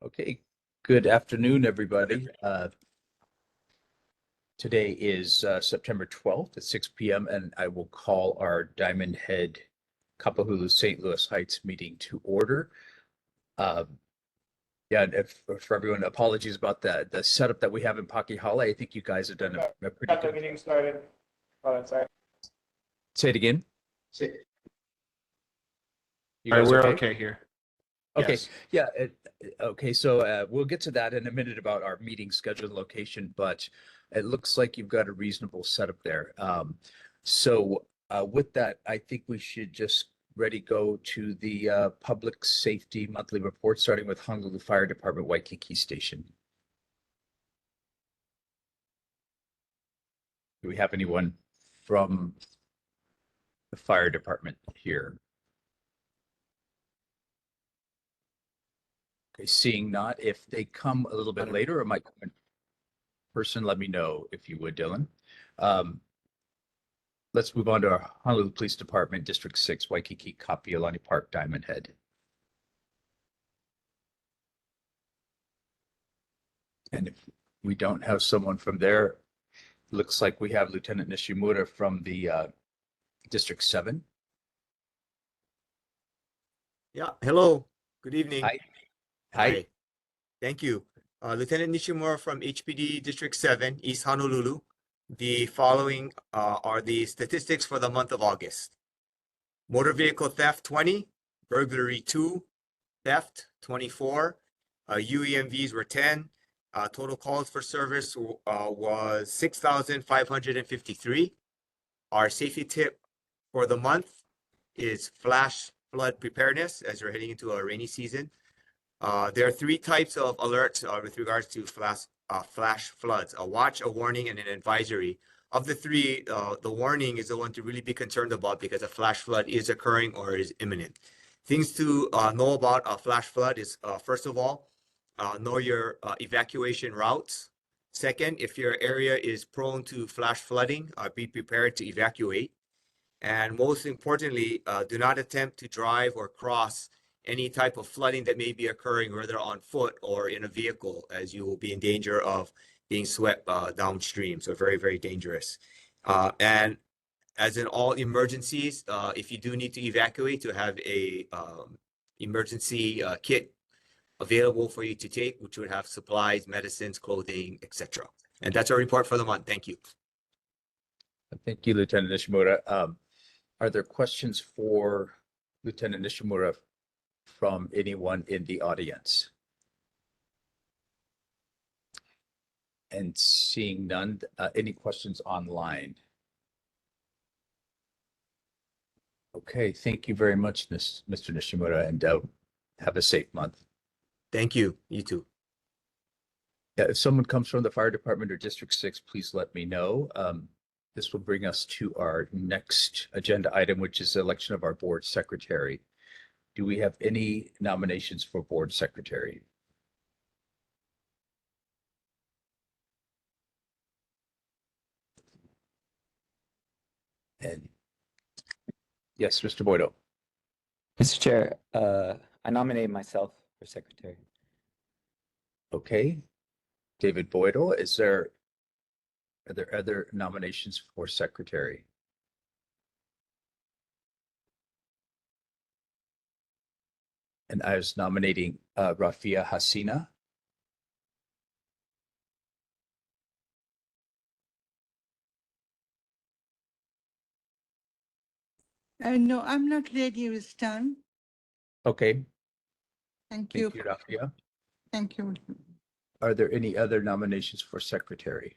Okay, good afternoon, everybody. Today is September 12th at 6 p.m. and I will call our Diamond Head Kapahulu St. Louis Heights meeting to order. Yeah, and for everyone, apologies about the setup that we have in Pakihale. I think you guys have done a pretty Got the good. meeting started. Hold on, sorry. Say it again. You All right, guys we're okay? okay here. Okay, Yes. yeah, okay, so we'll get to that in a minute about our meeting schedule and location, but it looks like you've got a reasonable setup there. So with that, I think we should just ready go to the public safety monthly report, starting with Honolulu Fire Department Waikiki Station. Do we have anyone from the fire department here? Okay, seeing not, if they come a little bit later or might come in person, let me know if you would, Dylan. Let's move on to our Honolulu Police Department, District 6, Waikiki, Kapiolani Park, Diamond Head. And if we don't have someone from there, looks like we have Lieutenant Nishimura from the District 7. Yeah, hello. Good evening. Hi. Hi. Thank you. Lieutenant Nishimura from HPD District 7, East Honolulu. The following are the statistics for the month of August. Motor vehicle theft 20, burglary 2, theft 24, UEMVs were 10. Total calls for service was 6,553. Our safety tip for the month is flash flood preparedness as we're heading into a rainy season. There are three types of alerts with regards to flash floods: a watch, a warning, and an advisory. Of the three, the warning is the one to really be concerned about because a flash flood is occurring or is imminent. Things to know about a flash flood is, first of all, know your evacuation routes. Second, if your area is prone to flash flooding, be prepared to evacuate. And most importantly, do not attempt to drive or cross any type of flooding that may be occurring, whether on foot or in a vehicle, as you will be in danger of being swept downstream. So very, very dangerous. And as in all emergencies, if you do need to evacuate, to have a emergency kit available for you to take, which would have supplies, medicines, clothing, etc. And that's our report for the month. Thank you. Thank you, Lieutenant Nishimura. Are there questions for Lieutenant Nishimura from anyone in the audience? And seeing none, any questions online? Okay, thank you very much, Mr. Nishimura, and have a safe month. Thank you. You too. Yeah, if someone comes from the fire department or District 6, please let me know. This will bring us to our next agenda item, which is the election of our board secretary. Do we have any nominations for board secretary? And yes, Mr. Boydo. Mr. Chair, I nominate myself for secretary. Okay. David Boydell, are there other nominations for secretary? And I was nominating Rafia Hasina. No, I'm not ready this time. Okay, Thank you. thank you, Rafia. Thank you. Are there any other nominations for secretary?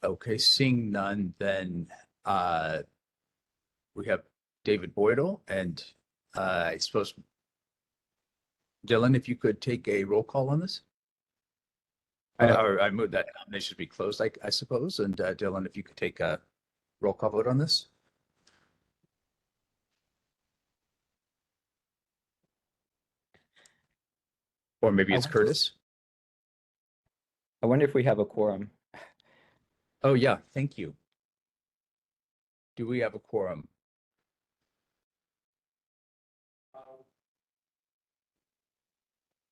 Okay, seeing none, then we have David Boydell, and I suppose, Dylan, if you could take a roll call on this? I move that nomination be closed, I suppose, and Dylan, if you could take a roll call vote on this? Or maybe it's Curtis? I wonder if we have a quorum. Oh, yeah, thank you. Do we have a quorum?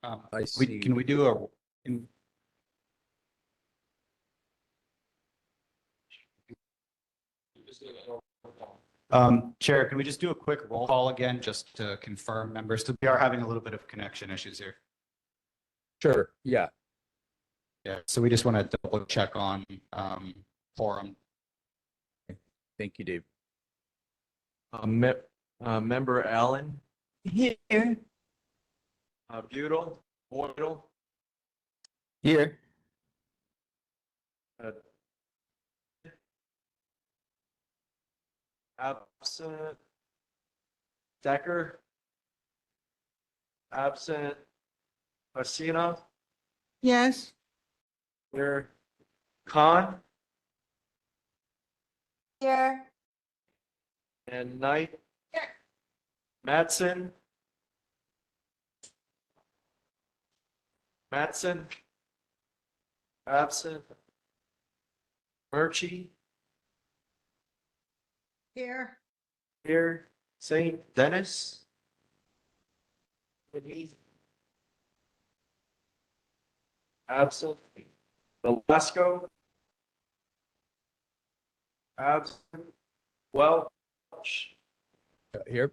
I see. Can we do a? in- Chair, can we just do a quick roll call again, just to confirm members? Because we are having a little bit of connection issues here. Sure, yeah. Yeah, so we just want to double check on forum. Thank you, Dave. Member Allen, Here. Budel, Boydell, Here. absent. Decker, absent. Hasina, Yes. here. Khan Here. and Knight. Mattson. Mattson. Absent. Murchie, Here. here. St. Dennis. Absent. Velasco. Absent. Welch. Here,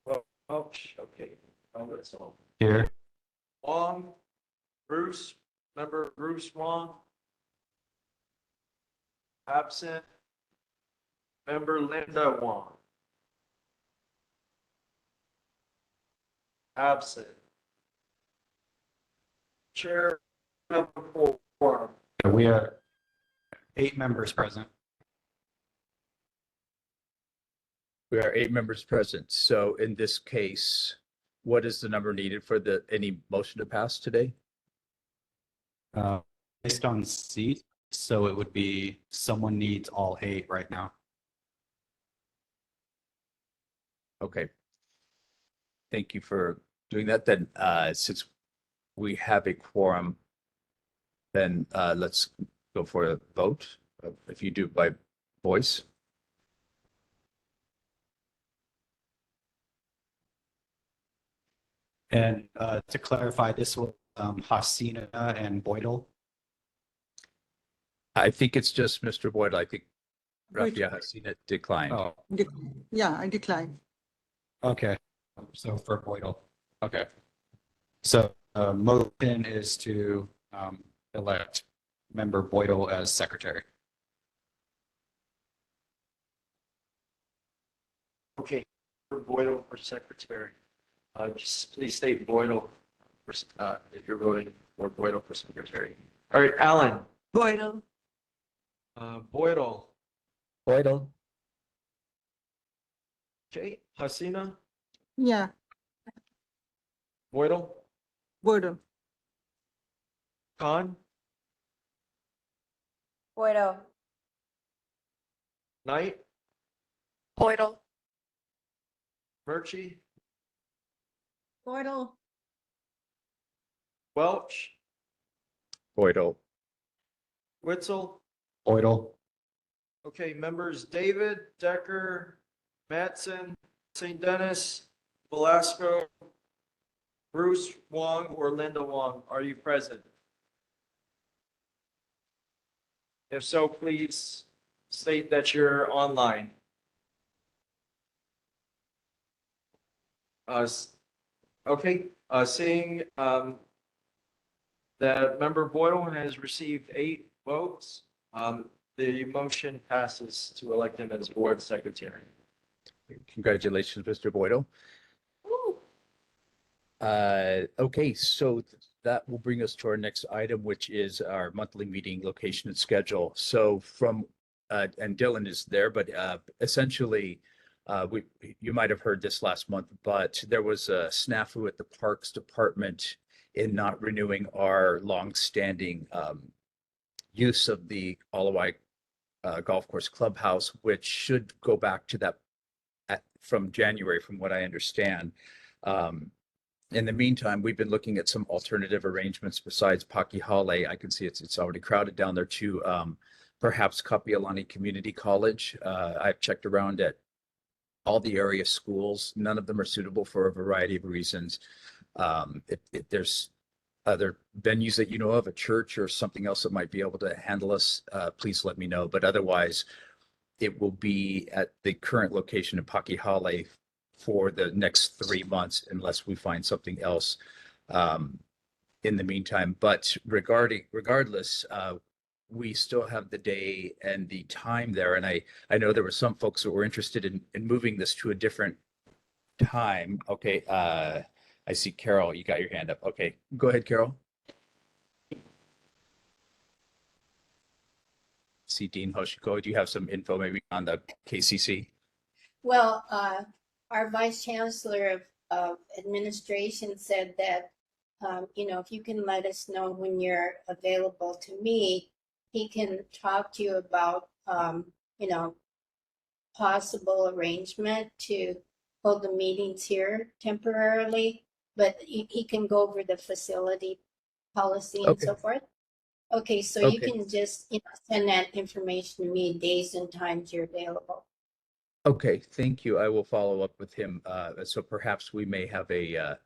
Welch, okay. Oh, that's all. Here. Wong. Bruce, member Bruce Wong. Absent. Member Linda Wong. Absent. Chair, member four. We are 8 members present. we are 8 members present. So in this case, what is the number needed for any motion to pass today? Based on seat, so it would be someone needs all 8 right now. Okay. Thank you for doing that. Then, since we have a quorum, then let's go for a vote. If you do by voice. And to clarify, this was Hasina and Boydell. I think it's just Mr. Boyd. I think Which- Rafia has seen it decline. Oh, Yeah, I decline. okay. So for Boydell. Okay. So motion is to elect member Boydell as secretary. Okay, for Boydell for secretary. Just please state Boydell for, if you're voting for Boydell for secretary. All right, Alan. Boydell. Boydell. Boydell. Okay, Hasina, Yeah, Boydell, Boydell. Khan, Boydell. Knight, Boydell. Murchie, Boydell. Welch, Boydell. Witzel. Boydell. Okay, members David, Decker, Mattson, St. Dennis, Velasco, Bruce Wong, or Linda Wong, are you present? If so, please state that you're online. Okay, seeing that member Boyle has received 8 votes, the motion passes to elect him as board secretary. Congratulations, Mr. Boydell. Okay, so that will bring us to our next item, which is our monthly meeting location and schedule. So from, and Dylan is there, but essentially, you might have heard this last month, but there was a snafu at the Parks Department in not renewing our longstanding use of the Alawai Golf Course Clubhouse, which should go back to that from January, from what I understand. In the meantime, we've been looking at some alternative arrangements besides Pakihale. I can see it's already crowded down there too. Perhaps Kapi'olani Community College. I've checked around at all the area schools. None of them are suitable for a variety of reasons. If there's other venues that you know of, a church or something else that might be able to handle us, please let me know. But otherwise, it will be at the current location in Pakihale for the next 3 months unless we find something else in the meantime. But regardless, we still have the day and the time there. And I know there were some folks that were interested in moving this to a different time. Okay, I see Carol, you got your hand up. Okay, go ahead, Carol. See Dean Hoshiko, do you have some info maybe on the KCC? Well, our vice chancellor of administration said that, if you can let us know when you're available to meet, he can talk to you about, possible arrangement to hold the meetings here temporarily, but he can go over the facility policy and Okay. so forth. Okay, so you Okay. can just, send that information to me, days and times you're available. Okay, thank you. I will follow up with him. So perhaps we may have a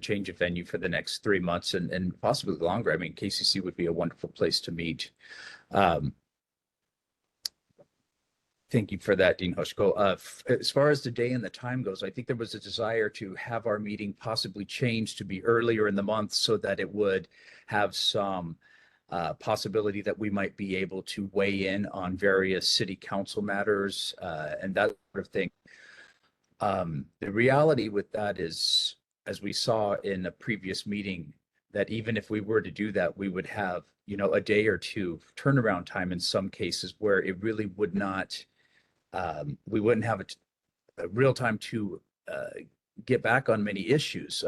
change of venue for the next 3 months and possibly longer. I mean, KCC would be a wonderful place to meet. Thank you for that, Dean Hoshko. As far as the day and the time goes, I think there was a desire to have our meeting possibly changed to be earlier in the month so that it would have some possibility that we might be able to weigh in on various city council matters and that sort of thing. The reality with that is, as we saw in a previous meeting, that even if we were to do that, we would have, a day or two turnaround time in some cases where it really would not, we wouldn't have a real time to get back on many issues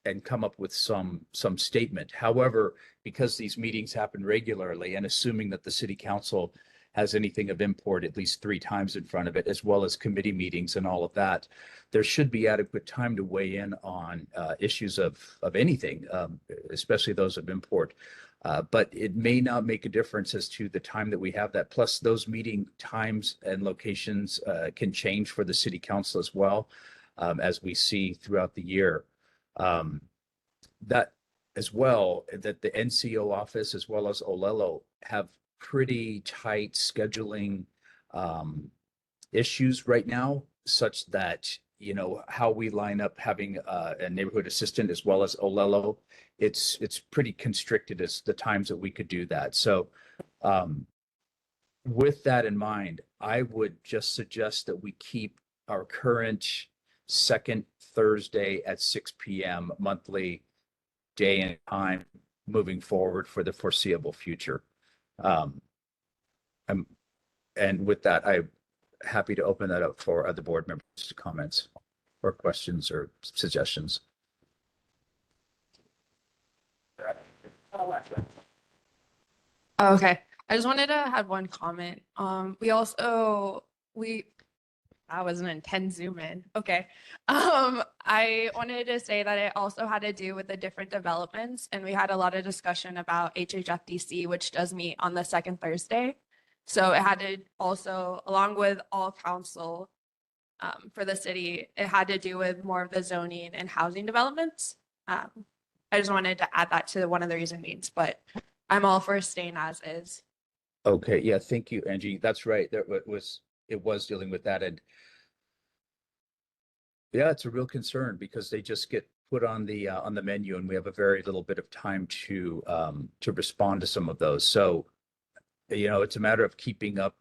and come up with some statement. However, because these meetings happen regularly and assuming that the city council has anything of import at least 3 times in front of it, as well as committee meetings and all of that, there should be adequate time to weigh in on issues of anything, especially those of import. But it may not make a difference as to the time that we have that. Plus, those meeting times and locations can change for the city council as well, as we see throughout the year. That as well, that the NCO office as well as Olelo have pretty tight scheduling issues right now, such that how we line up having a neighborhood assistant as well as Olelo, it's pretty constricted as the times that we could do that. So with that in mind, I would just suggest that we keep our current second Thursday at 6 p.m. monthly day and time moving forward for the foreseeable future. And with that, I'm happy to open that up for other board members to comments or questions or suggestions. Okay, I just wanted to have one comment. That was an intense zoom in. Okay. I wanted to say that it also had to do with the different developments, and we had a lot of discussion about HHFDC, which does meet on the second Thursday. So it had to also, along with all council for the city, it had to do with more of the zoning and housing developments. I just wanted to add that to one of the reasonings, but I'm all for staying as is. Okay, yeah, thank you, Angie. That's right. It was dealing with that. And yeah, it's a real concern because they just get put on the menu and we have a very little bit of time to respond to some of those. So, it's a matter of keeping up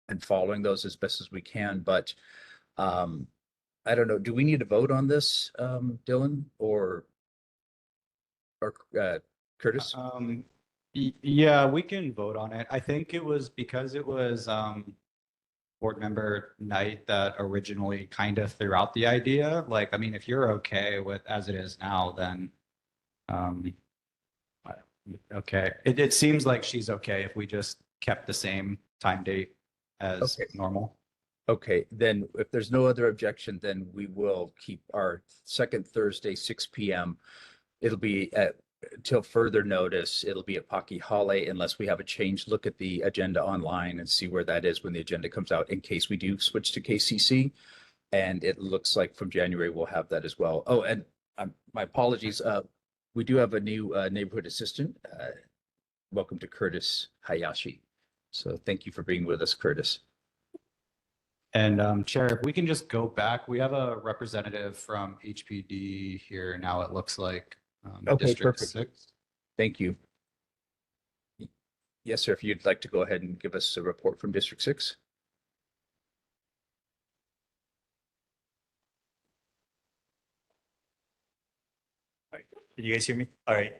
and following those as best as we can. But I don't know, do we need to vote on this, Dylan or Curtis? Yeah, we can vote on it. I think it was because it was board member Knight that originally kind of threw out the idea. Like, I mean, if you're okay with as it is now, then okay. It seems like she's okay if we just kept the same time date as Okay. normal. Okay, then if there's no other objection, then we will keep our second Thursday, 6 p.m. It'll be till further notice. It'll be at Pakihale unless we have a change. Look at the agenda online and see where that is when the agenda comes out in case we do switch to KCC. And it looks like from January, we'll have that as well. Oh, and My apologies. We do have a new neighborhood assistant. Welcome to Curtis Hayashi. So thank you for being with us, Curtis. And Chair, if we can just go back, we have a representative from HPD here now, it looks like. Okay, District perfect. 6. Thank you. Yes, sir, if you'd like to go ahead and give us a report from District 6. Can you guys hear me? All right.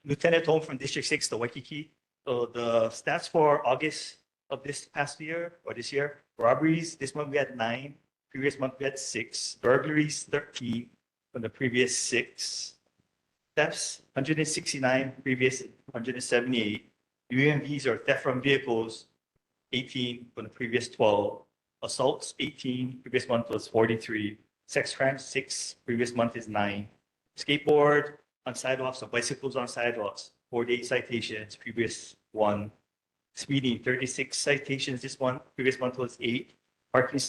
Lieutenant Home from District 6 to Waikiki. So the stats for August of this past year or this year, robberies, this month we had 9, previous month we had 6, burglaries 13 from the previous 6, thefts 169, previous 178, UMVs or theft from vehicles 18 from the previous 12, assaults 18, previous month was 43, sex crimes 6, previous month is 9, skateboard on sidewalks or bicycles on sidewalks, 48 citations, previous 1. Speeding, 36 citations this month, previous month was 8. Parking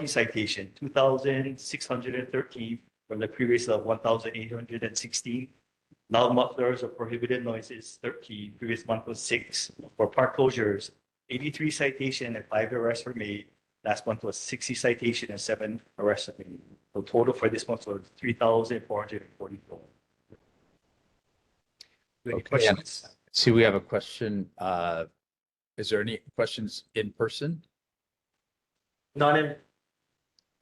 citation, 2,613 from the previous of 1,816. Loud mufflers or prohibited noises, 13, previous month was 6. For park closures, 83 citation and 5 arrests were made. Last month was 60 citation and 7 arrests were made. The total for this month was 3,444. Any Okay, questions? See, we have a question. Is there any questions in person? None in.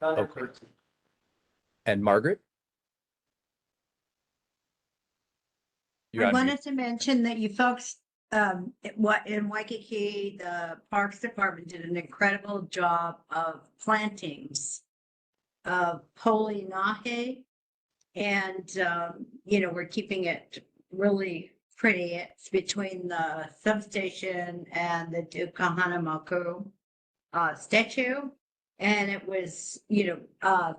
None in Okay. person. And Margaret? You're I on mute. wanted to mention that you folks, in Waikiki, the Parks Department did an incredible job of plantings of Polinahe. And, we're keeping it really pretty. It's between the substation and the Duke Kahanamoku statue. And it was,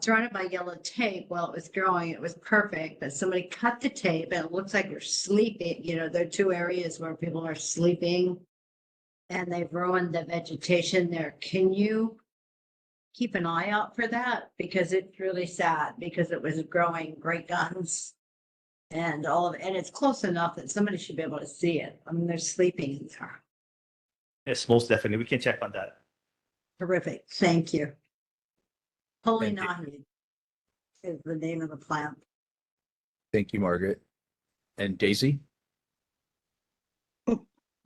surrounded by yellow tape while it was growing. It was perfect, but somebody cut the tape and it looks like they're sleeping. There are 2 areas where people are sleeping and they've ruined the vegetation there. Can you keep an eye out for that? Because it's really sad because it was growing great guns and and it's close enough that somebody should be able to see it. I mean, they're sleeping in there. Yes, most definitely. We can check on that. Terrific. Thank you. Thank you. Polinahe is the name of the plant. Thank you, Margaret. And Daisy?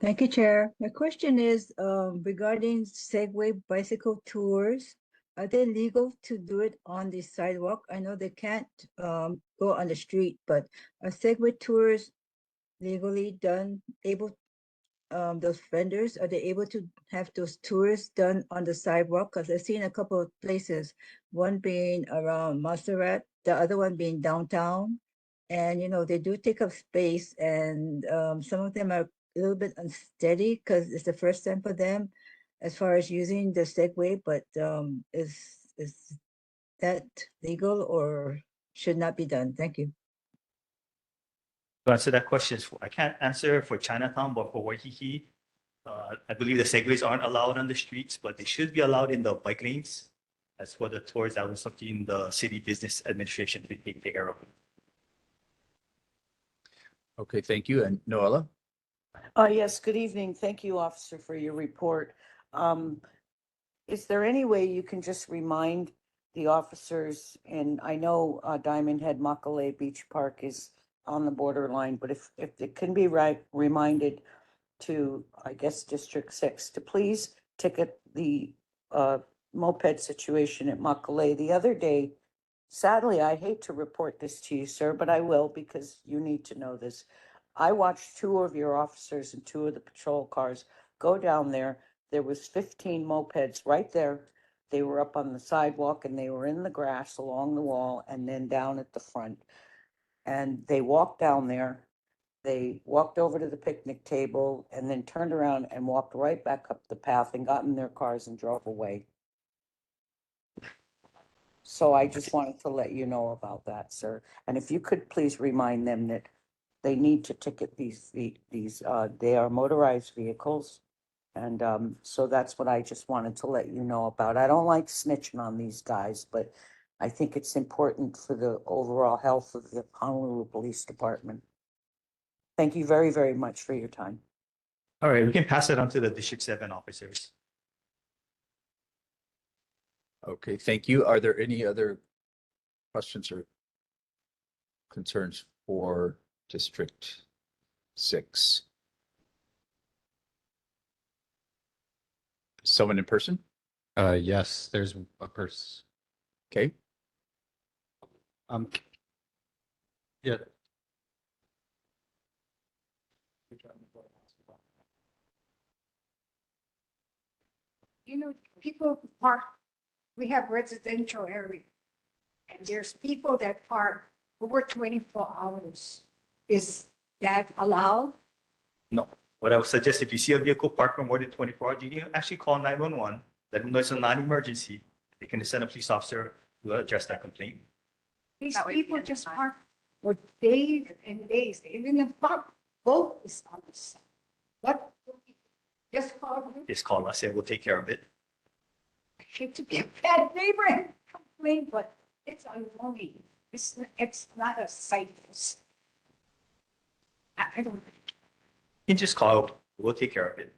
Thank you, Chair. My question is regarding Segway bicycle tours. Are they legal to do it on the sidewalk? I know they can't go on the street, but are Segway tours legally done, those vendors, are they able to have those tours done on the sidewalk? Because I've seen a couple of places, one being around Montserrat, the other one being downtown. And, they do take up space and some of them are a little bit unsteady because it's the first time for them as far as using the Segway, but is that legal or should not be done? Thank you. To answer that question, I can't answer for Chinatown, but for Waikiki, I believe the segways aren't allowed on the streets, but they should be allowed in the bike lanes. That's for the tours that was something the city business administration to take care of. Okay, thank you. And Noella? Yes, good evening. Thank you, officer, for your report. Is there any way you can just remind the officers, and I know Diamond Head Makalei Beach Park is on the borderline, but if it can be reminded to, I guess, District 6 to please ticket the moped situation at Makalei. The other day, sadly, I hate to report this to you, sir, but I will because you need to know this. I watched 2 of your officers and 2 of the patrol cars go down there. There was 15 mopeds right there. They were up on the sidewalk and they were in the grass along the wall and then down at the front. And they walked down there. They walked over to the picnic table and then turned around and walked right back up the path and got in their cars and drove away. So I just wanted to let you know about that, sir. And if you could please remind them that they need to ticket these, they are motorized vehicles. And so that's what I just wanted to let you know about. I don't like snitching on these guys, but I think it's important for the overall health of the Honolulu Police Department. Thank you very, very much for your time. All right, we can pass it on to the District 7 officers. Okay, thank you. Are there any other questions or concerns for District 6? Someone in person? Yes, there's a person. Okay, Yeah. You know, people park, we have residential area. And there's people that park over 24 hours. Is that allowed? No. What I would suggest, if you see a vehicle parked for more than 24 hours, you can actually call 911, let them know it's a non-emergency. They can send a police officer to address that complaint. These That would be people just park for days and days, even the park boat is on the side. What? Just call me. Just call us and we'll take care of it. I hate to be a bad neighbor and complain, but it's annoying. It's not a sight. I don't, You can just call, we'll take care of it.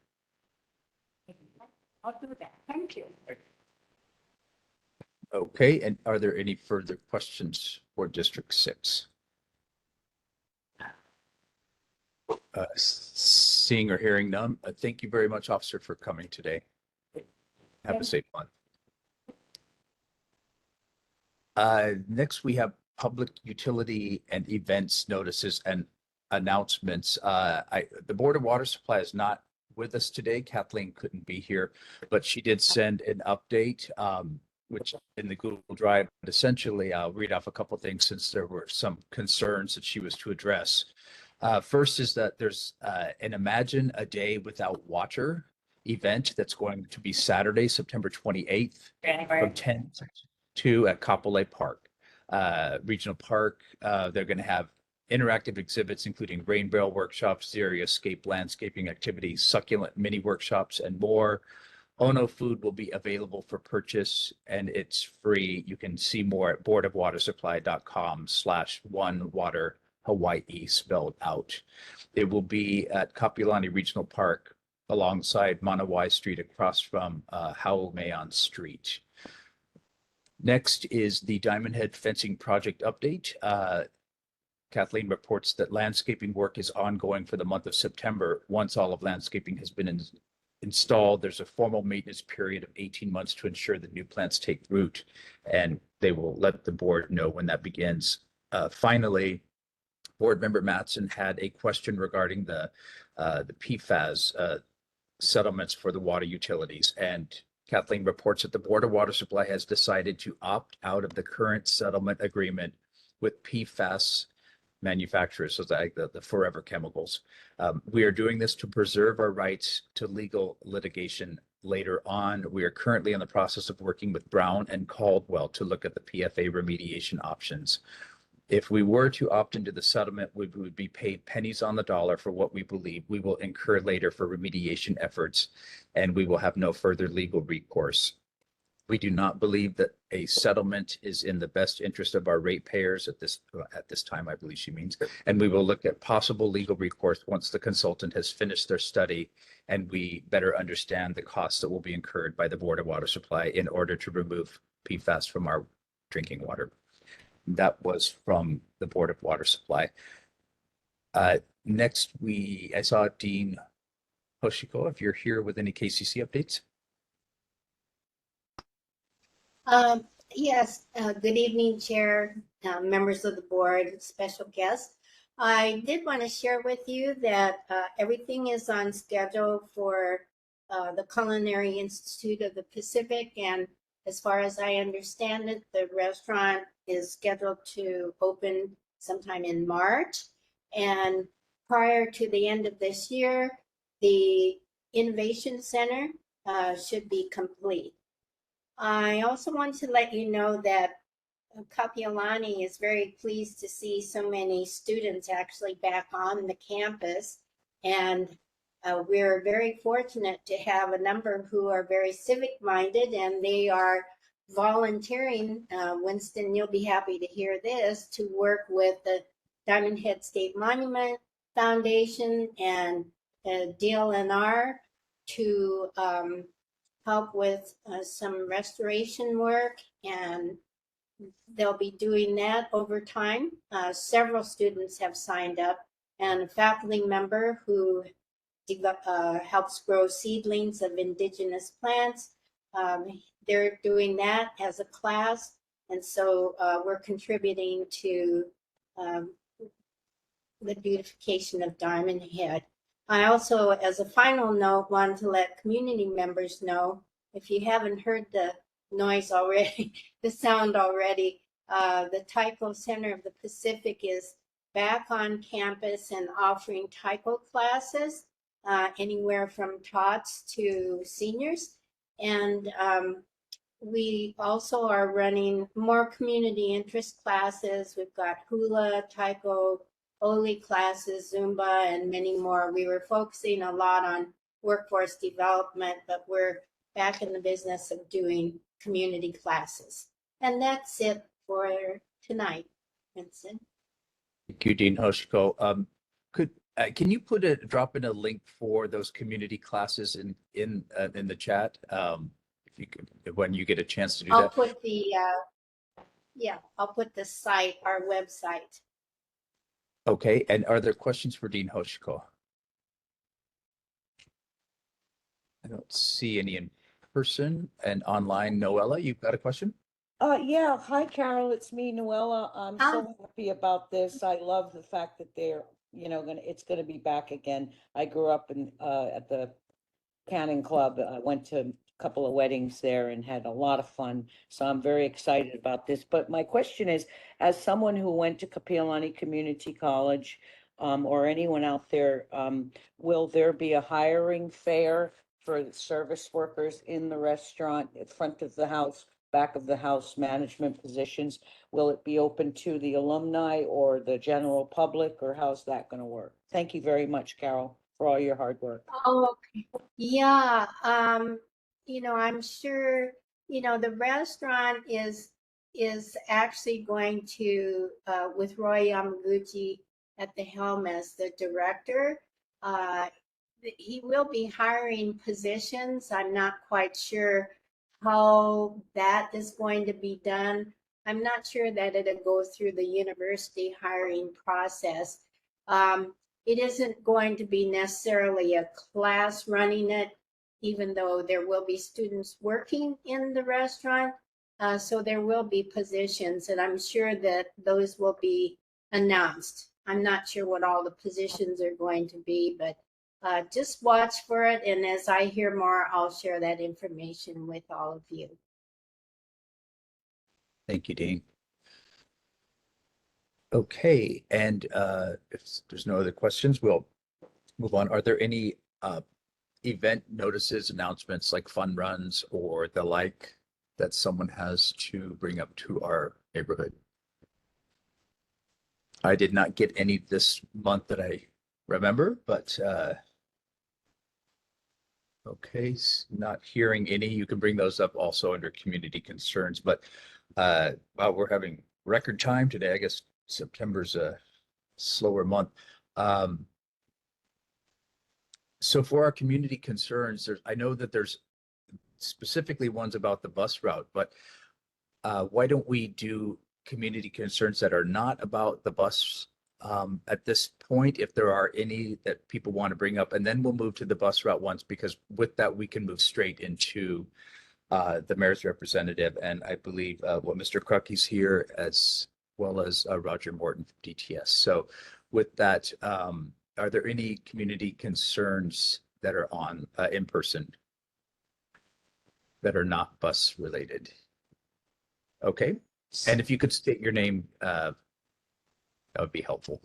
I'll do that. Thank you. okay. And are there any further questions for District 6? Seeing or hearing none, thank you very much, officer, for coming today. Have a safe one. Next, we have public utility and events notices and announcements. The Board of Water Supply is not with us today. Kathleen couldn't be here, but she did send an update, which in the Google Drive. But essentially, I'll read off a couple of things since there were some concerns that she was to address. First is that there's an Imagine a Day Without Water event that's going to be Saturday, September 28th from 10 to 2 at Kapolei Park, Regional Park. They're going to have interactive exhibits, including rain barrel workshops, Xeria escape landscaping activities, succulent mini workshops, and more. Ono food will be available for purchase and it's free. You can see more at boardofwatersupply.com/OneWaterHawaii spelled out. It will be at Kapiolani Regional Park alongside Manawai Street across from Haumeon Street. Next is the Diamond Head fencing project update. Kathleen reports that landscaping work is ongoing for the month of September. Once all of landscaping has been installed, there's a formal maintenance period of 18 months to ensure that new plants take root, and they will let the board know when that begins. Finally, Board Member Mattson had a question regarding the PFAS settlements for the water utilities, and Kathleen reports that the Board of Water Supply has decided to opt out of the current settlement agreement with PFAS manufacturers, so the forever chemicals. We are doing this to preserve our rights to legal litigation later on. We are currently in the process of working with Brown and Caldwell to look at the PFA remediation options. If we were to opt into the settlement, we would be paid pennies on the dollar for what we believe we will incur later for remediation efforts, and we will have no further legal recourse. We do not believe that a settlement is in the best interest of our ratepayers at this time, I believe she means, and we will look at possible legal recourse once the consultant has finished their study and we better understand the costs that will be incurred by the Board of Water Supply in order to remove PFAS from our drinking water. That was from the Board of Water Supply. Next, I saw Dean Hoshiko, if you're here with any KCC updates. Yes, good evening, Chair, members of the board, special guests. I did want to share with you that everything is on schedule for the Culinary Institute of the Pacific, and as far as I understand it, the restaurant is scheduled to open sometime in March. And prior to the end of this year, the Innovation Center should be complete. I also want to let you know that Kapiolani is very pleased to see so many students actually back on the campus. And we're very fortunate to have a number who are very civic minded, and they are volunteering, Winston, you'll be happy to hear this, to work with the Diamond Head State Monument Foundation and DLNR to help with some restoration work, and they'll be doing that over time. Several students have signed up, and a faculty member who helps grow seedlings of indigenous plants. They're doing that as a class, and so we're contributing to the beautification of Diamond Head. I also, as a final note, wanted to let community members know, if you haven't heard the noise already, the sound already, the Taiko Center of the Pacific is back on campus and offering Taiko classes, anywhere from tots to seniors. And we also are running more community interest classes. We've got hula, taiko, Oli classes, Zumba, and many more. We were focusing a lot on workforce development, but we're back in the business of doing community classes. And that's it for tonight, Vincent. Thank you, Dean Hoshiko. Can you drop in a link for those community classes in the chat? If you could, when you get a chance to do I'll that. put the, I'll put the site, our website. Okay, and are there questions for Dean Hoshiko? I don't see any in person and online. Noella, you've got a question? Yeah. Hi, Carol. It's me, Noella. I'm so happy about this. I love the fact that they're, it's gonna be back again. I grew up in, at the Cannon Club. I went to a couple of weddings there and had a lot of fun. So I'm very excited about this. But my question is, as someone who went to Kapiolani Community College, or anyone out there, will there be a hiring fair for the service workers in the restaurant, at front of the house, back of the house management positions? Will it be open to the alumni or the general public, or how's that going to work? Thank you very much, Carol, for all your hard work. Oh, yeah. I'm sure, the restaurant is actually going to, with Roy Yamaguchi at the helm as the director, he will be hiring positions. I'm not quite sure how that is going to be done. I'm not sure that it'll go through the university hiring process. It isn't going to be necessarily a class running it, even though there will be students working in the restaurant. So there will be positions, and I'm sure that those will be announced. I'm not sure what all the positions are going to be, but just watch for it. And as I hear more, I'll share that information with all of you. Thank you, Dean. Okay, and if there's no other questions, we'll move on. Are there any event notices, announcements like fun runs or the like that someone has to bring up to our neighborhood? I did not get any this month that I remember, but okay, not hearing any. You can bring those up also under community concerns, but wow, we're having record time today. I guess September's a slower month. So for our community concerns, I know that there's specifically ones about the bus route, but why don't we do community concerns that are not about the bus at this point, if there are any that people want to bring up, and then we'll move to the bus route ones, because with that we can move straight into the mayor's representative, and I believe what Mr. Krucky's here, as well as Roger Morton from DTS. So with that, are there any community concerns that are on in person that are not bus related? Okay, and if you could state your name, that would be helpful.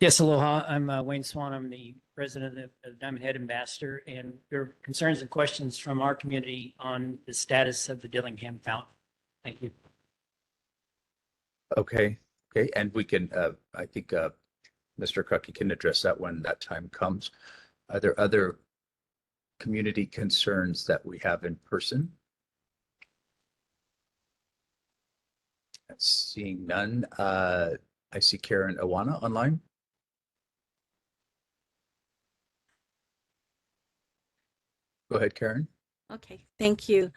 Yes, aloha. I'm Wayne Swan. I'm the president of the Diamond Head Ambassador, and there are concerns and questions from our community on the status of the Dillingham Fountain. Thank you. Okay, and we can, I think Mr. Krucky can address that when that time comes. Are there other community concerns that we have in person? Seeing none, I see Karen Awana online. Go ahead, Karen. Okay, thank you.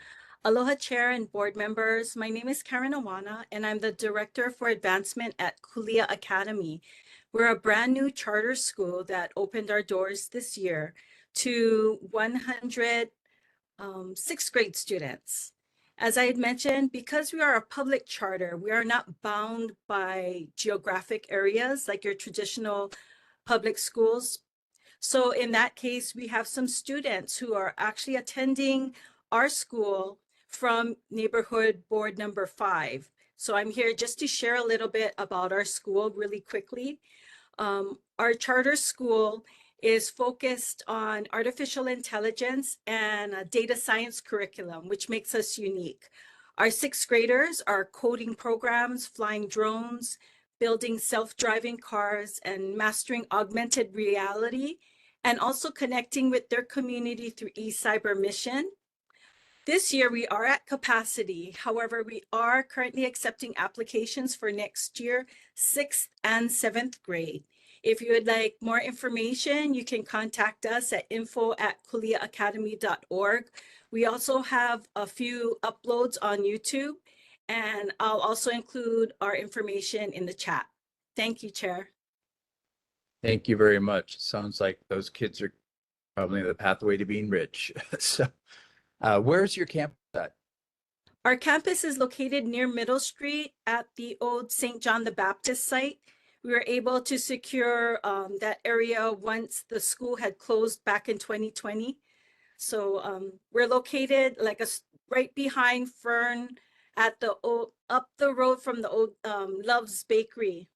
Aloha Chair and board members. My name is Karen Awana, and I'm the Director for Advancement at Kulia Academy. We're a brand new charter school that opened our doors this year to 100 sixth grade students. As I had mentioned, because we are a public charter, we are not bound by geographic areas like your traditional public schools. So in that case, we have some students who are actually attending our school from neighborhood board number 5. So I'm here just to share a little bit about our school really quickly. Our charter school is focused on artificial intelligence and a data science curriculum, which makes us unique. Our sixth graders are coding programs, flying drones, building self-driving cars, and mastering augmented reality, and also connecting with their community through eCyber Mission. This year, we are at capacity. However, we are currently accepting applications for next year, 6th and 7th grade. If you would like more information, you can contact us at info@kuliaacademy.org. We also have a few uploads on YouTube, and I'll also include our information in the chat. Thank you, Chair. Thank you very much. Sounds like those kids are probably the pathway to being rich. So, where's your campus at? Our campus is located near Middle Street at the old St. John the Baptist site. We were able to secure that area once the school had closed back in 2020. So we're located like right behind Fern at the old, up the road from the old Love's Bakery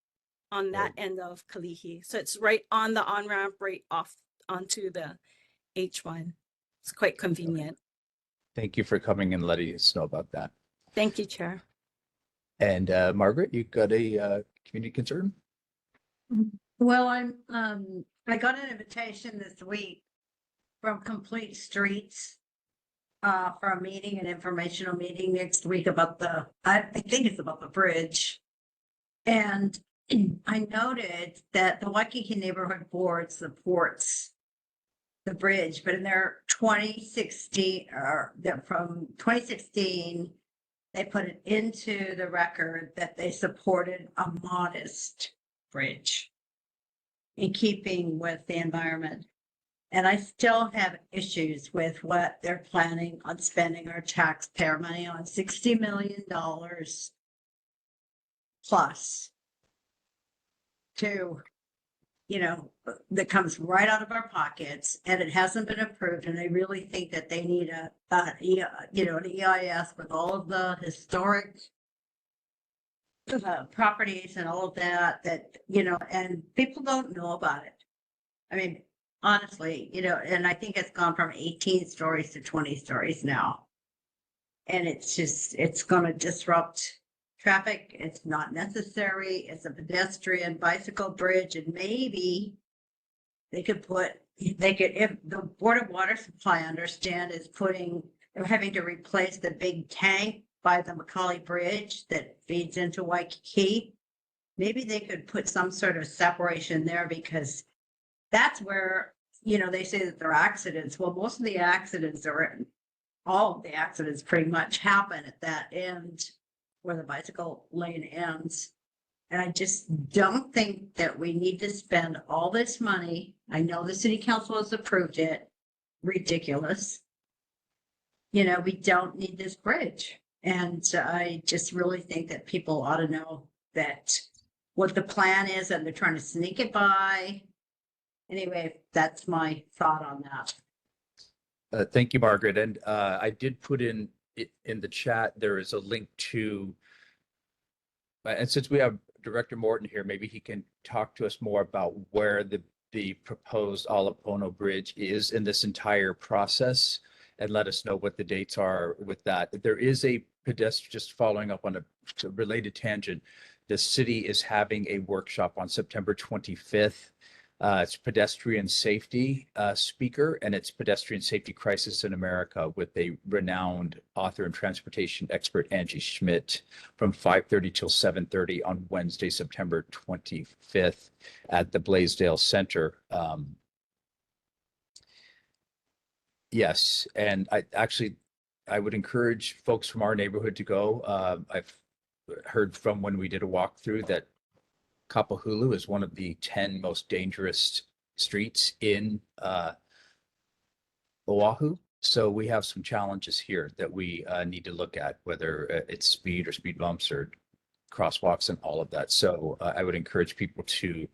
on that end of Kalihi. So it's right on the on-ramp, right off onto the H1. It's quite convenient. Thank you for coming and letting us know about that. Thank you, Chair. And Margaret, you got a community concern? Well, I got an invitation this week from Complete Streets for a meeting, an informational meeting next week about I think it's about the bridge. And I noted that the Waikiki Neighborhood Board supports the bridge, but in their 2016, from 2016, they put it into the record that they supported a modest bridge in keeping with the environment. And I still have issues with what they're planning on spending our taxpayer money on, $60 million plus to, that comes right out of our pockets, and it hasn't been approved. And I really think that they need an EIS with all of the historic properties and all of that, and people don't know about it. I mean, honestly, and I think it's gone from 18 stories to 20 stories now. And it's going to disrupt traffic. It's not necessary. It's a pedestrian bicycle bridge. And maybe if the Board of Water Supply, I understand, they're having to replace the big tank by the Macaulay Bridge that feeds into Waikiki. Maybe they could put some sort of separation there, because that's where, they say that there are accidents. Well, most of the accidents all of the accidents pretty much happen at that end where the bicycle lane ends. And I just don't think that we need to spend all this money. I know the city council has approved it. Ridiculous. We don't need this bridge. And I just really think that people ought to know that what the plan is, and they're trying to sneak it by. Anyway, that's my thought on that. Thank you, Margaret. And I did put in the chat, there is a link to, and since we have Director Morton here, maybe he can talk to us more about where the proposed Alapono Bridge is in this entire process, and let us know what the dates are with that. There is a pedestrian, just following up on a related tangent, the city is having a workshop on September 25th It's pedestrian safety speaker, and it's pedestrian safety crisis in America with a renowned author and transportation expert, Angie Schmidt, from 5:30 till 7:30 on Wednesday, September 25th at the Blaisdell Center. Yes, and I would encourage folks from our neighborhood to go. I've heard from when we did a walkthrough that Kapahulu is one of the 10 most dangerous streets in Oahu. So we have some challenges here that we need to look at, whether it's speed or speed bumps or crosswalks and all of that. So I would encourage people to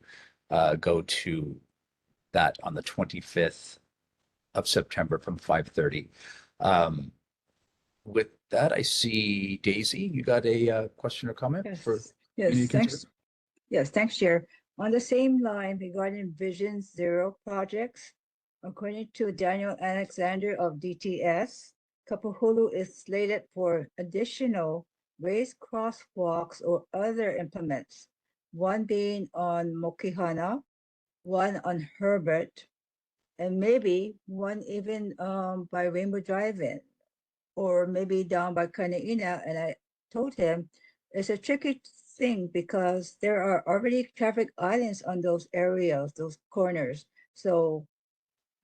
go to that on the 25th of September from 5:30. With that, I see Daisy, you got a question or comment for Yes, community thanks. concerns? Yes, thanks, Chair. On the same line regarding Vision Zero projects, according to Daniel Alexander of DTS, Kapahulu is slated for additional raised crosswalks or other implements, one being on Mokihana, one on Herbert, and maybe one even by Rainbow Drive-In, or maybe down by Kanaina. And I told him it's a tricky thing because there are already traffic islands on those areas, those corners. So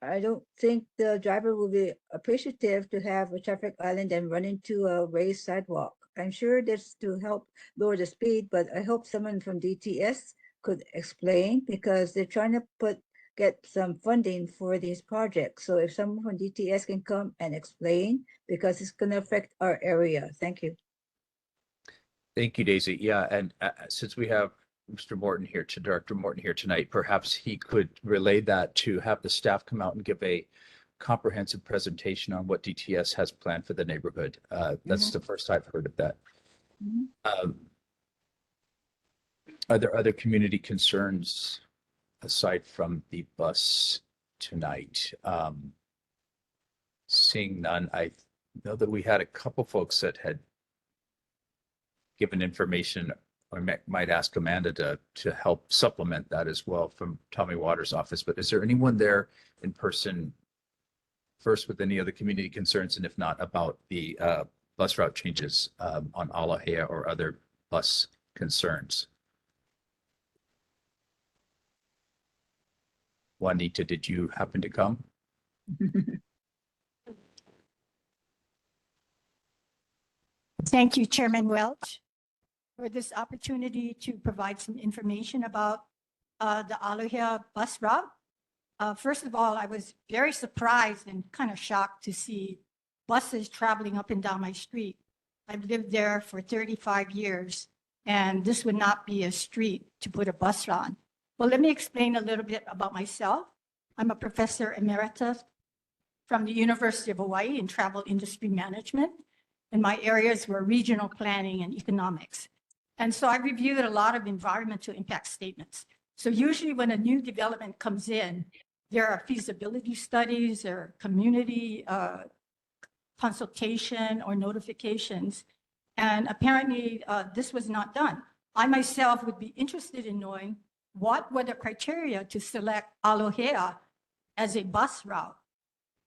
I don't think the driver will be appreciative to have a traffic island and run into a raised sidewalk. I'm sure that's to help lower the speed, but I hope someone from DTS could explain, because they're trying to get some funding for these projects. So if someone from DTS can come and explain, because it's going to affect our area. Thank you. Thank you, Daisy. Yeah, and since we have Mr. Morton here, Director Morton here tonight, perhaps he could relay that to have the staff come out and give a comprehensive presentation on what DTS has planned for the neighborhood. That's the first I've heard of that. Are there other community concerns aside from the bus tonight? Seeing none, I know that we had a couple folks that had given information, or might ask Amanda to help supplement that as well from Tommy Waters' office. But is there anyone there in person first with any other community concerns, and if not, about the bus route changes on Alahea or other bus concerns? Juanita, did you happen to come? Thank you, Chairman Welch, for this opportunity to provide some information about the Aloha bus route. First of all, I was very surprised and kind of shocked to see buses traveling up and down my street. I've lived there for 35 years, and this would not be a street to put a bus on. Well, let me explain a little bit about myself. I'm a professor emeritus from the University of Hawaii in travel industry management, and my areas were regional planning and economics. And so I reviewed a lot of environmental impact statements. So usually when a new development comes in, there are feasibility studies or community consultation or notifications. And apparently this was not done. I myself would be interested in knowing what were the criteria to select Aloha as a bus route.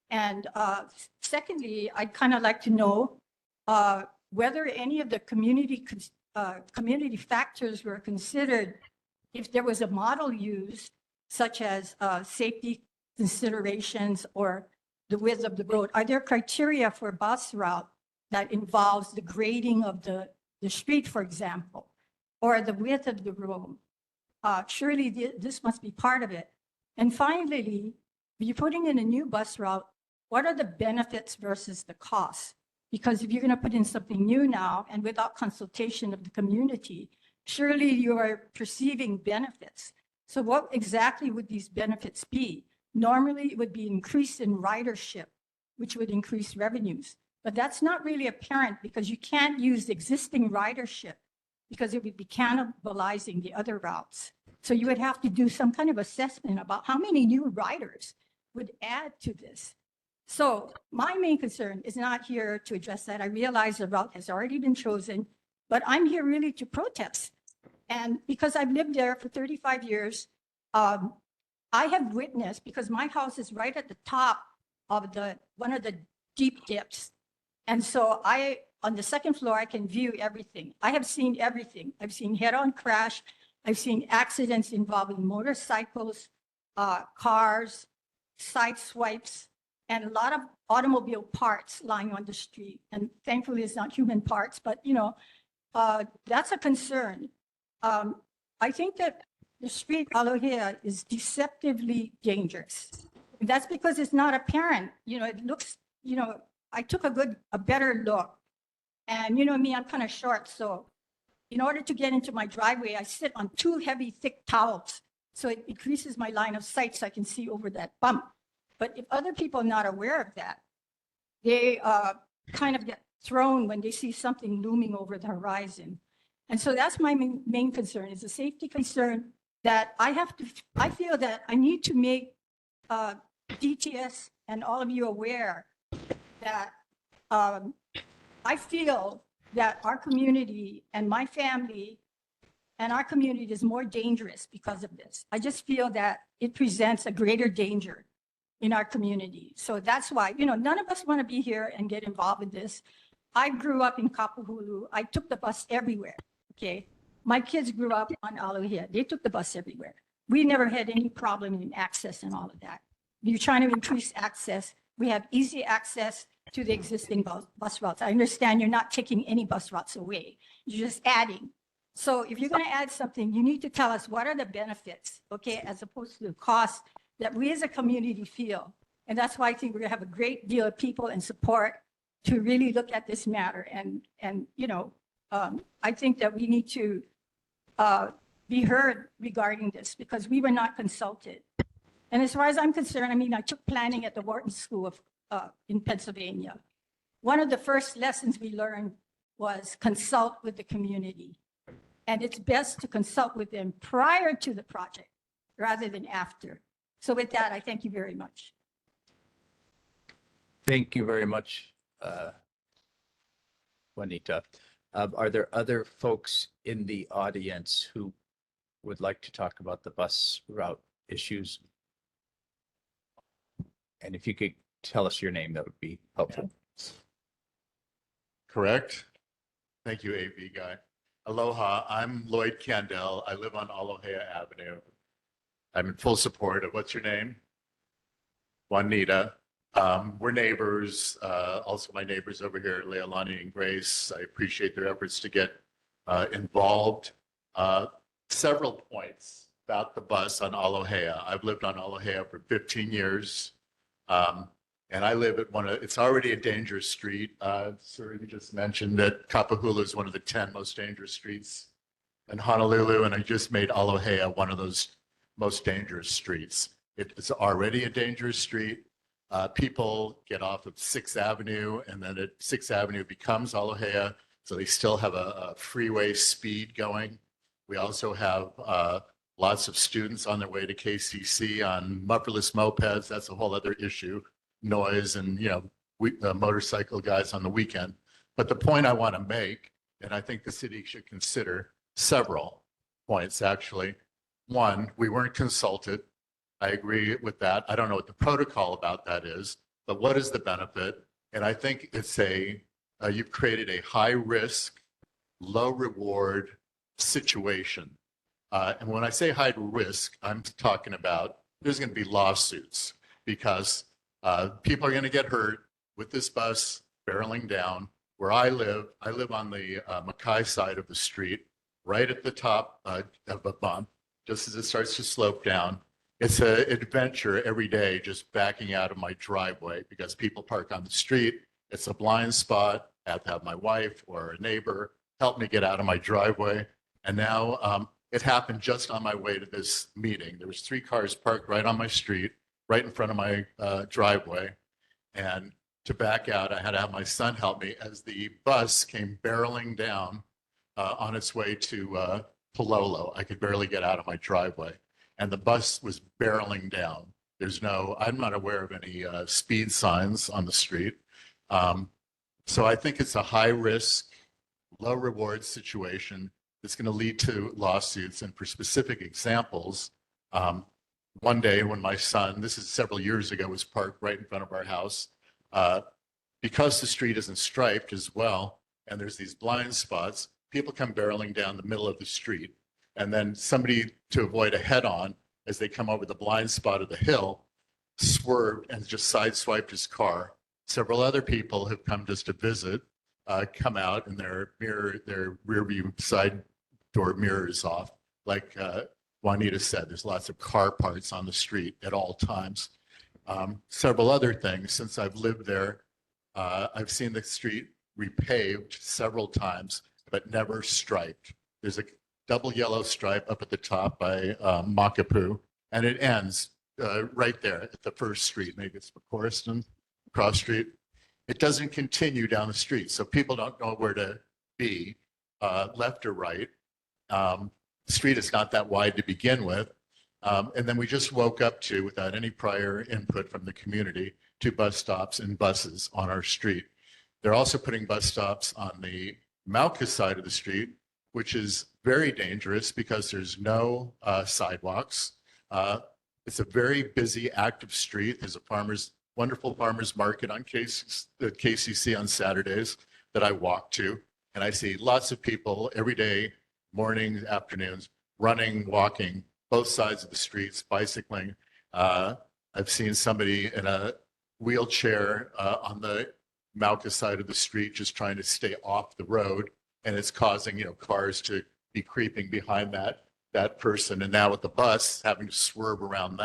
And secondly, I'd kind of like to know whether any of the community factors were considered if there was a model used, such as safety considerations or the width of the road. Are there criteria for a bus route that involves the grading of the street, for example, or the width of the road? Surely this must be part of it. And finally, if you're putting in a new bus route, what are the benefits versus the costs? Because if you're going to put in something new now and without consultation of the community, surely you are perceiving benefits. So what exactly would these benefits be? Normally, it would be increase in ridership, which would increase revenues. But that's not really apparent because you can't use existing ridership because it would be cannibalizing the other routes. So you would have to do some kind of assessment about how many new riders would add to this. So my main concern is not here to address that. I realize the route has already been chosen, but I'm here really to protest. And because I've lived there for 35 years, I have witnessed, because my house is right at the top of one of the deep dips. And so on the second floor, I can view everything. I have seen everything. I've seen head-on crash. I've seen accidents involving motorcycles, cars, side swipes, and a lot of automobile parts lying on the street. And thankfully, it's not human parts, but that's a concern. I think that the street Aloha is deceptively dangerous. And that's because it's not apparent. It looks, I took a better look. And me, I'm kind of short. So in order to get into my driveway, I sit on 2 heavy, thick towels. So it increases my line of sight so I can see over that bump. But if other people are not aware of that, they kind of get thrown when they see something looming over the horizon. And so that's my main concern, is a safety concern that I feel that I need to make DTS and all of you aware that I feel that our community and my family and our community is more dangerous because of this. I just feel that it presents a greater danger in our community. So that's why, none of us want to be here and get involved in this. I grew up in Kapahulu. I took the bus everywhere, okay? My kids grew up on Aloha. They took the bus everywhere. We never had any problem in access and all of that. You're trying to increase access. We have easy access to the existing bus routes. I understand you're not taking any bus routes away. You're just adding. So if you're going to add something, you need to tell us what are the benefits, okay, as opposed to the cost that we as a community feel. And that's why I think we're going to have a great deal of people and support to really look at this matter. And I think that we need to be heard regarding this because we were not consulted. And as far as I'm concerned, I took planning at the Wharton School in Pennsylvania. One of the first lessons we learned was consult with the community. And it's best to consult with them prior to the project rather than after. So with that, I thank you very much. Thank you very much, Juanita. Are there other folks in the audience who would like to talk about the bus route issues? And if you could tell us your name, that would be helpful. Correct. Thank you, AV guy. Aloha, I'm Lloyd Candell. I live on Aloha Avenue. I'm in full support of, what's your name? Juanita. We're neighbors. Also my neighbors over here, Leilani and Grace. I appreciate their efforts to get involved. Several points about the bus on Aloha. I've lived on Aloha for 15 years. And I live at it's already a dangerous street. Sir, you just mentioned that Kapahulu is one of the 10 most dangerous streets in Honolulu, and I just made Aloha one of those most dangerous streets. It's already a dangerous street. People get off of 6th Avenue, and then at 6th Avenue becomes Aloha, so they still have a freeway speed going. We also have lots of students on their way to KCC on mufflerless mopeds. That's a whole other issue. Noise and motorcycle guys on the weekend. But the point I want to make, and I think the city should consider several points actually. One, we weren't consulted. I agree with that. I don't know what the protocol about that is, but what is the benefit? And I think it's you've created a high risk, low reward situation. And when I say high risk, I'm talking about there's going to be lawsuits because people are going to get hurt with this bus barreling down. Where I live on the Mackay side of the street, right at the top of a bump, just as it starts to slope down. It's an adventure every day just backing out of my driveway because people park on the street. It's a blind spot. I have to have my wife or a neighbor help me get out of my driveway. And now it happened just on my way to this meeting. There was 3 cars parked right on my street, right in front of my driveway. And to back out, I had to have my son help me as the bus came barreling down on its way to Palolo. I could barely get out of my driveway. And the bus was barreling down. I'm not aware of any speed signs on the street. So I think it's a high risk, low reward situation that's going to lead to lawsuits. And for specific examples, one day when my son, this is several years ago, was parked right in front of our house. Because the street isn't striped as well, and there's these blind spots, people come barreling down the middle of the street. And then somebody, to avoid a head-on, as they come over the blind spot of the hill, swerved and just sideswiped his car. Several other people have come just to visit, come out and their rear view side door mirror is off. Like Juanita said, there's lots of car parts on the street at all times. Several other things. Since I've lived there, I've seen the street repaved several times, but never striped. There's a double yellow stripe up at the top by Makapu, and it ends right there at the first street. Maybe it's McCorriston cross street. It doesn't continue down the street, so people don't know where to be, left or right. The street is not that wide to begin with. And then we just woke up to, without any prior input from the community, 2 bus stops and buses on our street. They're also putting bus stops on the Mauka side of the street, which is very dangerous because there's no sidewalks. It's a very busy, active street. There's a wonderful farmers market on KCC on Saturdays that I walk to. And I see lots of people every day, mornings, afternoons, running, walking, both sides of the streets, bicycling. I've seen somebody in a wheelchair on the Mauka side of the street just trying to stay off the road. And it's causing, cars to be creeping behind that person. And now with the bus having to swerve around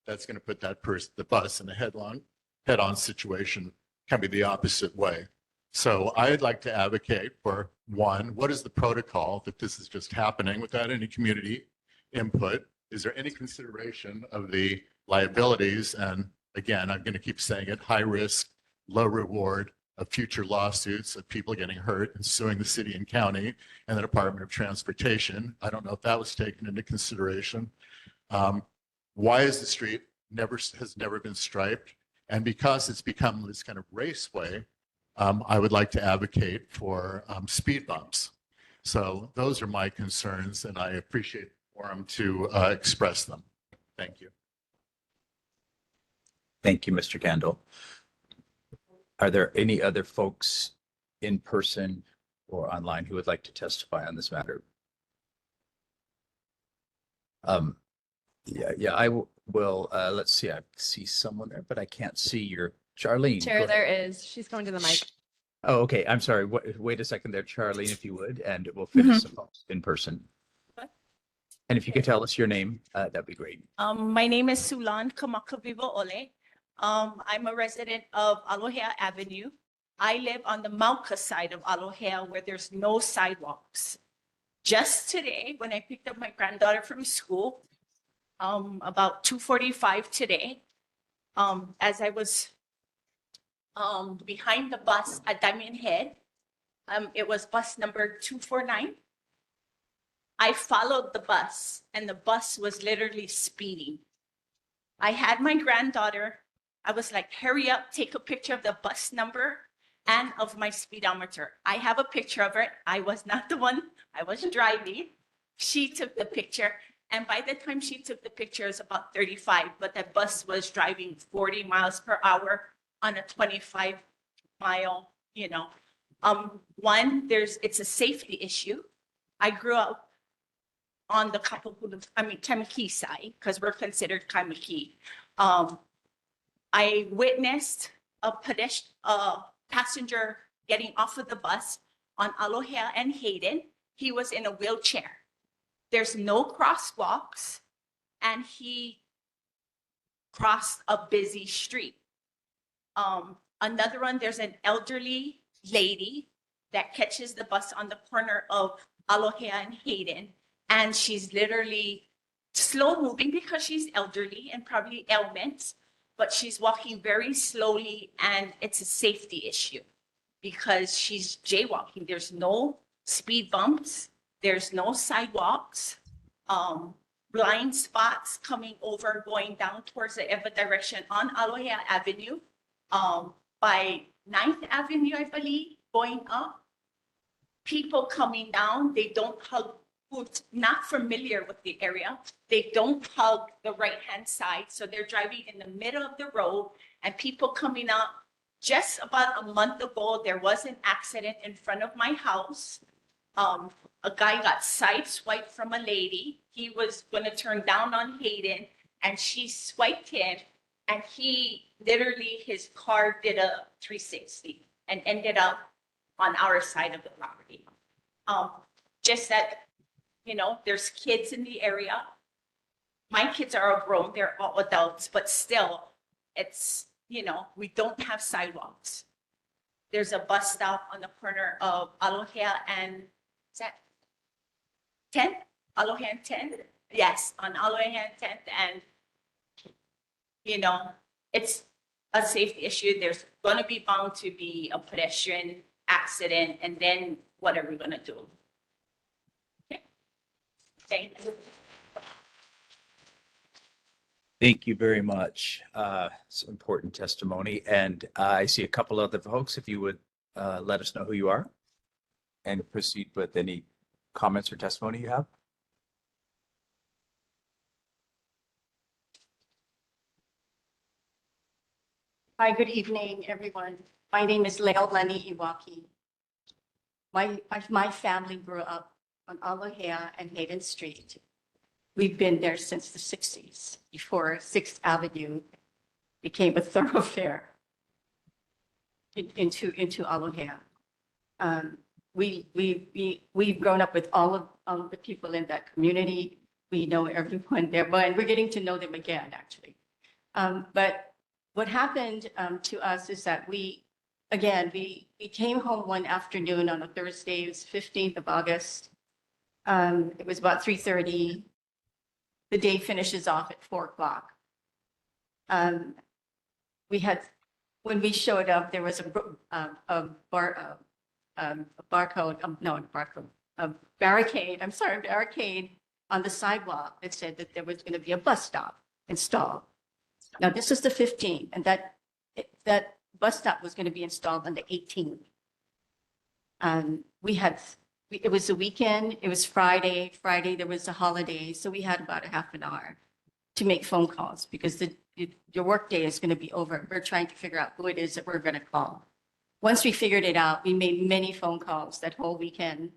that's going to put the bus in a head-on situation, can be the opposite way. So I'd like to advocate for, one, what is the protocol that this is just happening without any community input? Is there any consideration of the liabilities? And again, I'm going to keep saying it, high risk, low reward of future lawsuits of people getting hurt and suing the city and county and the Department of Transportation. I don't know if that was taken into consideration. Why is the street has never been striped? And because it's become this kind of raceway, I would like to advocate for speed bumps. So those are my concerns, and I appreciate the forum to express them. Thank you. Thank you, Mr. Candle. Are there any other folks in person or online who would like to testify on this matter? I will. Let's see. I see someone there, but I can't see your Charlene. Chair, go there ahead. is. She's going to the mic. Oh, okay. I'm sorry. Wait a second there, Charlene, if you would, and we'll finish the folks in person. And if you could tell us your name, that'd be great. My name is Sulan Kamakavivo Ole. I'm a resident of Aloha Avenue. I live on the Mauka side of Aloha where there's no sidewalks. Just today, when I picked up my granddaughter from school, about 2:45 today, as I was behind the bus at Diamond Head, it was bus number 249. I followed the bus and the bus was literally speeding. I had my granddaughter. I was like, hurry up, take a picture of the bus number and of my speedometer. I have a picture of it. I was not the one, I was driving. She took the picture. And by the time she took the picture, it was about 35, but the bus was driving 40 miles per hour on a 25-mile, it's a safety issue. I grew up on the Kaimuki side, because we're considered Kaimuki. I witnessed a passenger getting off of the bus on Aloha and Hayden. He was in a wheelchair. There's no crosswalks, and he crossed a busy street. Another one, there's an elderly lady that catches the bus on the corner of Aloha and Hayden, and she's literally slow moving because she's elderly and probably ailments, but she's walking very slowly, and it's a safety issue because she's jaywalking. There's no speed bumps. There's no sidewalks, blind spots coming over, going down towards the Eva direction on Aloha Avenue, by 9th Avenue, I believe, going up. People coming down, they don't hug who's not familiar with the area. They don't hug the right-hand side, so they're driving in the middle of the road and people coming up. Just about a month ago, there was an accident in front of my house. A guy got sideswiped from a lady. He was gonna turn down on Hayden and she swiped him and he literally, his car did a 360 and ended up on our side of the property. Just that, you know, there's kids in the area. My kids are grown, they're all adults, but still, it's, you know, we don't have sidewalks. There's a bus stop on the corner of Aloha and, is that 10? Aloha and 10? Yes, on Aloha and 10th. And, you know, it's a safety issue. There's gonna be bound to be a pedestrian accident, and then what are we gonna do? Okay. Thank you. Thank you very much. It's important testimony. And I see a couple other folks, if you would let us know who you are and proceed with any comments or testimony you have. Hi, good evening, everyone. My name is Leilani Iwaki. My family grew up on Aloha and Hayden Street. We've been there since the 60s, before 6th Avenue became a thoroughfare into Aloha. We've grown up with all of the people in that community. We know everyone there, and we're getting to know them again, actually. But what happened to us is that we came home one afternoon on a Thursday. It was 15th of August. It was about 3:30. The day finishes off at 4 o'clock. When we showed up, there was a barricade on the sidewalk that said that there was going to be a bus stop installed. Now, this is the 15th, and that bus stop was going to be installed on the 18th. It was a weekend, it was Friday, there was a holiday, so we had about a half an hour to make phone calls because your work day is going to be over. We're trying to figure out who it is that we're going to call. Once we figured it out, we made many phone calls that whole weekend.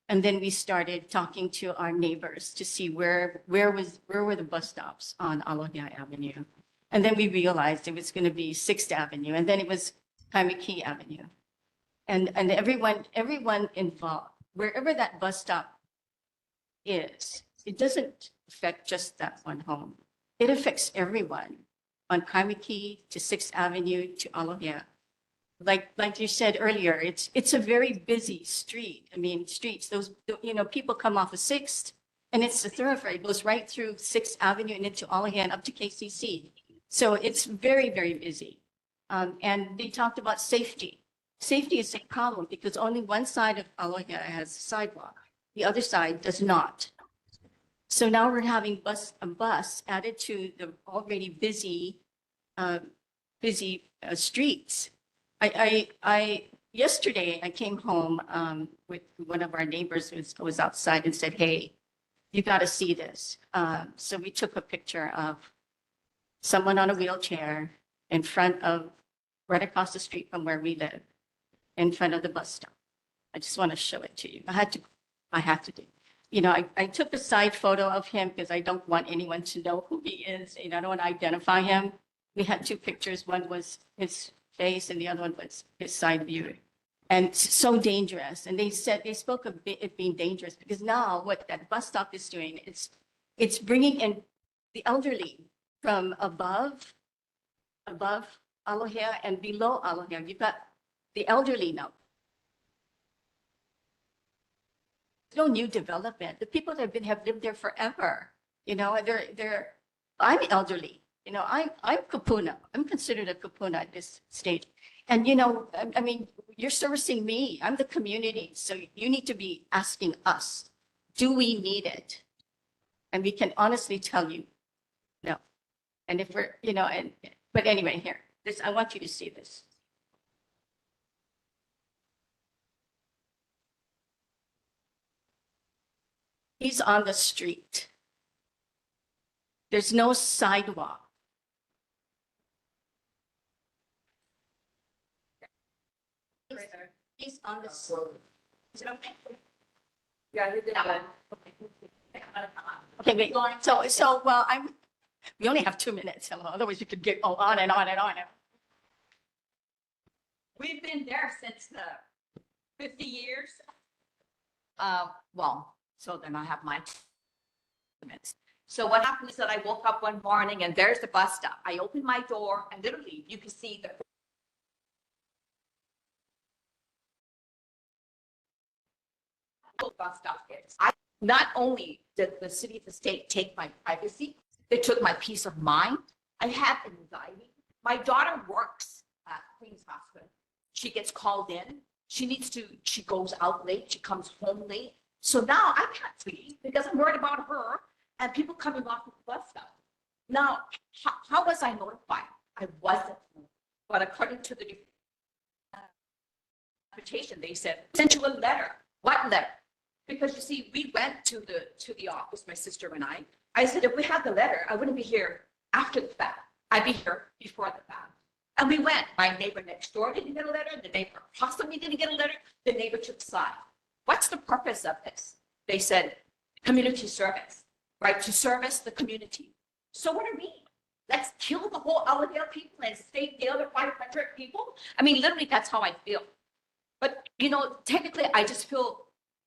And then we started talking to our neighbors to see where were the bus stops on Aloha Avenue. And then we realized it was going to be 6th Avenue, and then it was Kaimiki Avenue. And everyone involved, wherever that bus stop is, it doesn't affect just that one home. It affects everyone on Kaimiki to 6th Avenue to Aloha. Like you said earlier, it's a very busy street. I mean, streets, those, you know, people come off of 6th and it's a thoroughfare. It goes right through 6th Avenue and into Aloha and up to KCC. So it's very, very busy. And they talked about safety. Safety is a problem because only one side of Aloha has a sidewalk. The other side does not. So now we're having a bus added to the already busy streets. Yesterday I came home with one of our neighbors who was outside and said, "Hey, you got to see this." So we took a picture of someone on a wheelchair in front of, right across the street from where we live, in front of the bus stop. I just want to show it to you. I have to do. You know, I took a side photo of him because I don't want anyone to know who he is. And I don't want to identify him. We had two pictures. One was his face and the other one was his side view. And it's so dangerous. And they spoke of it being dangerous because now what that bus stop is doing, it's bringing in the elderly from above Aloha and below Aloha. You've got the elderly now. No new development. The people that have lived there forever. You know, I'm elderly. You know, I'm kupuna. I'm considered a kupuna at this stage. And, you know, I mean, you're servicing me. I'm the community. So you need to be asking us, do we need it? And we can honestly tell you, no. And if we're, you know, but anyway, here, I want you to see this. He's on the street. There's no sidewalk. He's on the street. Is it okay? Yeah, you did that. Okay, wait, so, well, we only have 2 minutes, so otherwise we could get on and on and on. We've been there since the 50 years. Well, so then I have my minutes. So what happened is that I woke up one morning and there's the bus stop. I opened my door and literally you can see the bus stop is. Not only did the city of the state take my privacy, they took my peace of mind. I have anxiety. My daughter works at Queen's Hospital. She gets called in. She goes out late. She comes home late. So now I can't sleep because I'm worried about her and people coming off the bus stop. Now, how was I notified? I wasn't. But according to the invitation, they said, sent you a letter. What letter? Because you see, we went to the office, my sister and I. I said, if we had the letter, I wouldn't be here after the fact. I'd be here before the fact. And we went. My neighbor next door didn't get a letter. The neighbor across from me didn't get a letter. The neighbor took side. What's the purpose of this? They said, community service, right? To service the community. So what do we mean? Let's kill the whole Aladale people and save the other 500 people? I mean, literally, that's how I feel. But, technically, I just feel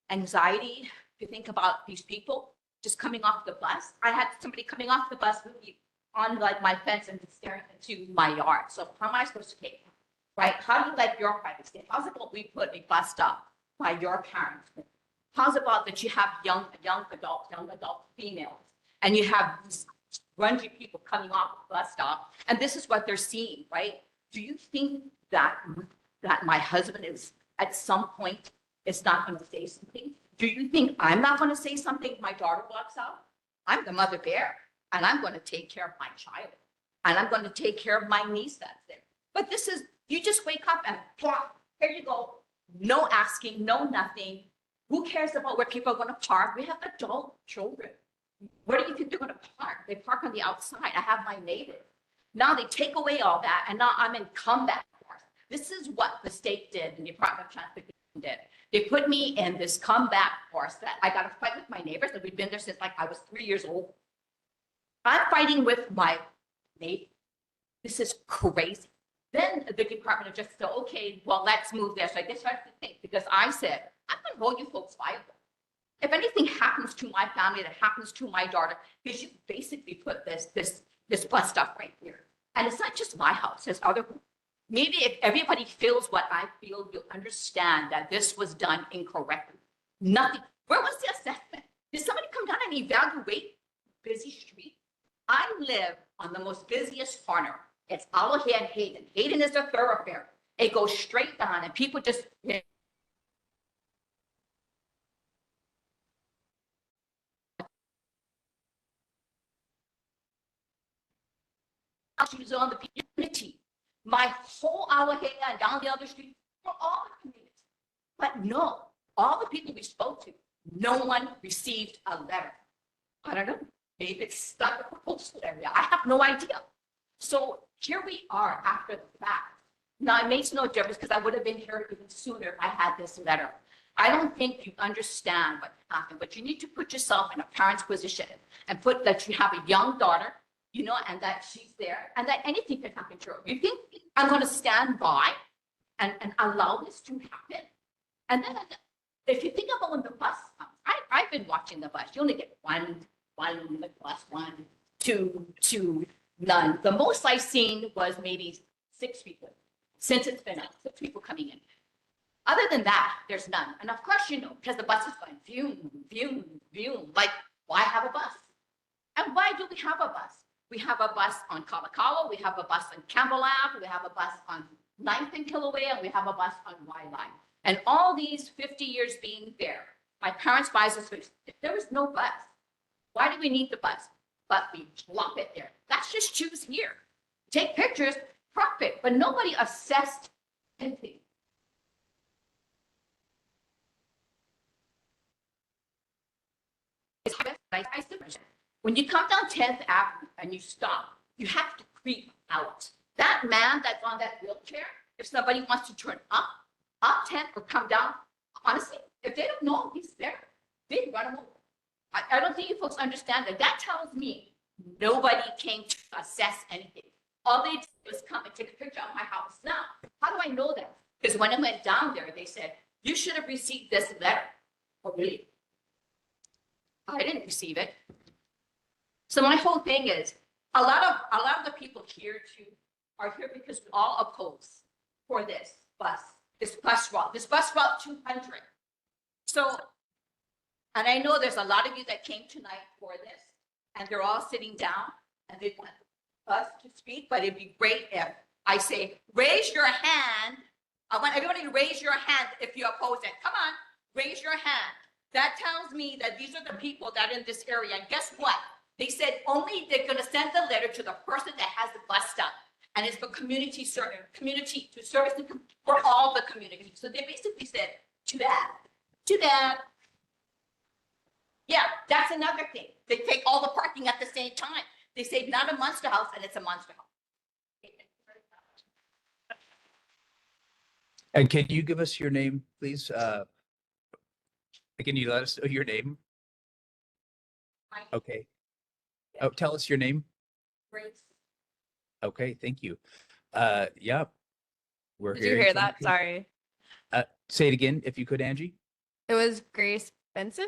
anxiety to think about these people just coming off the bus. I had somebody coming off the bus with me on like my fence and just staring into my yard. So how am I supposed to take them? Right? How do you like your privacy? How's about we put a bus stop by your parents? How's about that you have young adult females, and you have these grungy people coming off the bus stop, and this is what they're seeing, right? Do you think that my husband is at some point is not going to say something? Do you think I'm not going to say something if my daughter walks out? I'm the mother bear, and I'm going to take care of my child, and I'm going to take care of my niece that's there. But this is, you just wake up and plop, here you go. No asking, no nothing. Who cares about where people are going to park? We have adult children. Where do you think they're going to park? They park on the outside. I have my neighbor. Now they take away all that, and now I'm in combat force. This is what the state did, and the Department of Transportation did. They put me in this combat force that I got to fight with my neighbors, and we've been there since like I was 3 years old. I'm fighting with my neighbor. This is crazy. Then the Department of Justice said, okay, well, let's move there. So I started to think, because I said, I'm going to hold you folks liable. If anything happens to my family, that happens to my daughter, because you basically put this bus stop right here. And it's not just my house, there's other. Maybe if everybody feels what I feel, you'll understand that this was done incorrectly. Nothing. Where was the assessment? Did somebody come down and evaluate busy street? I live on the most busiest corner. It's Aloha and Hayden. Hayden is a thoroughfare. It goes straight down, and people just. On the community. My whole Aloha and down the other street for all the communities. But no, all the people we spoke to, no one received a letter. I don't know. Maybe it's stuck in the postal area. I have no idea. So here we are after the fact. Now it makes no difference because I would have been here even sooner if I had this letter. I don't think you understand what happened, but you need to put yourself in a parent's position and put that you have a young daughter, and that she's there, and that anything can happen to her. You think I'm going to stand by and allow this to happen? And then if you think about when the bus comes, I've been watching the bus. You only get one bus, 1, 2, none. The most I've seen was maybe 6 people since it's been up, 6 people coming in. Other than that, there's none. And of course, because the bus is going vroom. Like, why have a bus? And why do we have a bus? We have a bus on Kalakaua, we have a bus on Campbell Ave, we have a bus on 9th and Kilauea, and we have a bus on Y-Line. And all these 50 years being there, my parents buy us, if there was no bus, why do we need the bus? But we plop it there. Let's just choose here. Take pictures, crop it, but nobody assessed anything. It's like I said, when you come down 10th Avenue and you stop, you have to creep out. That man that's on that wheelchair, if somebody wants to turn up 10th or come down, honestly, if they don't know he's there, they run him over. I don't think you folks understand that. That tells me nobody came to assess anything. All they did was come and take a picture of my house. Now, how do I know that? Because when I went down there, they said, you should have received this letter. Oh, really? I didn't receive it. So my whole thing is, a lot of the people here too are here because we all oppose for this bus route 200. So, and I know there's a lot of you that came tonight for this, and they're all sitting down and they want us to speak, but it'd be great if I say, raise your hand. I want everybody to raise your hand if you oppose it. Come on, raise your hand. That tells me that these are the people that are in this area. And guess what? They said only they're going to send the letter to the person that has the bus stop. And it's for community service for all the community. So they basically said, too bad. Yeah, that's another thing. They take all the parking at the same time. They say not a monster house, and it's a monster house. And can you give us your name, please? Can you let us know your name? Okay. Oh, tell us your name. Grace. Okay, thank you. Yeah. We're Did you hearing hear from that? people. Sorry. Say it again, if you could, Angie. It was Grace Benson.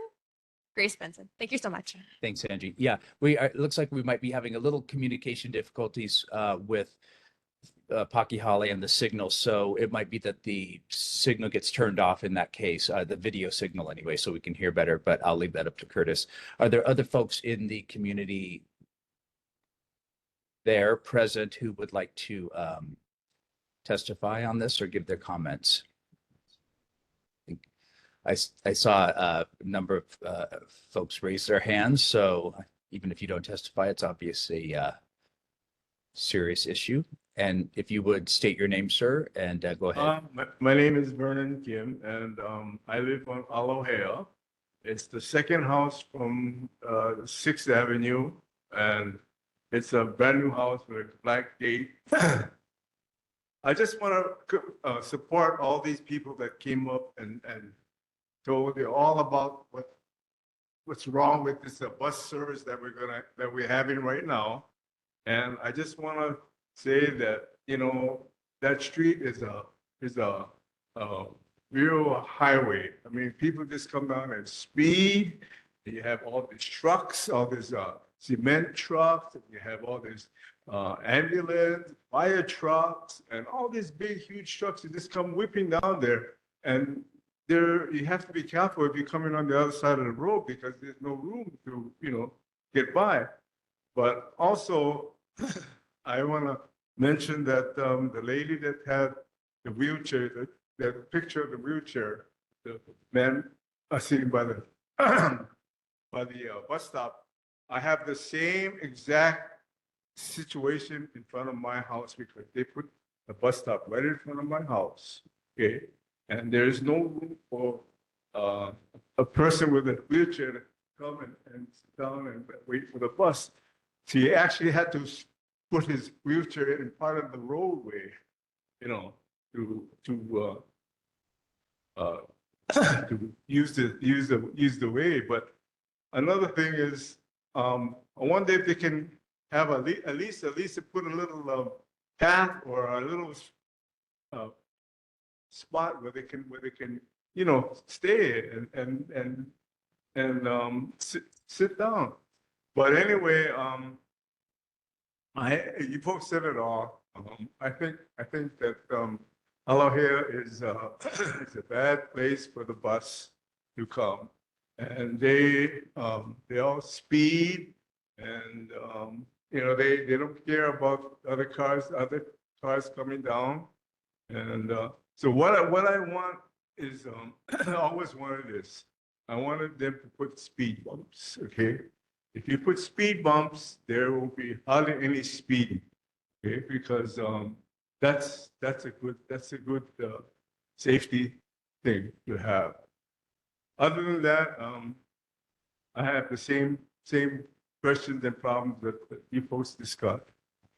Grace Benson. Thank you so much. Thanks, Angie. Yeah, it looks like we might be having a little communication difficulties with Pocky Holly and the signal. So it might be that the signal gets turned off in that case, the video signal anyway, so we can hear better, but I'll leave that up to Curtis. Are there other folks in the community there present who would like to testify on this or give their comments? I saw a number of folks raise their hands, so even if you don't testify, it's obviously a serious issue. And if you would state your name, sir, and go ahead. My name is Vernon Kim, and I live on Aloha. It's the second house from 6th Avenue, and it's a brand new house with a black gate. I just want to support all these people that came up and told you all about what's wrong with this bus service that we're having right now. And I just want to say that, you know, that street is a real highway. I mean, people just come down and speed. You have all these trucks, all these cement trucks, you have all these ambulance, fire trucks, and all these big, huge trucks that just come whipping down there. And you have to be careful if you're coming on the other side of the road because there's no room to, you know, get by. But also, I want to mention that the lady that had the wheelchair, that picture of the wheelchair, the man sitting by the bus stop, I have the same exact situation in front of my house because they put the bus stop right in front of my house. Okay. And there is no room for a person with a wheelchair to come and sit down and wait for the bus. So he actually had to put his wheelchair in part of the roadway, you know, to use the way. But another thing is, I wonder if they can have at least put a little path or a little spot where they can, you know, stay and sit down. But anyway, you folks said it all. I think that Aloha is a bad place for the bus to come, and they all speed, and you know, they don't care about other cars coming down, and so what I want is I always wanted this. I wanted them to put speed bumps. Okay, if you put speed bumps, there will be hardly any speeding. Okay, because that's a good safety thing to have. Other than that, I have the same questions and problems that you folks discussed.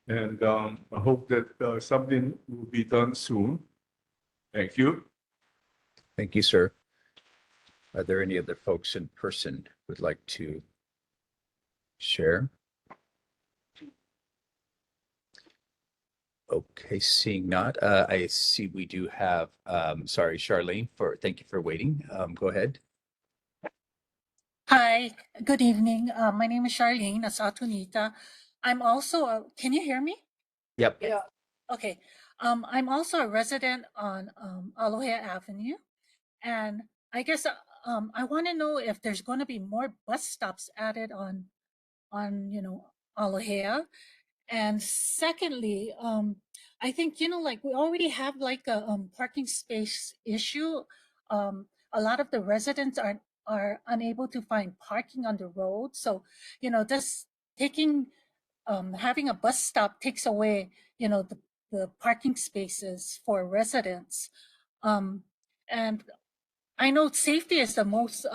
And I hope that something will be done soon. Thank you. Thank you, sir. Are there any other folks in person who would like to share? Okay, seeing not, I see we do have, sorry, Charlene, thank you for waiting. Go ahead. Hi, good evening. My name is Charlene Asatunita. I'm also, can you hear me? Yep. Yeah. Okay. I'm also a resident on Aloha Avenue. And I guess I want to know if there's going to be more bus stops added on Aloha. And secondly, I think, like we already have like a parking space issue. A lot of the residents are unable to find parking on the road. So, just having a bus stop takes away, the parking spaces for residents. And I know safety is the most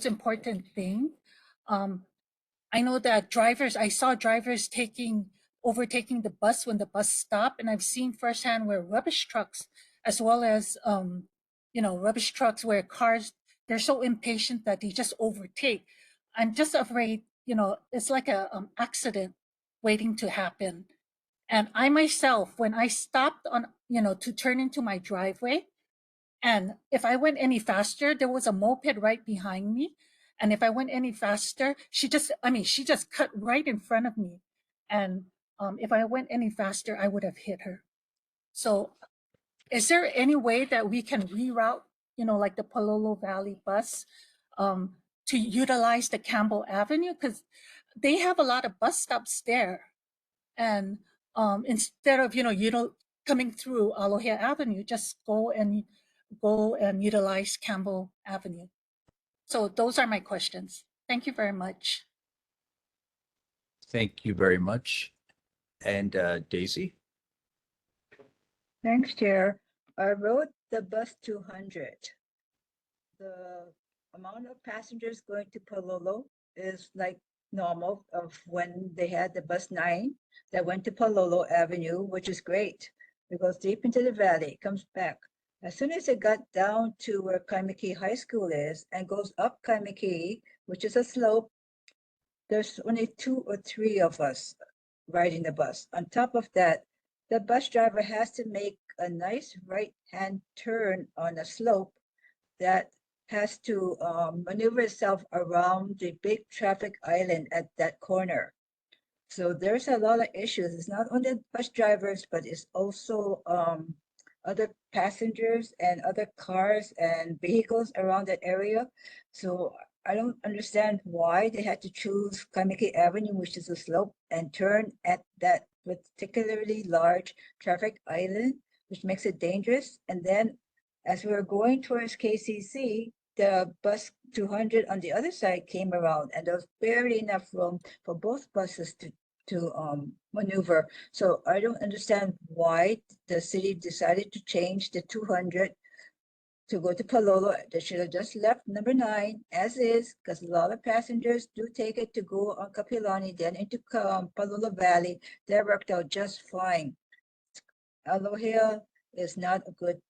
important thing. I know that I saw drivers overtaking the bus when the bus stopped, and I've seen firsthand where rubbish trucks, as well as rubbish trucks where cars, they're so impatient that they just overtake. I'm just afraid, it's like a accident waiting to happen. And I myself, when I stopped on, to turn into my driveway, and if I went any faster, there was a moped right behind me. And if I went any faster, she just cut right in front of me. And if I went any faster, I would have hit her. So is there any way that we can reroute, like the Palolo Valley bus to utilize the Campbell Avenue? Because they have a lot of bus stops there. And instead of, coming through Aloha Avenue, just go and utilize Campbell Avenue. So those are my questions. Thank you very much. Thank you very much. And Daisy? Thanks, Chair. I rode the bus 200. The amount of passengers going to Palolo is like normal of when they had the bus 9 that went to Palolo Avenue, which is great. It goes deep into the valley, comes back. As soon as it got down to where Kaimiki High School is and goes up Kaimiki, which is a slope, there's only 2 or 3 of us riding the bus. On top of that, the bus driver has to make a nice right-hand turn on a slope that has to maneuver itself around the big traffic island at that corner. So there's a lot of issues. It's not only bus drivers, but it's also other passengers and other cars and vehicles around that area. So I don't understand why they had to choose Kaimiki Avenue, which is a slope, and turn at that particularly large traffic island, which makes it dangerous. And then as we were going towards KCC, the bus 200 on the other side came around, and there was barely enough room for both buses to maneuver. So I don't understand why the city decided to change the 200 to go to Palolo. They should have just left number 9 as is, because a lot of passengers do take it to go on Kapilani, then into Palolo Valley. That worked out just fine. Aloha is not a good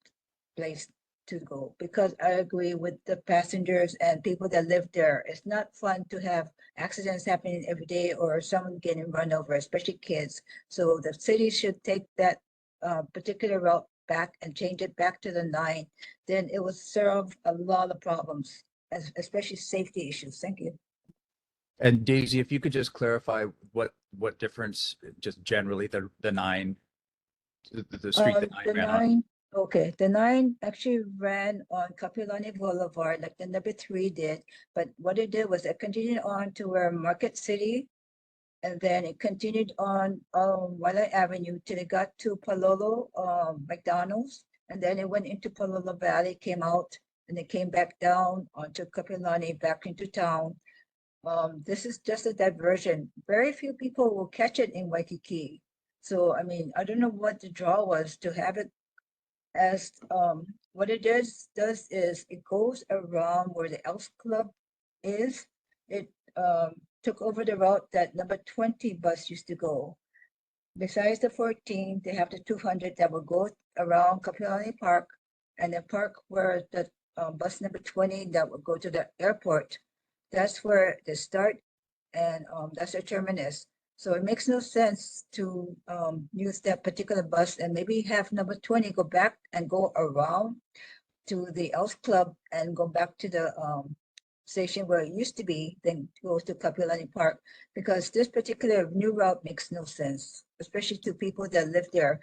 place to go, because I agree with the passengers and people that live there. It's not fun to have accidents happening every day or someone getting run over, especially kids. So the city should take that particular route back and change it back to the 9. Then it will serve a lot of problems, especially safety issues. Thank you. And Daisy, if you could just clarify what difference, just generally, the 9, the street that 9 ran on. Okay, the 9 actually ran on Kapilani Boulevard like the number 3 did, but what it did was it continued on to where Market City, and then it continued on Waialae Avenue till it got to Palolo McDonald's, and then it went into Palolo Valley, came out, and it came back down onto Kapilani, back into town. This is just a diversion. Very few people will catch it in Waikiki. So, I mean, I don't know what the draw was to have it as what it does is it goes around where the Elks Club is it took over the route that number 20 bus used to go. Besides the 14, they have the 200 that will go around Kapiolani Park and the park where the bus number 20 that will go to the airport. That's where they start and that's their terminus. So it makes no sense to use that particular bus and maybe have number 20 go back and go around to the Elks Club and go back to the station where it used to be, then goes to Kapiolani Park, because this particular new route makes no sense, especially to people that live there.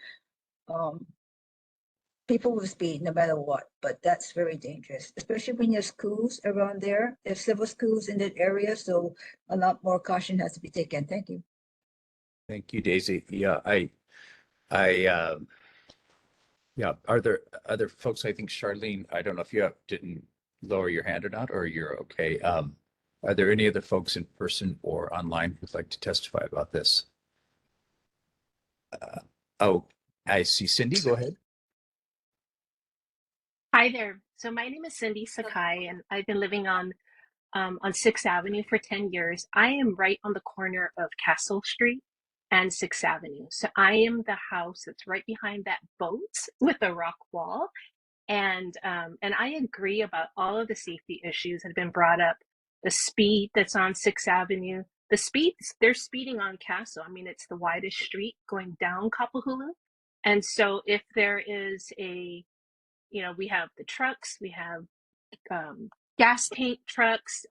People will speed no matter what, but that's very dangerous, especially when there's schools around there. There's several schools in that area, so a lot more caution has to be taken. Thank you. Thank you, Daisy. Yeah, yeah, are there other folks? I think Charlene, I don't know if you didn't lower your hand or not, or you're okay. Are there any other folks in person or online who'd like to testify about this? Oh, I see Cindy, go ahead. Hi there. So my name is Cindy Sakai, and I've been living on 6th Avenue for 10 years. I am right on the corner of Castle Street and 6th Avenue. So I am the house that's right behind that boat with the rock wall. And I agree about all of the safety issues that have been brought up. The speed that's on 6th Avenue, the speed, they're speeding on Castle. I mean, it's the widest street going down Kapahulu. And so if there is a, we have the trucks, we have gas tank trucks,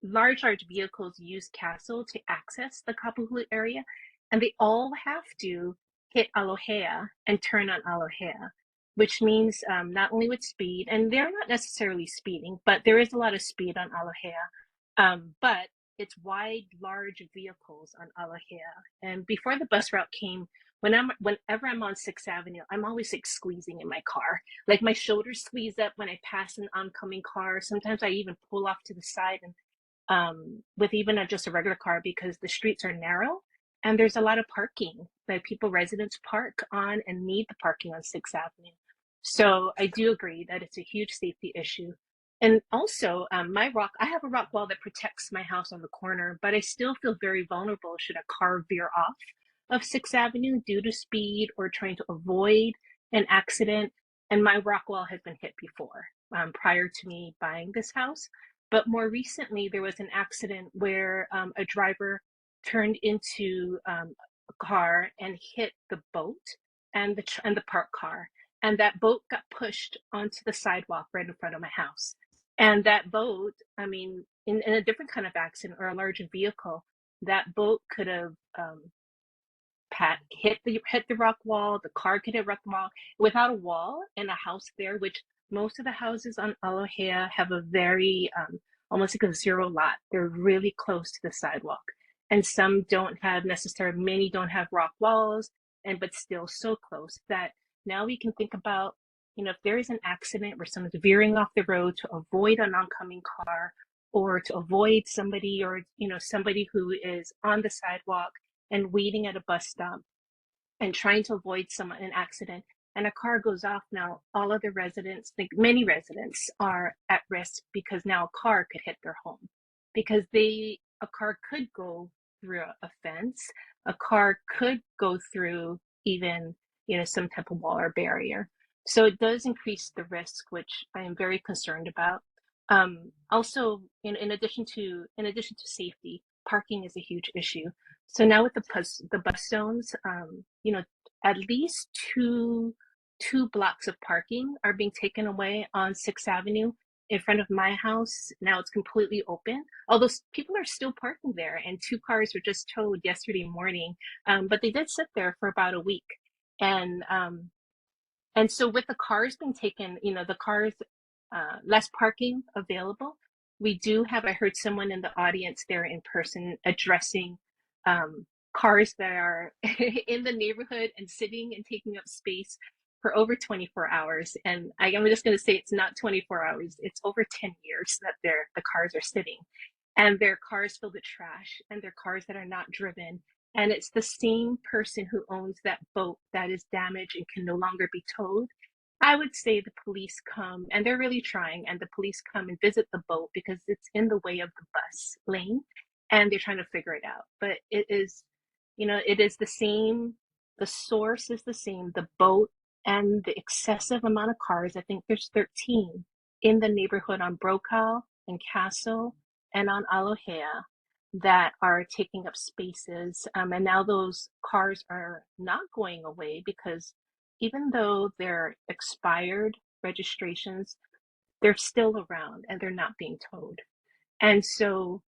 large vehicles use Castle to access the Kapahulu area, and they all have to hit Alohea and turn on Alohea, which means not only with speed, and they're not necessarily speeding, but there is a lot of speed on Alohea, but it's wide, large vehicles on Alohea. And before the bus route came, whenever I'm on 6th Avenue, I'm always like squeezing in my car. Like my shoulders squeeze up when I pass an oncoming car. Sometimes I even pull off to the side and with even just a regular car, because the streets are narrow and there's a lot of parking that residents park on and need the parking on 6th Avenue. So I do agree that it's a huge safety issue. And also I have a rock wall that protects my house on the corner, but I still feel very vulnerable should a car veer off of 6th Avenue due to speed or trying to avoid an accident. And my rock wall has been hit before, prior to me buying this house. But more recently, there was an accident where a driver turned into a car and hit the boat and the parked car. And that boat got pushed onto the sidewalk right in front of my house. And that boat, I mean, in a different kind of accident or a larger vehicle, that boat could have hit the rock wall. The car could have wrecked the wall. Without a wall and a house there, which most of the houses on Alohea have a very almost like a zero lot. They're really close to the sidewalk, and some don't have many don't have rock walls, but still so close that now we can think about, if there is an accident where someone's veering off the road to avoid an oncoming car, or to avoid somebody, or somebody who is on the sidewalk and waiting at a bus stop and trying to avoid an accident, and a car goes off. Now all of the residents, many residents, are at risk because now a car could hit their home, because a car could go through a fence, a car could go through even some type of wall or barrier. So it does increase the risk, which I am very concerned about. Also, in addition to safety, parking is a huge issue. So now with the bus zones, at least two blocks of parking are being taken away on 6th Avenue in front of my house. Now it's completely open, although people are still parking there, and 2 cars were just towed yesterday morning, but they did sit there for about a week. And so with the cars being taken, the cars, less parking available, I heard someone in the audience there in person addressing cars that are in the neighborhood and sitting and taking up space for over 24 hours. And I'm just going to say it's not 24 hours. It's over 10 years that the cars are sitting. And they're cars filled with trash, and they're cars that are not driven. And it's the same person who owns that boat that is damaged and can no longer be towed. I would say the police come, and they're really trying, and the police come and visit the boat because it's in the way of the bus lane, and they're trying to figure it out. But it is, it is the same, the source is the same, the boat and the excessive amount of cars. I think there's 13 in the neighborhood on Brokaw and Castle and on Alohea that are taking up spaces. And now those cars are not going away because even though they're expired registrations, they're still around and they're not being towed. And so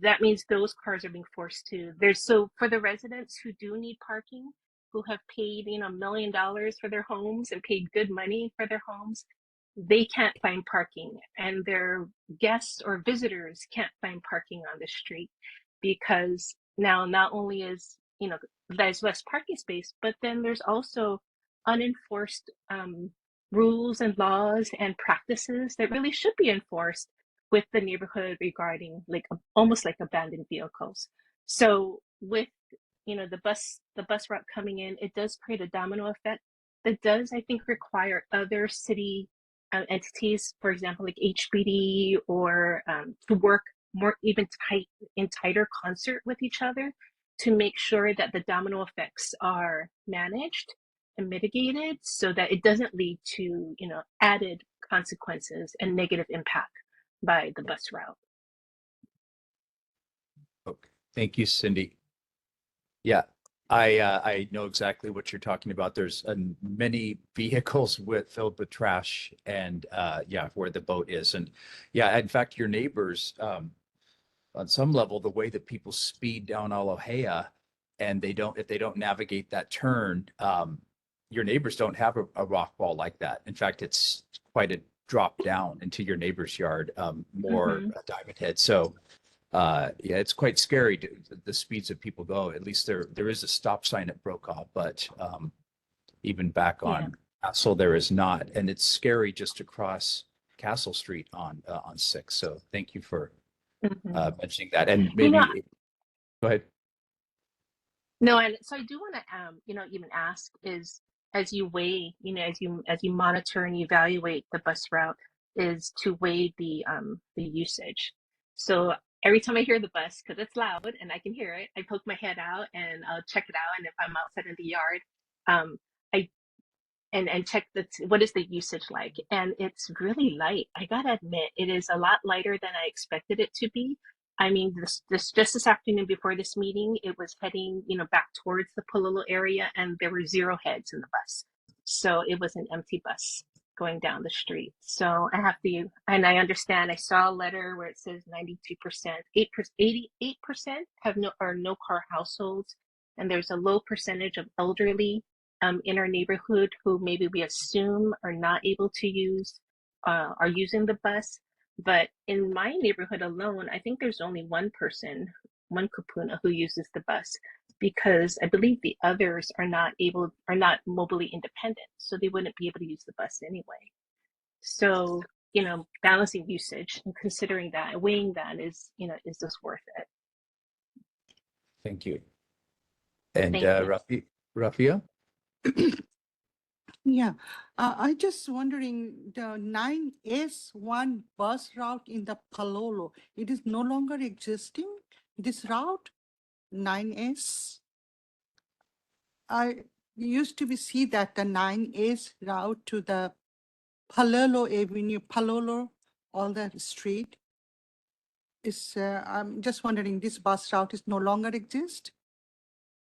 that means those cars are being forced to there's so for the residents who do need parking, who have paid, $1 million for their homes and paid good money for their homes, they can't find parking, and their guests or visitors can't find parking on the street because now not only is there's less parking space, but then there's also unenforced rules and laws and practices that really should be enforced with the neighborhood regarding almost like abandoned vehicles. So with the bus route coming in, it does create a domino effect that does, I think, require other city entities, for example, like HPD, or to work more even tighter concert with each other to make sure that the domino effects are managed and mitigated so that it doesn't lead to added consequences and negative impact by the bus route. Okay, thank you, Cindy. Yeah, I know exactly what you're talking about. There's many vehicles filled with trash, and yeah, where the boat is, and yeah, in fact, your neighbors, on some level, the way that people speed down Alohea, and if they don't navigate that turn, your neighbors don't have a rock wall like that. In fact, it's quite a drop down into your neighbor's yard, more Diamond Head. So yeah, it's quite scary the speeds that people go. At least there is a stop sign at Brokaw, but even back on Castle there is not, and it's scary just to cross Castle Street on 6. So thank you for mentioning that. And maybe go ahead. No, and so I do want to even ask is, as you weigh, as you monitor and evaluate the bus route, is to weigh the usage. So every time I hear the bus, because it's loud and I can hear it, I poke my head out and I'll check it out. And if I'm outside in the yard, I check what is the usage like, and it's really light. I gotta admit, it is a lot lighter than I expected it to be. I mean, just this afternoon before this meeting, it was heading, back towards the Pololo area, and there were 0 heads in the bus. So it was an empty bus going down the street. So I have to, and I understand, I saw a letter where it says 92%, 88% have no car households, and there's a low percentage of elderly in our neighborhood who maybe we assume are not able to are using the bus. But in my neighborhood alone, I think there's only one person, one kupuna, who uses the bus, because I believe the others are not mobily independent, so they wouldn't be able to use the bus anyway. So, balancing usage and considering that, weighing that is this worth it? Thank you. And Thank you. Rafia? Yeah, I just wondering, the 9S1 bus route in the Pololo, it is no longer existing, this route, 9S? I used to see that the 9S route to the Pololo Avenue, Pololo, all that street is, I'm just wondering, this bus route is no longer exist?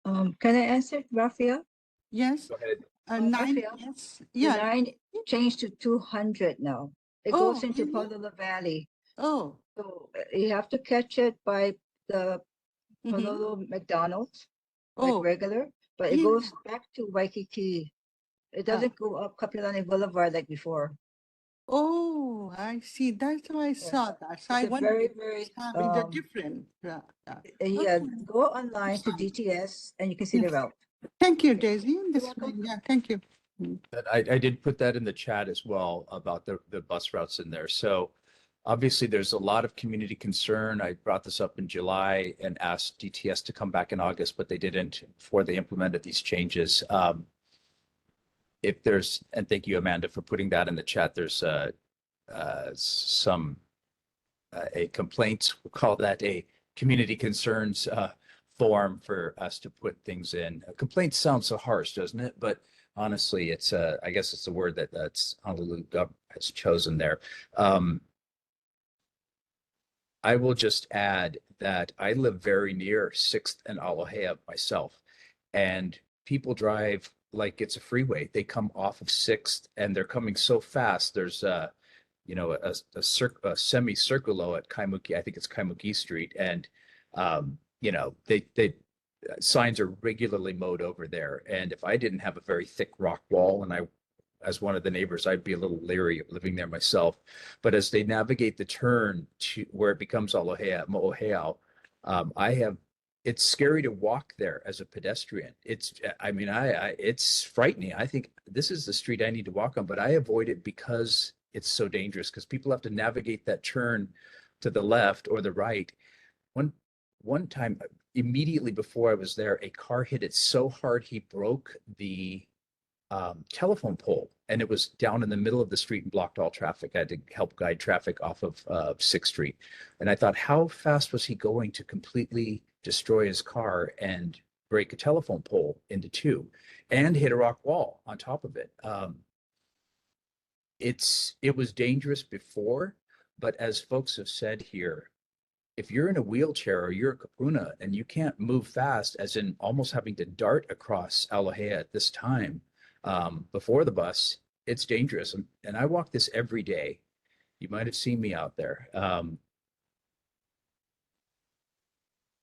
Can I answer, Rafia? Yes. Go ahead. 9S, The yeah. 9 changed to 200 now. It goes into really? Pololo Valley. Oh. So you have to catch it by the Mhm. Pololo McDonald's, Oh. like regular, but it Yeah. goes back to Waikiki. It doesn't go up Kapilani Boulevard like before. Oh, I see. That's why I saw that. So I It's a wondered very, if very, it's having the different. Yeah. yeah, Okay. go online to DTS and you can see the Yes. route. Thank you, Daisy. This, yeah, thank you. I did put that in the chat as well about the bus routes in there. So obviously there's a lot of community concern. I brought this up in July and asked DTS to come back in August, but they didn't before they implemented these changes. if there's, and thank you, Amanda, for putting that in the chat. There's some a complaints, we'll call that a community concerns form for us to put things in. A complaint sounds so harsh, doesn't it? But honestly, it's I guess it's the word that's Honolulu has chosen there. I will just add that I live very near 6th and Aloha myself, and people drive like it's a freeway. They come off of 6th and they're coming so fast. There's you know, a semicirculo at Kaimuki, I think it's Kaimuki Street, and you know, they signs are regularly mowed over there. And if I didn't have a very thick rock wall, and I, as one of the neighbors, I'd be a little leery of living there myself. But as they navigate the turn to where it becomes Aloha, Mo'oheau, it's scary to walk there as a pedestrian. It's, I mean, it's frightening. I think this is the street I need to walk on, but I avoid it because it's so dangerous, because people have to navigate that turn to the left or the right. One time, immediately before I was there, a car hit it so hard he broke the telephone pole, and it was down in the middle of the street and blocked all traffic. I had to help guide traffic off of 6th Street. And I thought, how fast was he going to completely destroy his car and break a telephone pole into two and hit a rock wall on top of it? It was dangerous before, but as folks have said here, if you're in a wheelchair or you're a kapuna and you can't move fast, as in almost having to dart across Aloha at this time, before the bus, it's dangerous. And I walk this every day. You might have seen me out there.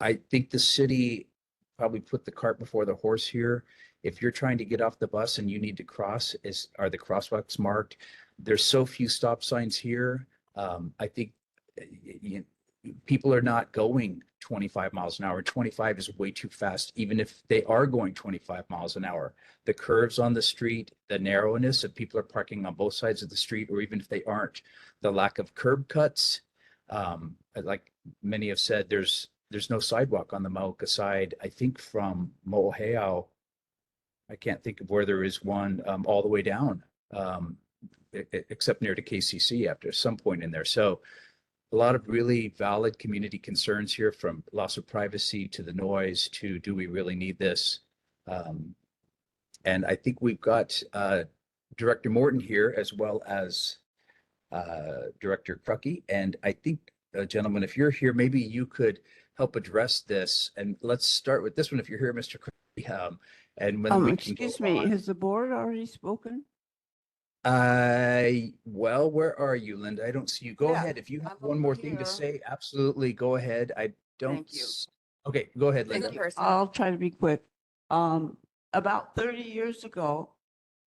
I think the city probably put the cart before the horse here. If you're trying to get off the bus and you need to cross, are the crosswalks marked? There's so few stop signs here. I think people are not going 25 miles an hour. 25 is way too fast, even if they are going 25 miles an hour. The curves on the street, the narrowness of people are parking on both sides of the street, or even if they aren't, the lack of curb cuts. Like many have said, there's no sidewalk on the Mauka side. I think from Mo'oheau, I can't think of where there is one all the way down, except near to KCC after some point in there. So a lot of really valid community concerns here, from loss of privacy to the noise to do we really need this? And I think we've got Director Morton here, as well as Director Krucky. And I think, gentlemen, if you're here, maybe you could help address this. And let's start with this one, if you're here, Mr. Krucky. And when we can excuse go me, on. has the board already spoken? Well, where are you, Linda? I don't see you. Go Yeah, ahead. If you have I'm one more over thing to here. say, absolutely go ahead. I don't. Thank you. Okay, go ahead, Thank Linda. you. I'll try to be quick. About 30 years ago,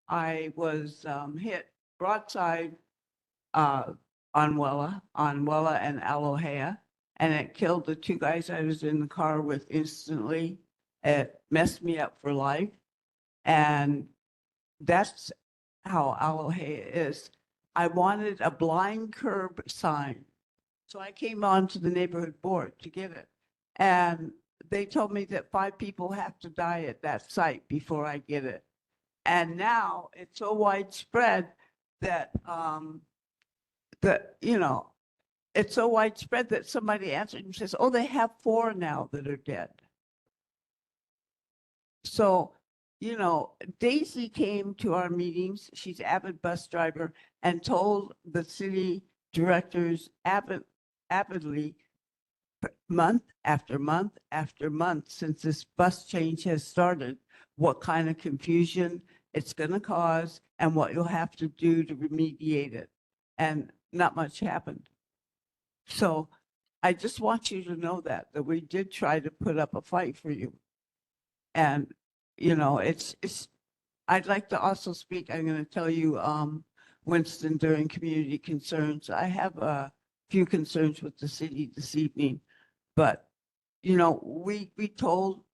I was hit broadside on Wella and Aloha, and it killed the two guys I was in the car with instantly. It messed me up for life, and that's how Aloha is. I wanted a blind curb sign, so I came on to the neighborhood board to get it, and they told me that 5 people have to die at that site before I get it. And now it's so widespread that it's so widespread that somebody answered and says, "Oh, they have 4 now that are dead." So, Daisy came to our meetings. She's avid bus driver, and told the city directors avidly, month after month after month, since this bus change has started, what kind of confusion it's going to cause and what you'll have to do to remediate it. And not much happened. So I just want you to know that we did try to put up a fight for you. And, I'd like to also speak. I'm going to tell you, Winston, during community concerns, I have a few concerns with the city this evening. But, we told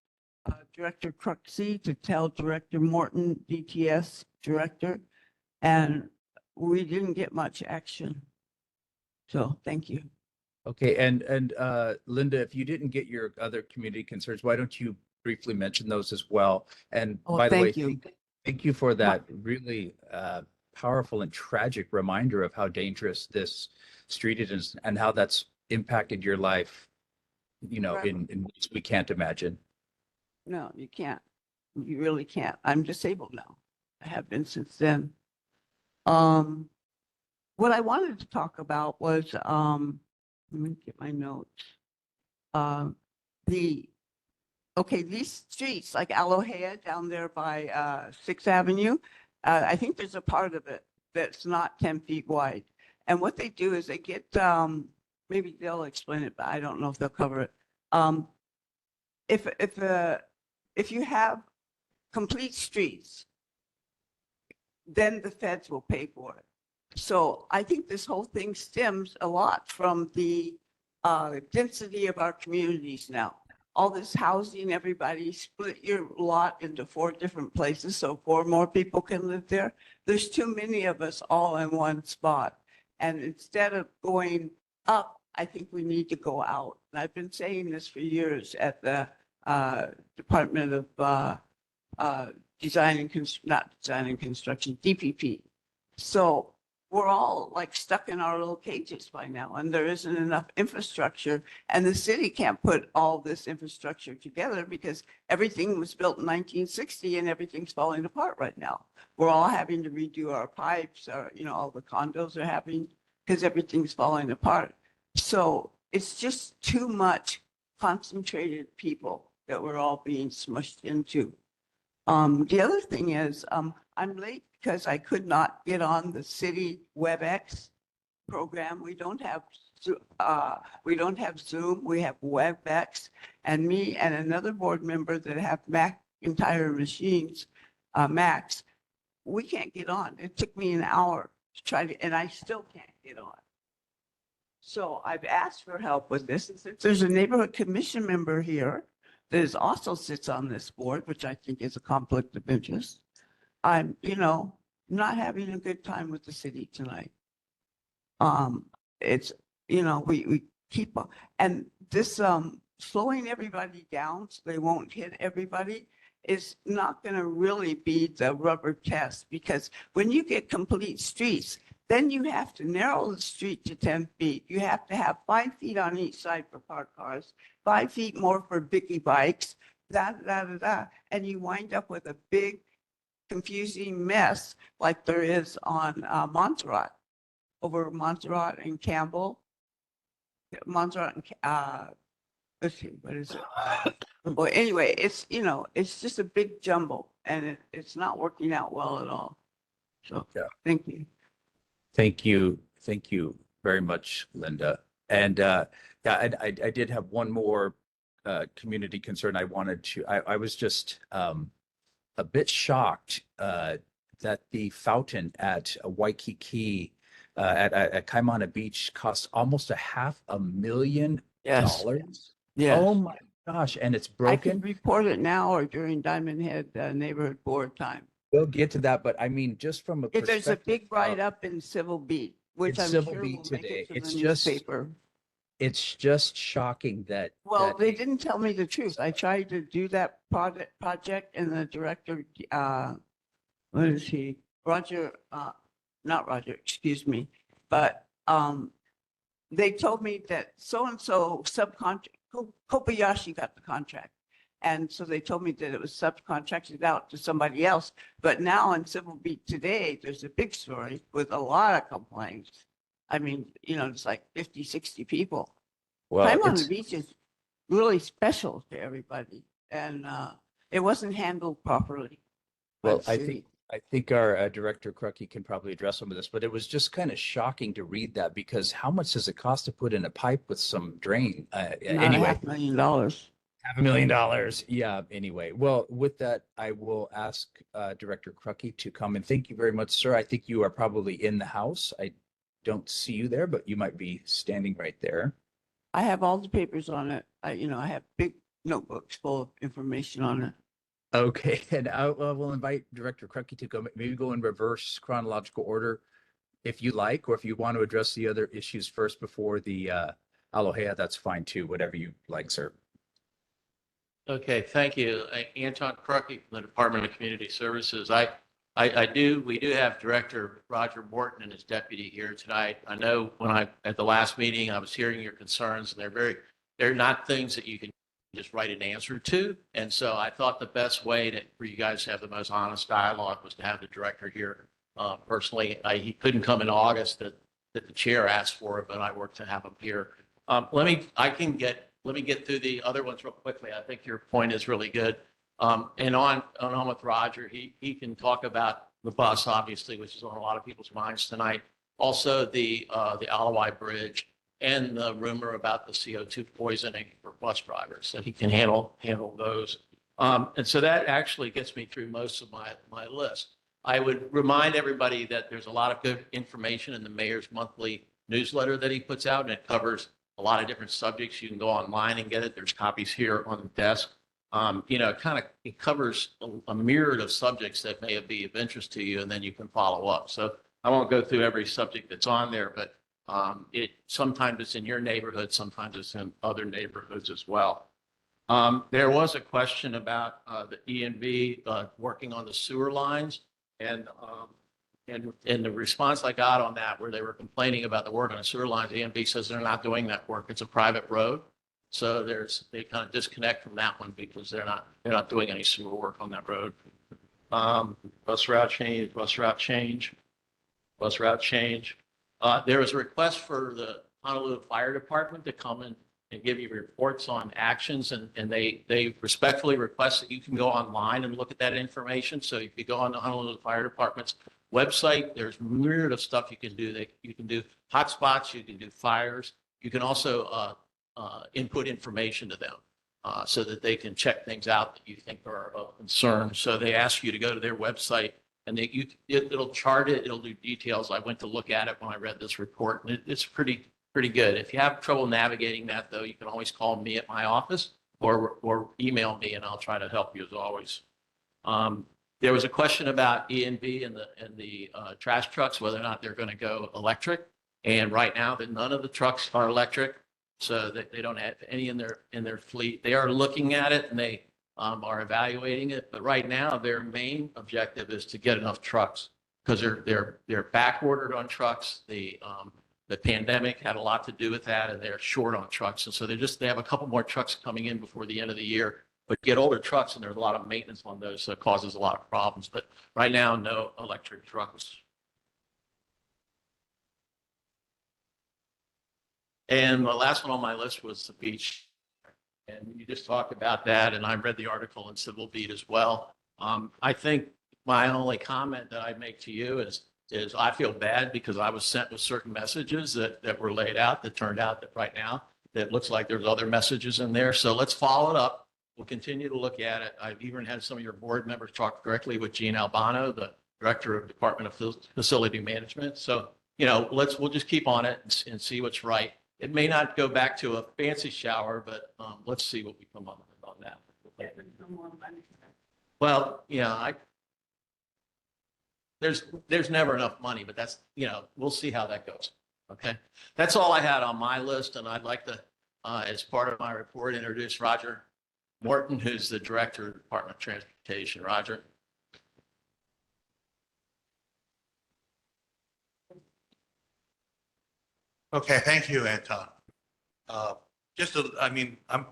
Director Cruxy to tell Director Morton, DTS director, and we didn't get much action. So thank you. Okay, and Linda, if you didn't get your other community concerns, why don't you briefly mention those as well? And Oh, by the way, thank you. Thank you for that really powerful and tragic reminder of how dangerous this street is and how that's impacted your life, Forever. in ways we can't imagine. No, you can't. You really can't. I'm disabled now. I have been since then. What I wanted to talk about was, let me get my notes. These streets like Alohea down there by 6th Avenue, I think there's a part of it that's not 10 feet wide. And what they do is they get, maybe they'll explain it, but I don't know if they'll cover it. If you have complete streets, then the feds will pay for it. So I think this whole thing stems a lot from the density of our communities now. All this housing, everybody split your lot into 4 different places so 4 more people can live there. There's too many of us all in one spot. And instead of going up, I think we need to go out. And I've been saying this for years at the Department of Design and not Design and Construction, DPP. So we're all like stuck in our little cages by now, and there isn't enough infrastructure, and the city can't put all this infrastructure together because everything was built in 1960 and everything's falling apart right now. We're all having to redo our pipes, or all the condos are having, because everything's falling apart. So it's just too much concentrated people that we're all being smushed into. The other thing is, I'm late because I could not get on the city WebEx program. We don't have Zoom, we have WebEx, and me and another board member that have Macintyre machines, Macs, we can't get on. It took me an hour to try to, and I still can't get on. So I've asked for help with this. And since there's a neighborhood commission member here that also sits on this board, which I think is a conflict of interest, I'm, not having a good time with the city tonight. It's, we keep, and this slowing everybody down so they won't hit everybody is not going to really be the rubber test, because when you get complete streets, then you have to narrow the street to 10 feet. You have to have 5 feet on each side for parked cars, 5 feet more for biggie bikes, and you wind up with a big confusing mess like there is on Montserrat, over Montserrat and Campbell. Montserrat and let's see, what is it? Well, anyway, it's it's just a big jumble, and it's not working out well at all. So Yeah. thank you. Thank you very much, Linda. And I did have one more community concern I wanted to. I was just a bit shocked that the fountain at Waikiki at Kaimana Beach cost almost $500,000. Yes. Yes. Oh my gosh! And it's I can broken. report it now or during Diamond Head neighborhood board time. We'll get to that, but I mean, just from a If there's a perspective big of- write-up in Civil Beat, which in I'm Civil sure Beat will make today, it to it's the just newspaper. it's just shocking that Well, that they didn't tell me the truth. I tried to do that project and the director, what is he? Roger, not Roger, excuse me. But they told me that so-and-so Kobayashi got the contract. And so they told me that it was subcontracted out to somebody else. But now in Civil Beat today, there's a big story with a lot of complaints. I mean, it's like 50, 60 people. well, Time on it's- the Beach is really special to everybody, and it wasn't handled properly. by Well, the city. I think our director Krucky can probably address some of this, but it was just kind of shocking to read that, because how much does it cost to put in a pipe with some drain? Not Anyway, $500,000. $500,000. Yeah. Anyway, well, with that, I will ask Director Krucky to come, and thank you very much, sir. I think you are probably in the house. I don't see you there, but you might be standing right there. I have all the papers on it. I have big notebooks full of information on it. Okay, and I will invite Director Krucky to go, maybe go in reverse chronological order if you like, or if you want to address the other issues first before the Alohea, that's fine too, whatever you like, sir. Okay, thank you. Anton Crucky from the Department of Community Services. We do have Director Roger Morton and his deputy here tonight. I know at the last meeting, I was hearing your concerns, and they're not things that you can just write an answer to. And so I thought the best way for you guys to have the most honest dialogue was to have the director here. Personally, he couldn't come in August that the chair asked for it, but I worked to have him here. Let me get through the other ones real quickly. I think your point is really good. And on with Roger, he can talk about the bus, obviously, which is on a lot of people's minds tonight. Also the Alawai Bridge and the rumor about the CO2 poisoning for bus drivers, that he can handle those. And so that actually gets me through most of my list. I would remind everybody that there's a lot of good information in the mayor's monthly newsletter that he puts out, and it covers a lot of different subjects. You can go online and get it. There's copies here on the desk. It covers a myriad of subjects that may be of interest to you, and then you can follow up. So I won't go through every subject that's on there, but sometimes it's in your neighborhood, sometimes it's in other neighborhoods as well. There was a question about the ENV working on the sewer lines, and the response I got on that, where they were complaining about the work on the sewer lines, ENV says they're not doing that work. It's a private road. So they kind of disconnect from that one because they're not doing any sewer work on that road. Bus route change. There was a request for the Honolulu Fire Department to come in and give you reports on actions, and they respectfully request that you can go online and look at that information. So if you go on the Honolulu Fire Department's website, there's a myriad of stuff you can do. You can do hotspots, you can do fires. You can also input information to them so that they can check things out that you think are of concern. So they ask you to go to their website, and it'll chart it. It'll do details. I went to look at it when I read this report, and it's pretty good. If you have trouble navigating that, though, you can always call me at my office or email me, and I'll try to help you as always. There was a question about ENV and the trash trucks, whether or not they're going to go electric. And right now, none of the trucks are electric, so they don't have any in their fleet. They are looking at it, and they are evaluating it. But right now, their main objective is to get enough trucks, because they're back ordered on trucks. The pandemic had a lot to do with that, and they're short on trucks. And so they have a couple more trucks coming in before the end of the year. But get older trucks, and there's a lot of maintenance on those, so it causes a lot of problems. But right now, no electric trucks. And the last one on my list was the beach. And you just talked about that, and I read the article in Civil Beat as well. I think my only comment that I make to you is I feel bad because I was sent with certain messages that were laid out that turned out that right now, it looks like there's other messages in there. So let's follow it up. We'll continue to look at it. I've even had some of your board members talk directly with Gene Albano, the Director of Department of Facility Management. So, we'll just keep on it and see what's right. It may not go back to a fancy shower, but let's see what we come up with on that. Well, there's never enough money, but that's, we'll see how that goes. Okay. That's all I had on my list. And I'd like to, as part of my report, introduce Roger Morton, who's the Director of the Department of Transportation. Roger. Okay, thank you, Anton. I'm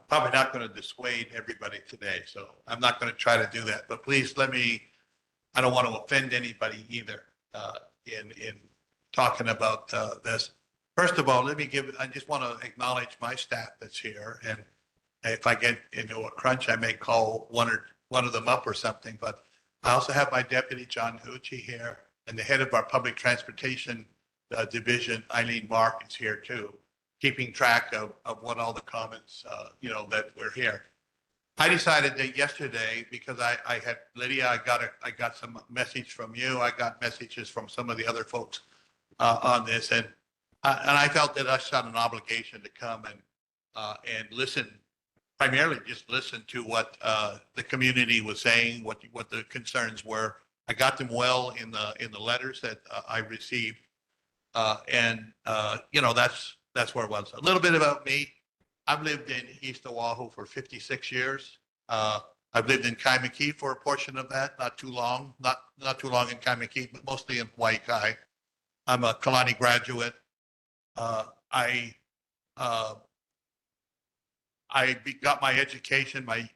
probably not going to dissuade everybody today, so I'm not going to try to do that. But please I don't want to offend anybody either in talking about this. First of all, I just want to acknowledge my staff that's here. And if I get into a crunch, I may call one of them up or something. But I also have my deputy, John Hucci, here, and the head of our public transportation division, Eileen Mark, is here too, keeping track of what all the comments, that we're here. I decided that yesterday, because I had Lydia, I got some message from you. I got messages from some of the other folks on this, and I felt that I had an obligation to come and listen. Primarily, just listen to what the community was saying, what the concerns were. I got them well in the letters that I received, and that's where it was. A little bit about me. I've lived in East Oahu for 56 years. I've lived in Kaimaki for a portion of that, not too long, not too long in Kaimaki, but mostly in Waikato. I'm a Kalani graduate. I got my education, my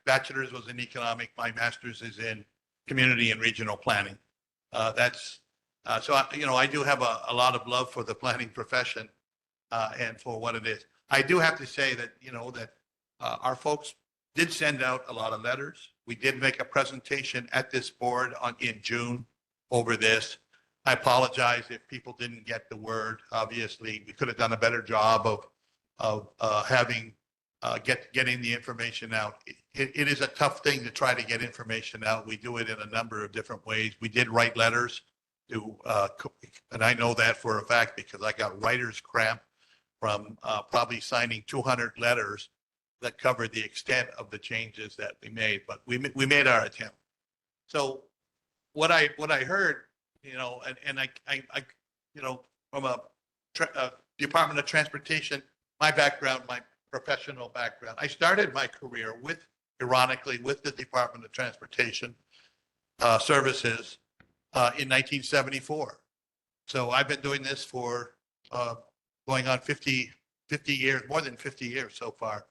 bachelor's was in economic, my master's is in community and regional planning. So I do have a lot of love for the planning profession and for what it is. I do have to say that, our folks did send out a lot of letters. We did make a presentation at this board in June over this. I apologize if people didn't get the word. Obviously, we could have done a better job of getting the information out. It is a tough thing to try to get information out. We do it in a number of different ways. We did write letters to, and I know that for a fact because I got writer's cramp from probably signing 200 letters that covered the extent of the changes that we made. But we made our attempt. So what I heard, and I from a Department of Transportation, my background, my professional background, I started my career ironically, with the Department of Transportation Services in 1974. So I've been doing this for going on 50 years, more than 50 years so far.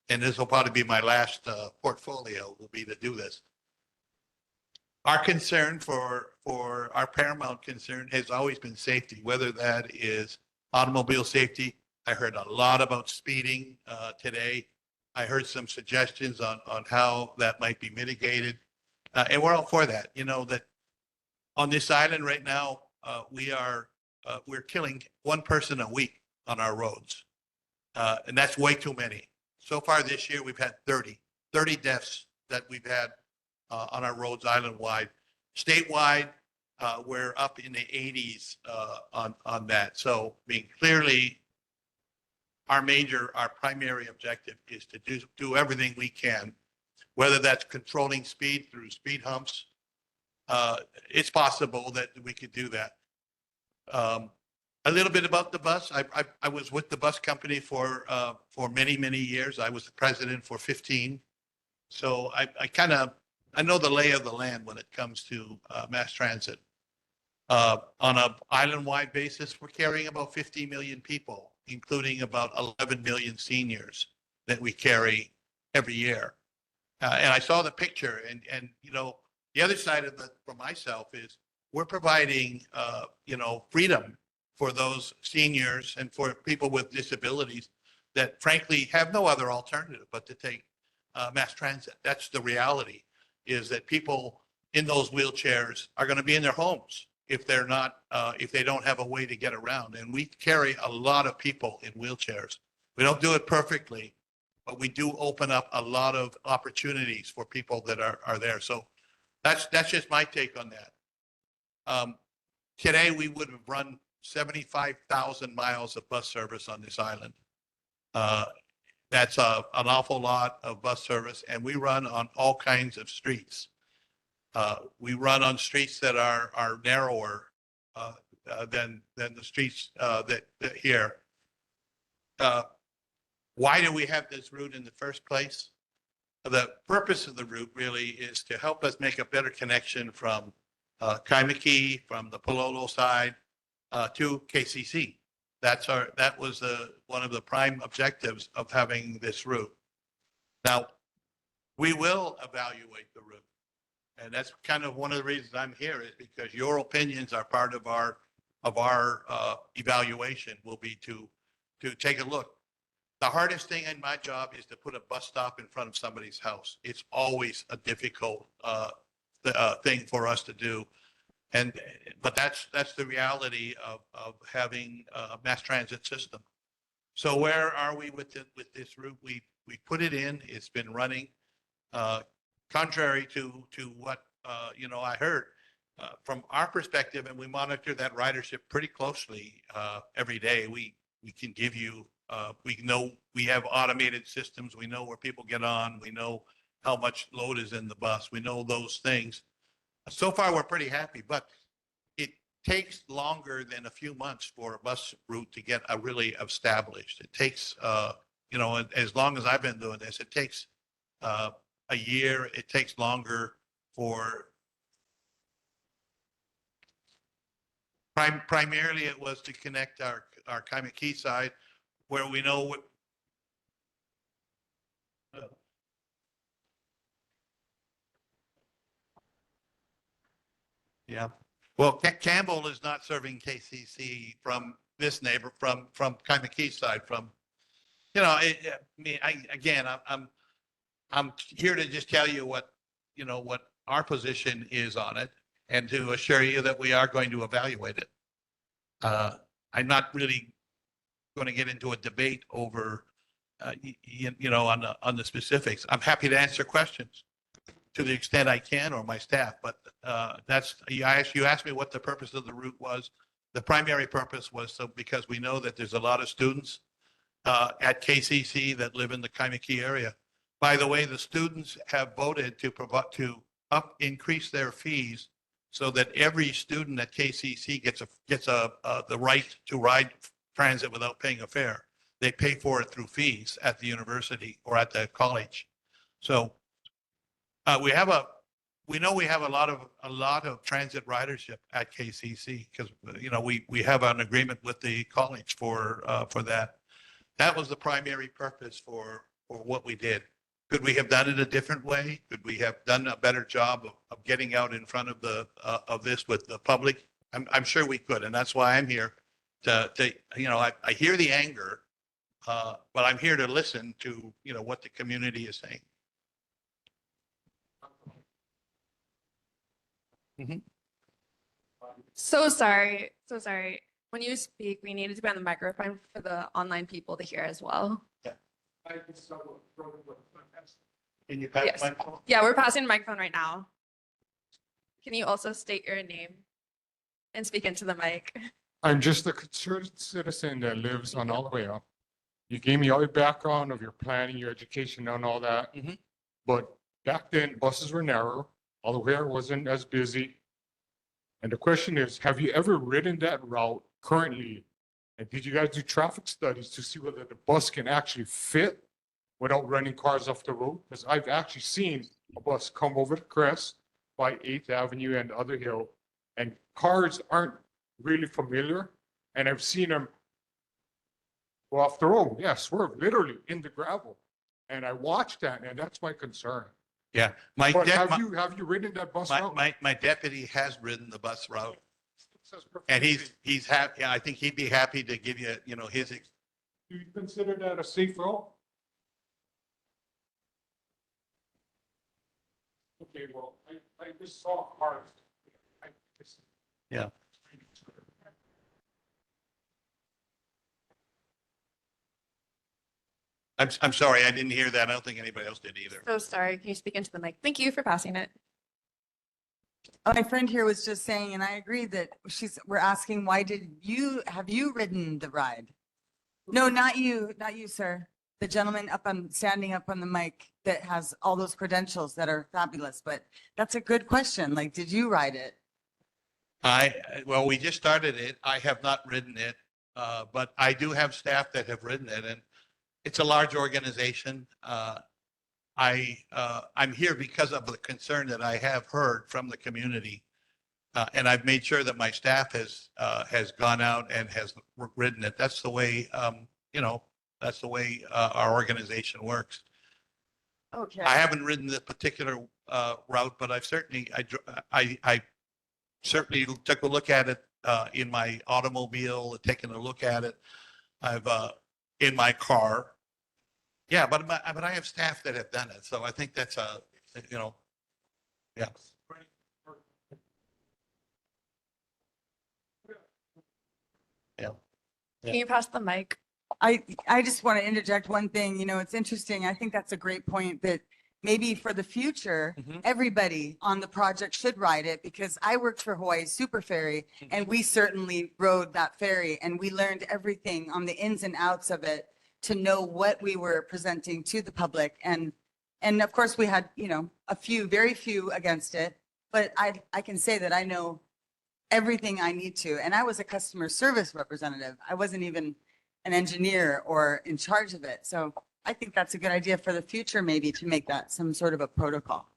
And this will probably be my last portfolio will be to do this. Our concern for our paramount concern has always been safety, whether that is automobile safety. I heard a lot about speeding today. I heard some suggestions on how that might be mitigated. And we're all for that. That on this island right now, we're killing one person a week on our roads. And that's way too many. So far this year, we've had 30 deaths that we've had on our roads island-wide. Statewide, we're up in the 80s on that. So, clearly, our primary objective is to do everything we can, whether that's controlling speed through speed humps. It's possible that we could do that. A little bit about the bus. I was with the bus company for many, many years. I was the president for 15. So I know the lay of the land when it comes to mass transit. On an island-wide basis, we're carrying about 50 million people, including about 11 million seniors that we carry every year. And I saw the picture, and the other side of it for myself is we're providing freedom for those seniors and for people with disabilities that frankly have no other alternative but to take mass transit. That's the reality, is that people in those wheelchairs are going to be in their homes if they're not, if they don't have a way to get around. And we carry a lot of people in wheelchairs. We don't do it perfectly, but we do open up a lot of opportunities for people that are there. So that's just my take on that. Today, we would have run 75,000 miles of bus service on this island. That's an awful lot of bus service, and we run on all kinds of streets. We run on streets that are narrower than the streets that here. Why do we have this route in the first place? The purpose of the route really is to help us make a better connection from Kaimaki, from the Pololo side, to KCC. That was one of the prime objectives of having this route. Now, we will evaluate the route, and that's kind of one of the reasons I'm here, is because your opinions are part of our evaluation. Will be to take a look. The hardest thing in my job is to put a bus stop in front of somebody's house. It's always a difficult thing for us to do. But that's the reality of having a mass transit system. So where are we with this route? We put it in. It's been running. Contrary to what I heard from our perspective, and we monitor that ridership pretty closely every day. We can give you. We know we have automated systems. We know where people get on. We know how much load is in the bus. We know those things. So far, we're pretty happy, but it takes longer than a few months for a bus route to get really established. It takes, as long as I've been doing this, it takes a year. It takes longer for primarily it was to connect our Kaimaki side where we know what yeah. Well, Campbell is not serving KCC from this neighbor, from Kaimaki side, from, you know, I mean, again, I'm here to just tell you what, you know, what our position is on it and to assure you that we are going to evaluate it. I'm not really going to get into a debate over, you know, on the specifics. I'm happy to answer questions to the extent I can, or my staff, but that's, you asked me what the purpose of the route was. The primary purpose was so because we know that there's a lot of students at KCC that live in the Kaimaki area. By the way, the students have voted to increase their fees so that every student at KCC gets the right to ride transit without paying a fare. They pay for it through fees at the university or at the college. So we know we have a lot of transit ridership at KCC because, you know, we have an agreement with the college for that. That was the primary purpose for what we did. Could we have done it a different way? Could we have done a better job of getting out in front of this with the public? I'm sure we could, and that's why I'm here to you know, I hear the anger, but I'm here to listen to, you know, what the community is saying. So sorry. So sorry. When you speak, we needed to be on the microphone for the online people to hear as well. Can you pass Yes. the microphone? Yeah, we're passing the microphone right now. Can you also state your name and speak into the mic? I'm just a concerned citizen that lives on Alawea. You gave me all your background of your planning, your education and all that. But back then buses were narrow, Alawea wasn't as busy. And the question is, have you ever ridden that route currently? And did you guys do traffic studies to see whether the bus can actually fit without running cars off the road? Because I've actually seen a bus come over the crest by 8th Avenue and other hill, and cars aren't really familiar. And I've seen them go off the road. Yeah, swerve literally in the gravel. And I watched that, and that's my concern. Yeah, But have you ridden that bus route? my deputy has ridden the bus route, and he's happy. Yeah, I think he'd be happy to give you, you know, his. Do you consider that a safe route? Okay, well, I just saw cars. Yeah. I'm sorry, I didn't hear that. I don't think anybody else did either. So sorry. Can you speak into the mic? Thank you for passing it. My friend here was just saying, and I agree that we're asking, have you ridden the ride? No, not you, sir. The gentleman standing up on the mic that has all those credentials that are fabulous, but that's a good question. Like, did you ride it? Well, we just started it. I have not ridden it, but I do have staff that have ridden it, and it's a large organization. I'm here because of the concern that I have heard from the community. And I've made sure that my staff has gone out and has ridden it. That's the way, you know, that's the way our organization works. Okay. I haven't ridden this particular route, but I've certainly, I certainly took a look at it in my automobile, taken a look at it. I've in my car. Yeah, but I have staff that have done it, so I think that's you know, yeah. Yeah. Can you pass the mic? I just want to interject one thing. You know, it's interesting. I think that's a great point that maybe for the future, everybody on the project should ride it, because I worked for Hawaii Super Ferry and we certainly rode that ferry and we learned everything on the ins and outs of it to know what we were presenting to the public. And of course we had, you know, very few against it, but I can say that I know everything I need to. And I was a customer service representative. I wasn't even an engineer or in charge of it. So I think that's a good idea for the future, maybe to make that some sort of a protocol.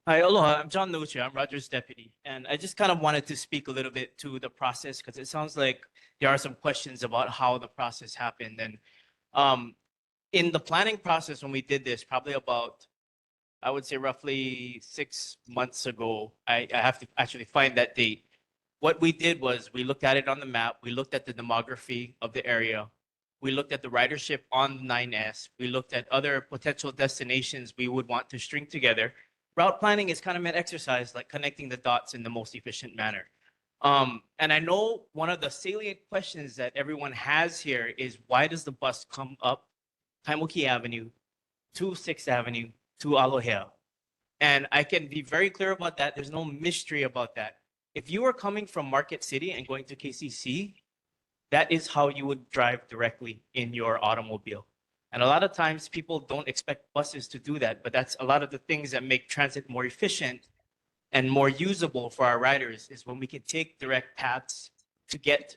Hi, aloha. I'm John Noche. I'm Roger's deputy. And I just kind of wanted to speak a little bit to the process because it sounds like there are some questions about how the process happened. And in the planning process, when we did this, probably about, I would say roughly 6 months ago, I have to actually find that date. What we did was we looked at it on the map. We looked at the demography of the area. We looked at the ridership on 9S. We looked at other potential destinations we would want to string together. Route planning is kind of an exercise like connecting the dots in the most efficient manner. And I know one of the salient questions that everyone has here is why does the bus come up Kaimuki Avenue to 6th Avenue to Aloha? And I can be very clear about that. There's no mystery about that. If you are coming from Market City and going to KCC, that is how you would drive directly in your automobile. And a lot of times people don't expect buses to do that, but that's a lot of the things that make transit more efficient and more usable for our riders is when we can take direct paths to get,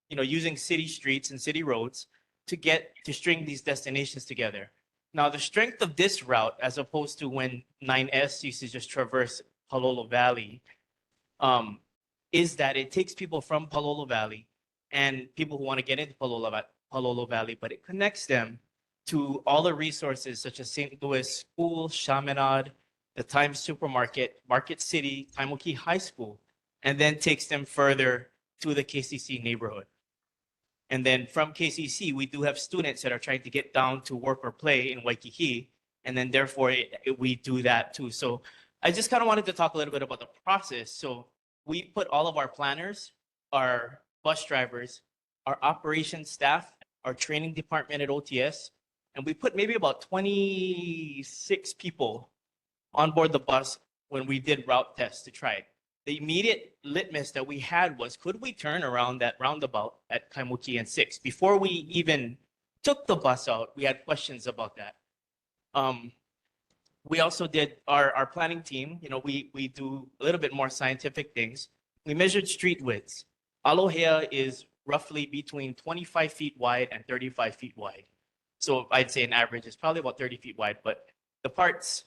using city streets and city roads to string these destinations together. Now, the strength of this route, as opposed to when 9S used to just traverse Palolo Valley, is that it takes people from Palolo Valley and people who want to get into Palolo Valley, but it connects them to all the resources such as St. Louis School, Chaminade, the Times Supermarket, Market City, Kaimuki High School, and then takes them further to the KCC neighborhood. And then from KCC, we do have students that are trying to get down to work or play in Waikiki, and then therefore we do that too. So I just kind of wanted to talk a little bit about the process. So we put all of our planners, our bus drivers, our operations staff, our training department at OTS, and we put maybe about 26 people on board the bus when we did route tests to try it. The immediate litmus that we had was, could we turn around that roundabout at Kaimuki and 6? Before we even took the bus out, we had questions about that. We also did our planning team, we do a little bit more scientific things. We measured street widths. Aloha is roughly between 25 feet wide and 35 feet wide. So I'd say an average is probably about 30 feet wide, but the parts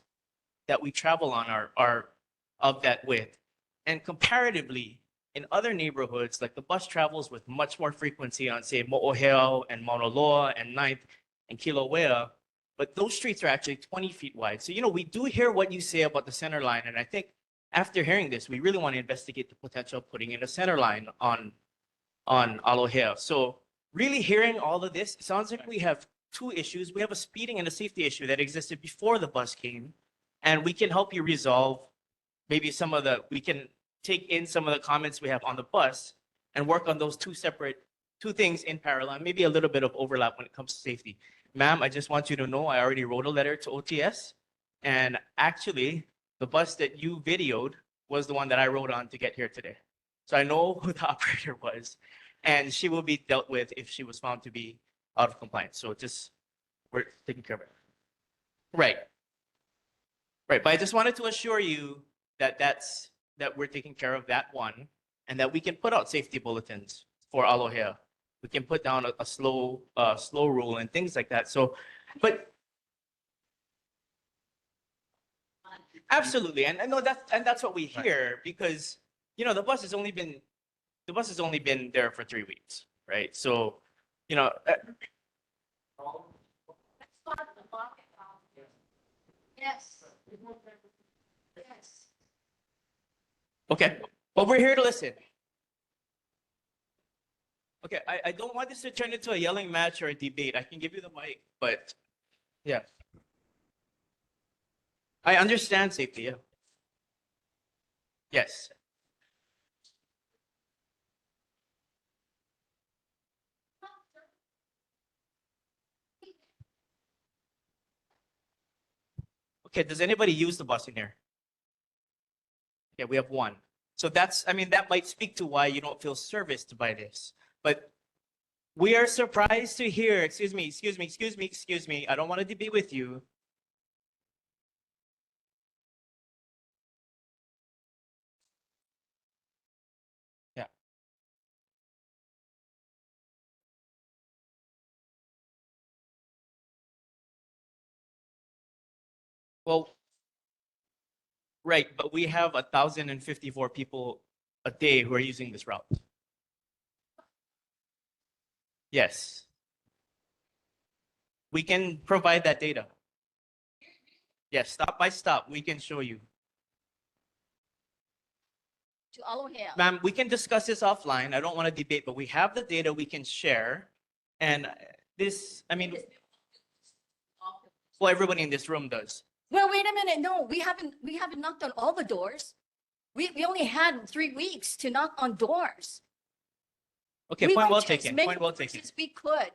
that we travel on are of that width. And comparatively, in other neighborhoods, like the bus travels with much more frequency on, say, Mo'oheo and Mauna Loa and 9th and Kilauea, but those streets are actually 20 feet wide. So, we do hear what you say about the center line. And I think after hearing this, we really want to investigate the potential of putting in a center line on Aloha. So really hearing all of this, it sounds like we have two issues. We have a speeding and a safety issue that existed before the bus came, and we can help you resolve maybe we can take in some of the comments we have on the bus and work on those two things in parallel, maybe a little bit of overlap when it comes to safety. Ma'am, I just want you to know I already wrote a letter to OTS, and actually the bus that you videoed was the one that I wrote on to get here today. So I know who the operator was, and she will be dealt with if she was found to be out of compliance. So we're taking care of it. Right. But I just wanted to assure you that we're taking care of that one, and that we can put out safety bulletins for Aloha. We can put down a slow rule and things like that. So, but absolutely, and I know that's what we hear, because the bus has only been there for 3 weeks, right? So, Yes. Yes. okay, but we're here to listen. Okay, I don't want this to turn into a yelling match or a debate. I can give you the mic, but yeah. I understand safety, yeah. Yes. Okay, does anybody use the bus in here? Okay, we have one. So that might speak to why you don't feel serviced by this. But we are surprised to hear, excuse me. I don't want to debate with you. Yeah. Well, right, but we have 1,054 people a day who are using this route. Yes. We can provide that data. Yes, stop by stop, we can show you. To Aloha. Ma'am, we can discuss this offline. I don't want to debate, but we have the data we can share. And this, I mean, well, everybody in this room does. Well, wait a minute. No, we haven't knocked on all the doors. We only had 3 weeks to knock on doors. Okay, We point went well to as taken, many point well doors taken. as we could.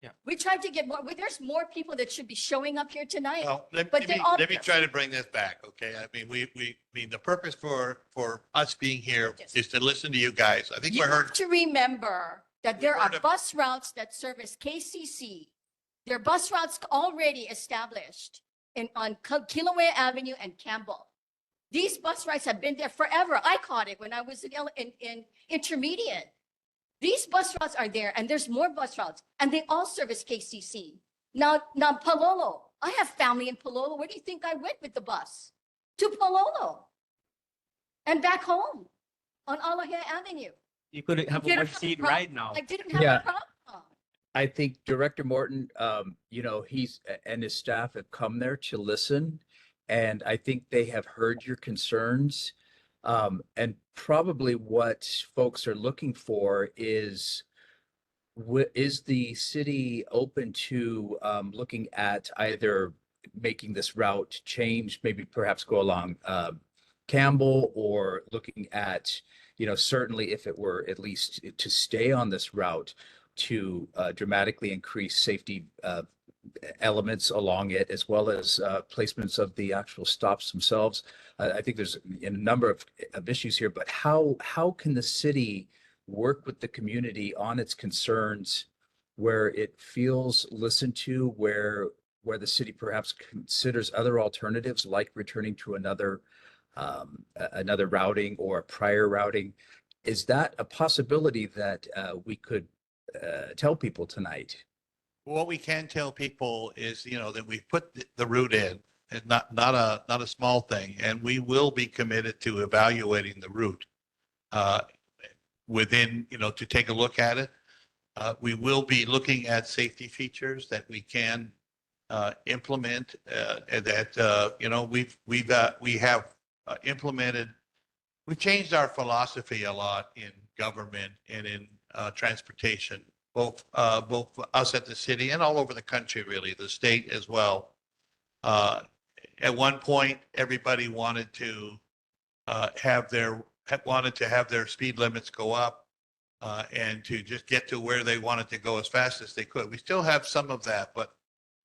Yeah. We tried to get more, well, there's more people that should be showing up here tonight. Well, But let they me, all- let me try to bring this back, okay? I mean, I mean, the purpose for us being here is to listen to you guys. I think You we heard. have to remember that there are heard of- bus routes that service KCC. There are bus routes already established on Kilauea Avenue and Campbell. These bus routes have been there forever. I caught it when I was in intermediate. These bus routes are there and there's more bus routes and they all service KCC. Now Palolo, I have family in Palolo. Where do you think I went with the bus? To Palolo and back home on Aloha Avenue. You could have a Didn't one have a seat problem. ride now. I didn't have Yeah. a problem. I think Director Morton, you know, and his staff have come there to listen. And I think they have heard your concerns. And probably what folks are looking for is the city open to looking at either making this route change, maybe perhaps go along Campbell, or looking at, you know, certainly if it were at least to stay on this route, to dramatically increase safety elements along it, as well as placements of the actual stops themselves. I think there's a number of issues here, but how can the city work with the community on its concerns where it feels listened to, where the city perhaps considers other alternatives like returning to another routing or prior routing? Is that a possibility that we could tell people tonight? What we can tell people is, you know, that we put the route in, and not a small thing, and we will be committed to evaluating the route within, you know, to take a look at it. We will be looking at safety features that we can implement, and that you know, we have implemented. We've changed our philosophy a lot in government and in transportation, both us at the city and all over the country, really, the state as well. At one point, everybody wanted to have their speed limits go up and to just get to where they wanted to go as fast as they could. We still have some of that, but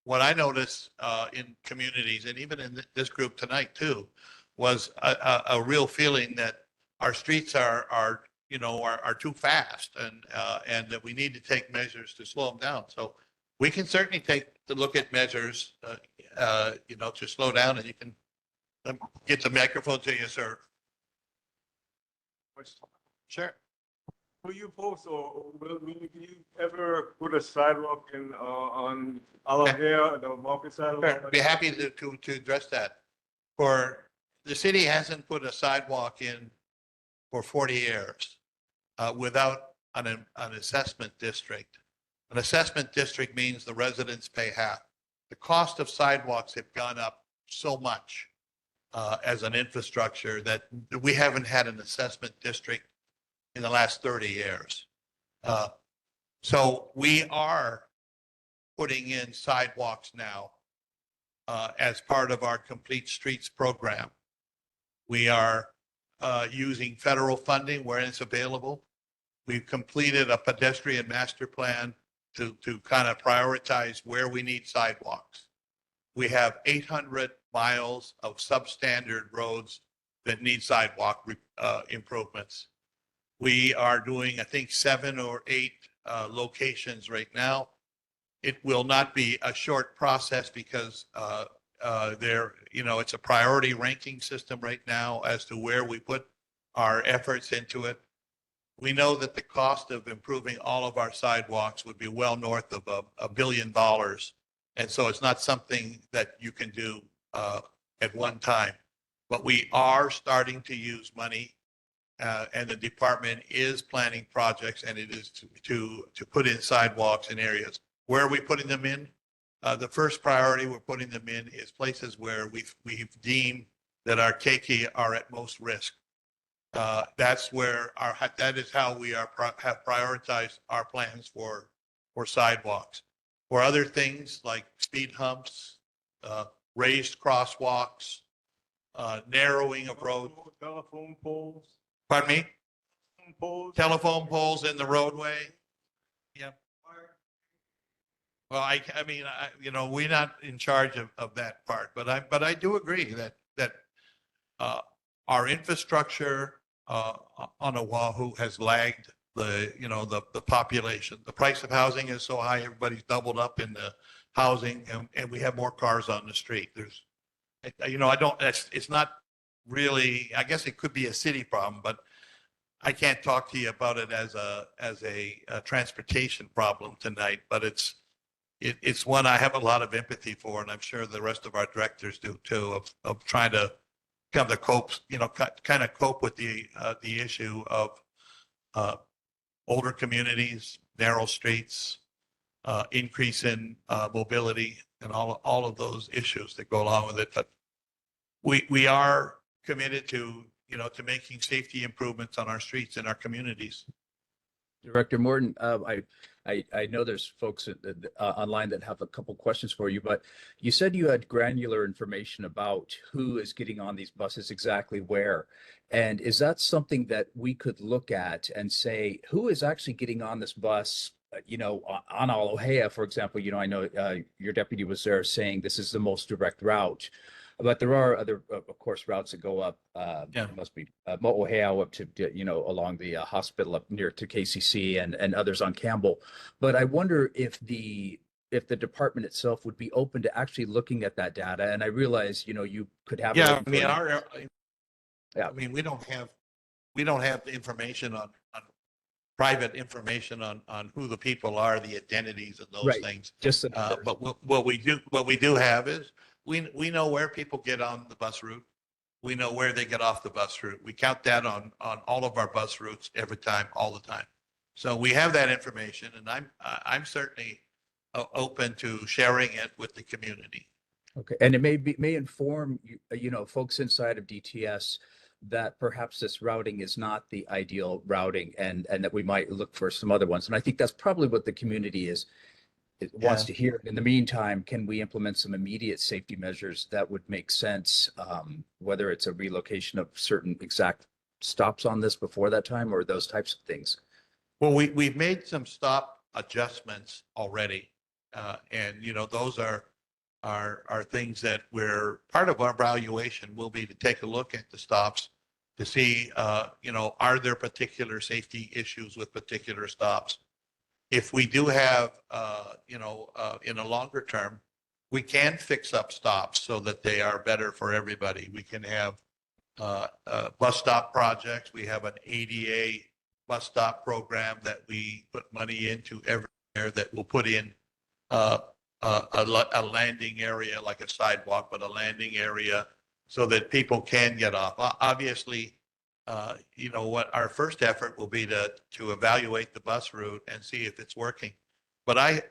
what I noticed in communities, and even in this group tonight too, was a real feeling that our streets are too fast, and that we need to take measures to slow them down. So we can certainly take a look at measures, you know, to slow down, and you can get the microphone to you, sir. Sure. Will you post, or will you ever put a sidewalk in on Aloha, the market sidewalk? Sure. Be happy to address that. For the city hasn't put a sidewalk in for 40 years without an assessment district. An assessment district means the residents pay half. The cost of sidewalks have gone up so much as an infrastructure that we haven't had an assessment district in the last 30 years. So we are putting in sidewalks now as part of our Complete Streets program. We are using federal funding where it's available. We've completed a pedestrian master plan to kind of prioritize where we need sidewalks. We have 800 miles of substandard roads that need sidewalk improvements. We are doing, I think, 7 or 8 locations right now. It will not be a short process because it's a priority ranking system right now as to where we put our efforts into it. We know that the cost of improving all of our sidewalks would be well north of $1 billion. And so it's not something that you can do at one time. But we are starting to use money, and the department is planning projects, and it is to put in sidewalks in areas. Where are we putting them in? The first priority we're putting them in is places where we've deemed that our keiki are at most risk. That's where that is how we have prioritized our plans for sidewalks. For other things like speed humps, raised crosswalks, narrowing of road. Telephone poles. Pardon me? Poles. Telephone poles in the roadway. Yeah. Well, I mean, we're not in charge of that part, but I do agree that our infrastructure on Oahu has lagged the population. The price of housing is so high, everybody's doubled up in the housing, and we have more cars on the street. It's not really, I guess it could be a city problem, but I can't talk to you about it as a transportation problem tonight, but it's one I have a lot of empathy for, and I'm sure the rest of our directors do too, of trying to kind of cope with the issue of older communities, narrow streets, increase in mobility, and all of those issues that go along with it. But we are committed to making safety improvements on our streets and our communities. Director Morton, I know there's folks online that have a couple questions for you, but you said you had granular information about who is getting on these buses, exactly where. And is that something that we could look at and say, who is actually getting on this bus, on Aloha, for example? I know your deputy was there saying this is the most direct route. But there are other, of course, routes that go up. It must be Mo'oheo up to, along the hospital up near to KCC and others on Campbell. But I wonder if the department itself would be open to actually looking at that data. And I realize, you could have. Yeah, I mean, we don't have the information on private information on who the people are, the identities and those things. But what we do have is we know where people get on the bus route. We know where they get off the bus route. We count that on all of our bus routes every time, all the time. So we have that information, and I'm certainly open to sharing it with the community. Okay, and it may inform folks inside of DTS that perhaps this routing is not the ideal routing, and that we might look for some other ones. And I think that's probably what the community wants to hear. In the meantime, can we implement some immediate safety measures that would make sense, whether it's a relocation of certain exact stops on this before that time or those types of things? Well, we've made some stop adjustments already. And, those are things that we're part of our evaluation will be to take a look at the stops to see, are there particular safety issues with particular stops? If we do have, in a longer term, we can fix up stops so that they are better for everybody. We can have bus stop projects. We have an ADA bus stop program that we put money into every year that will put in a landing area, like a sidewalk, but a landing area so that people can get off. Obviously, what our first effort will be to evaluate the bus route and see if it's working. But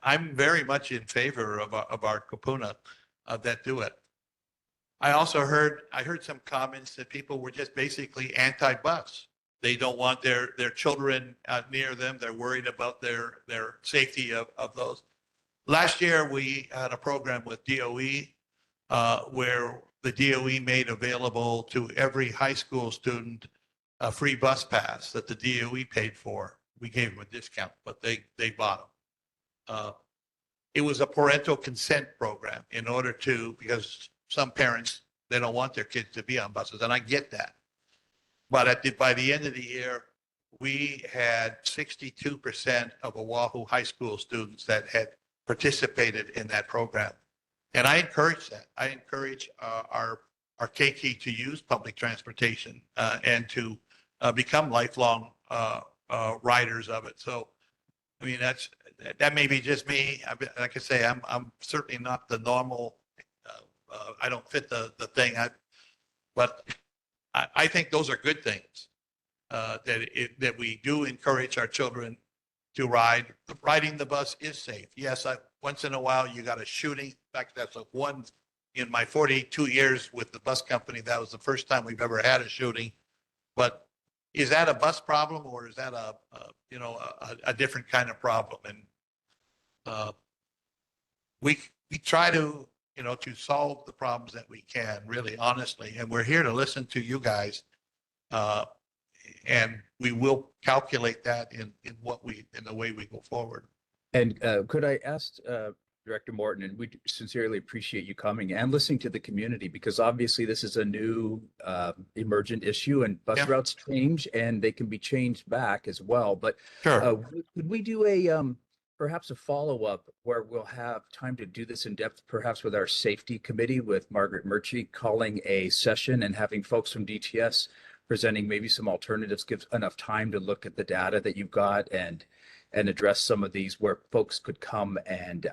I'm very much in favor of our kupuna that do it. I heard some comments that people were just basically anti-bus. They don't want their children near them. They're worried about their safety of those. Last year, we had a program with DOE where the DOE made available to every high school student a free bus pass that the DOE paid for. We gave them a discount, but they bought them. It was a parental consent program because some parents, they don't want their kids to be on buses, and I get that. But by the end of the year, we had 62% of Oahu high school students that had participated in that program. And I encourage that. I encourage our keiki to use public transportation and to become lifelong riders of it. So, I mean, that may be just me. Like I say, I'm certainly not the normal I don't fit the thing. But I think those are good things. That we do encourage our children to ride. Riding the bus is safe. Yes, once in a while you got a shooting. In fact, that's one in my 42 years with the bus company. That was the first time we've ever had a shooting. But is that a bus problem, or is that a different kind of problem? And we try to to solve the problems that we can, really honestly, and we're here to listen to you guys. And we will calculate that in the way we go forward. And could I ask Director Morton, and we sincerely appreciate you coming and listening to the community, because obviously this is a new emergent issue, and bus routes change and they can be changed back as well. But sure, could we do a perhaps a follow-up where we'll have time to do this in depth, perhaps with our safety committee, with Margaret Murchie calling a session and having folks from DTS presenting maybe some alternatives, gives enough time to look at the data that you've got and address some of these, where folks could come and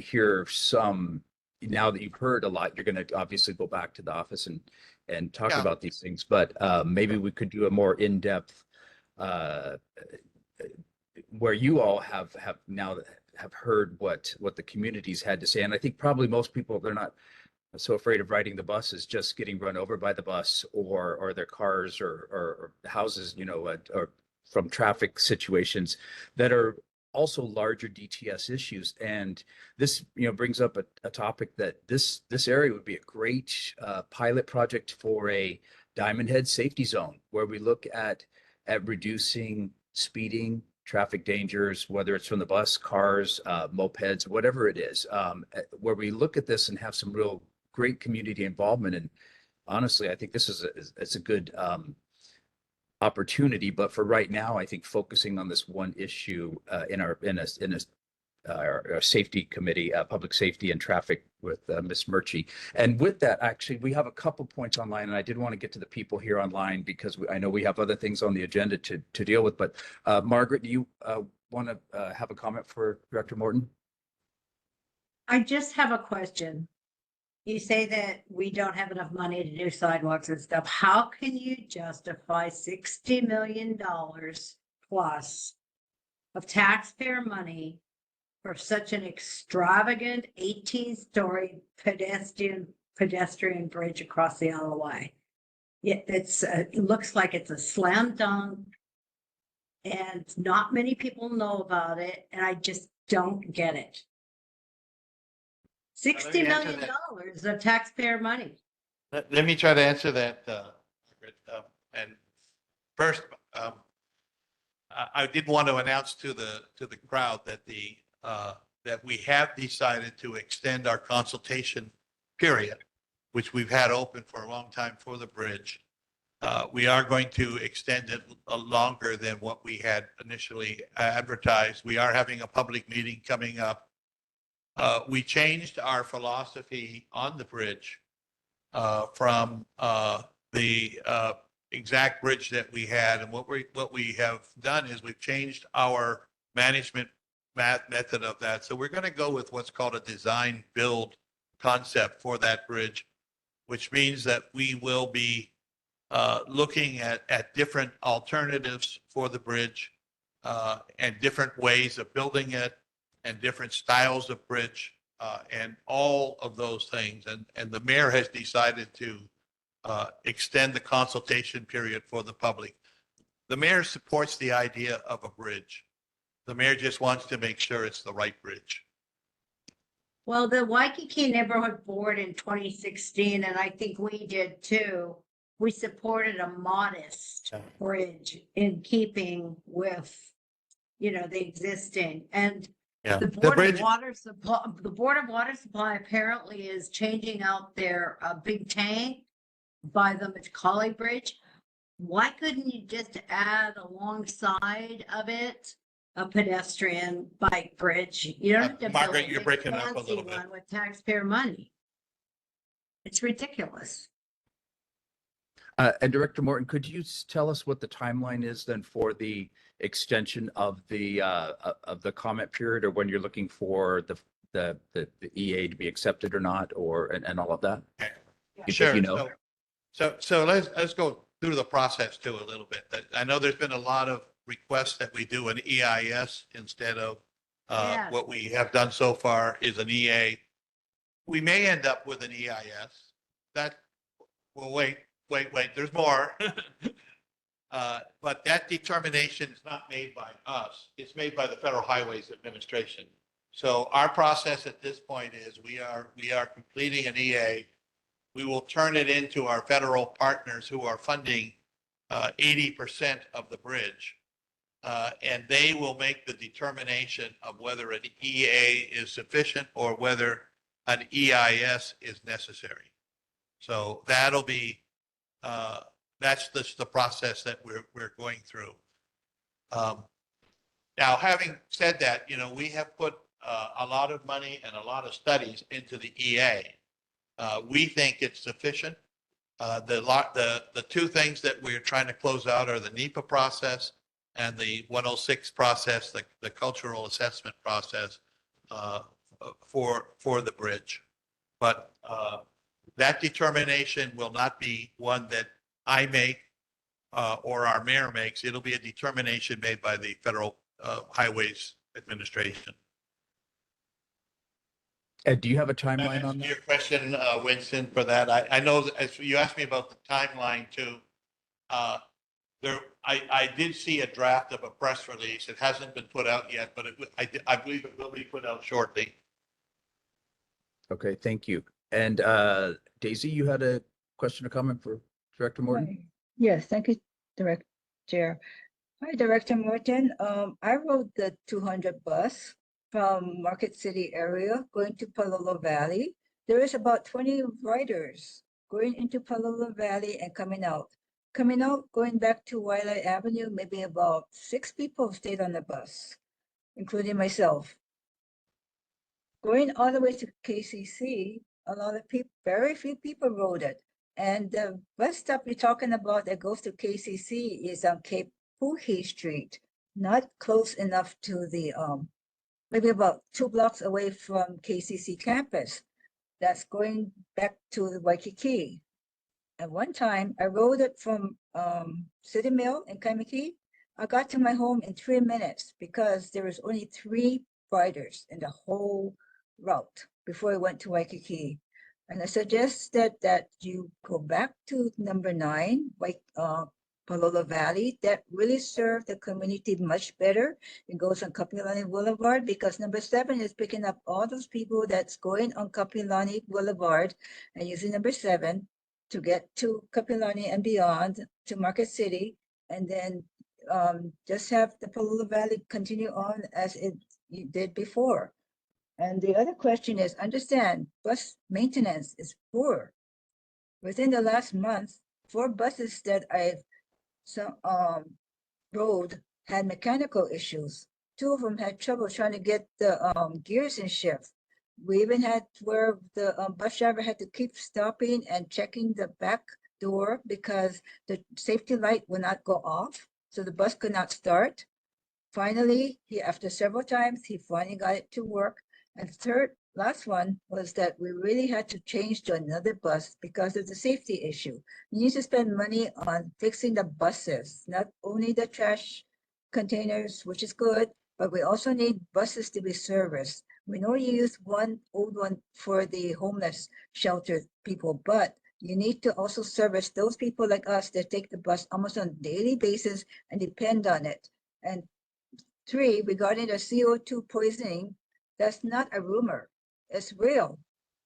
hear some. Now that you've heard a lot, you're going to obviously go back to the office and talk about these things, but maybe we could do a more in-depth where you all have heard what the community's had to say. And I think probably most people, they're not so afraid of riding the bus as just getting run over by the bus or their cars or houses, or from traffic situations that are also larger DTS issues. And this, brings up a topic that this area would be a great pilot project for a Diamond Head safety zone, where we look at reducing speeding, traffic dangers, whether it's from the bus, cars, mopeds, whatever it is, where we look at this and have some real great community involvement. And honestly, I think this it's a good opportunity. But for right now, I think focusing on this one issue in our safety committee, public safety and traffic, with Ms. Murchie. And with that, actually, we have a couple points online, and I did want to get to the people here online because I know we have other things on the agenda to deal with. But Margaret, do you want to have a comment for Director Morton? I just have a question. You say that we don't have enough money to do sidewalks and stuff. How can you justify $60 million plus of taxpayer money for such an extravagant 18-story pedestrian bridge across the LOI? It looks like it's a slam dunk, and not many people know about it, and I just don't get it. $60 million of taxpayer money. Let me try to answer that, Margaret. And first, I did want to announce to the crowd that that we have decided to extend our consultation period, which we've had open for a long time for the bridge. We are going to extend it longer than what we had initially advertised. We are having a public meeting coming up. We changed our philosophy on the bridge from the exact bridge that we had, and what we have done is we've changed our management method of that. So we're going to go with what's called a design build concept for that bridge, which means that we will be looking at different alternatives for the bridge and different ways of building it, and different styles of bridge, and all of those things. And the mayor has decided to extend the consultation period for the public. The mayor supports the idea of a bridge. The mayor just wants to make sure it's the right bridge. Well, the Waikiki Neighborhood Board in 2016, and I think we did too, we supported a modest bridge in keeping with, the existing. And the Board of Water Supply apparently is changing out their big tank by the Macaulay Bridge. Why couldn't you just add alongside of it a pedestrian bike bridge? You don't have to Margaret, build you're a breaking up a fancy little bit. one with taxpayer money. It's ridiculous. And Director Morton, could you tell us what the timeline is then for the extension of the comment period, or when you're looking for the EA to be accepted or not, or, and all of that? Okay. You Sure. think you know? So let's go through the process too a little bit. I know there's been a lot of requests that we do an EIS instead of Yeah. what we have done so far is an EA. We may end up with an EIS. That, well, wait, there's more. But that determination is not made by us. It's made by the Federal Highways Administration. So our process at this point is we are completing an EA. We will turn it into our federal partners who are funding 80% of the bridge. And they will make the determination of whether an EA is sufficient or whether an EIS is necessary. So that'll be, that's the process that we're going through. Now, having said that, we have put a lot of money and a lot of studies into the EA. We think it's sufficient. The two things that we're trying to close out are the NEPA process and the 106 process, the cultural assessment process for the bridge. But that determination will not be one that I make or our mayor makes. It'll be a determination made by the Federal Highways Administration. Ed, do you have a timeline on that? Your question, Winston, for that. I know that as you asked me about the timeline too. I did see a draft of a press release. It hasn't been put out yet, but I believe it will be put out shortly. Okay, thank you. And Daisy, you had a question or comment for Director Morton? Right. Yes, thank you, Director Chair. Hi, Director Morton. I rode the 200 bus from Market City area going to Palolo Valley. There is about 20 riders going into Palolo Valley and coming out. Coming out, going back to Wildlife Avenue, maybe about 6 people stayed on the bus, including myself. Going all the way to KCC, a lot of people, very few people rode it. And the bus stop you're talking about that goes to KCC is on Cape Puhi Street, not close enough to the, maybe about 2 blocks away from KCC campus. That's going back to the Waikiki. At one time, I rode it from City Mill in Kaimiki. I got to my home in 3 minutes because there was only 3 riders in the whole route before I went to Waikiki. And I suggest that you go back to number 9, Palolo Valley, that really served the community much better. It goes on Kapilani Boulevard because number 7 is picking up all those people that's going on Kapilani Boulevard and using number 7 to get to Kapilani and beyond to Market City, and then just have the Palolo Valley continue on as it did before. And the other question is, understand, bus maintenance is poor. Within the last month, 4 buses that I've rode had mechanical issues. 2 of them had trouble trying to get the gears in shift. We even had where the bus driver had to keep stopping and checking the back door because the safety light would not go off, so the bus could not start. Finally, after several times, he finally got it to work. And last one was that we really had to change to another bus because of the safety issue. You need to spend money on fixing the buses, not only the trash containers, which is good, but we also need buses to be serviced. We know you use one old one for the homeless shelter people, but you need to also service those people like us that take the bus almost on a daily basis and depend on it. And 3, regarding the CO2 poisoning, that's not a rumor. It's real.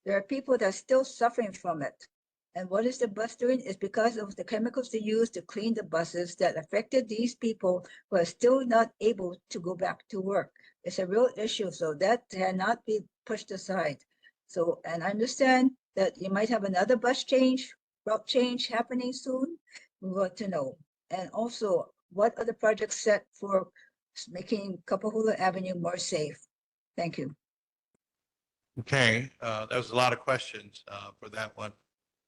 There are people that are still suffering from it. And what is the bus doing? It's because of the chemicals they use to clean the buses that affected these people who are still not able to go back to work. It's a real issue, so that cannot be pushed aside. So, and I understand that you might have another route change happening soon. We want to know. And also, what are the projects set for making Kapahula Avenue more safe? Thank you. Okay, that was a lot of questions for that one.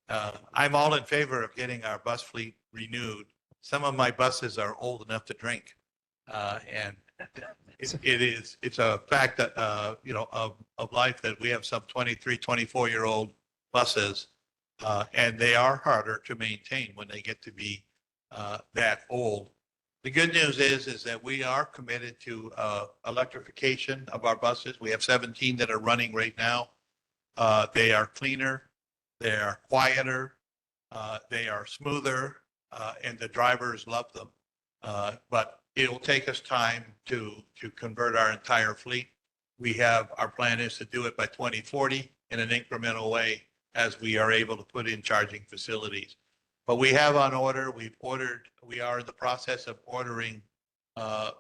I'm all in favor of getting our bus fleet renewed. Some of my buses are old enough to drink. And it's a fact that, of life that we have some 23, 24-year-old buses, and they are harder to maintain when they get to be that old. The good news is that we are committed to electrification of our buses. We have 17 that are running right now. They are cleaner, they are quieter, they are smoother, and the drivers love them. But it'll take us time to convert our entire fleet. Our plan is to do it by 2040 in an incremental way as we are able to put in charging facilities. But we have on order, we are in the process of ordering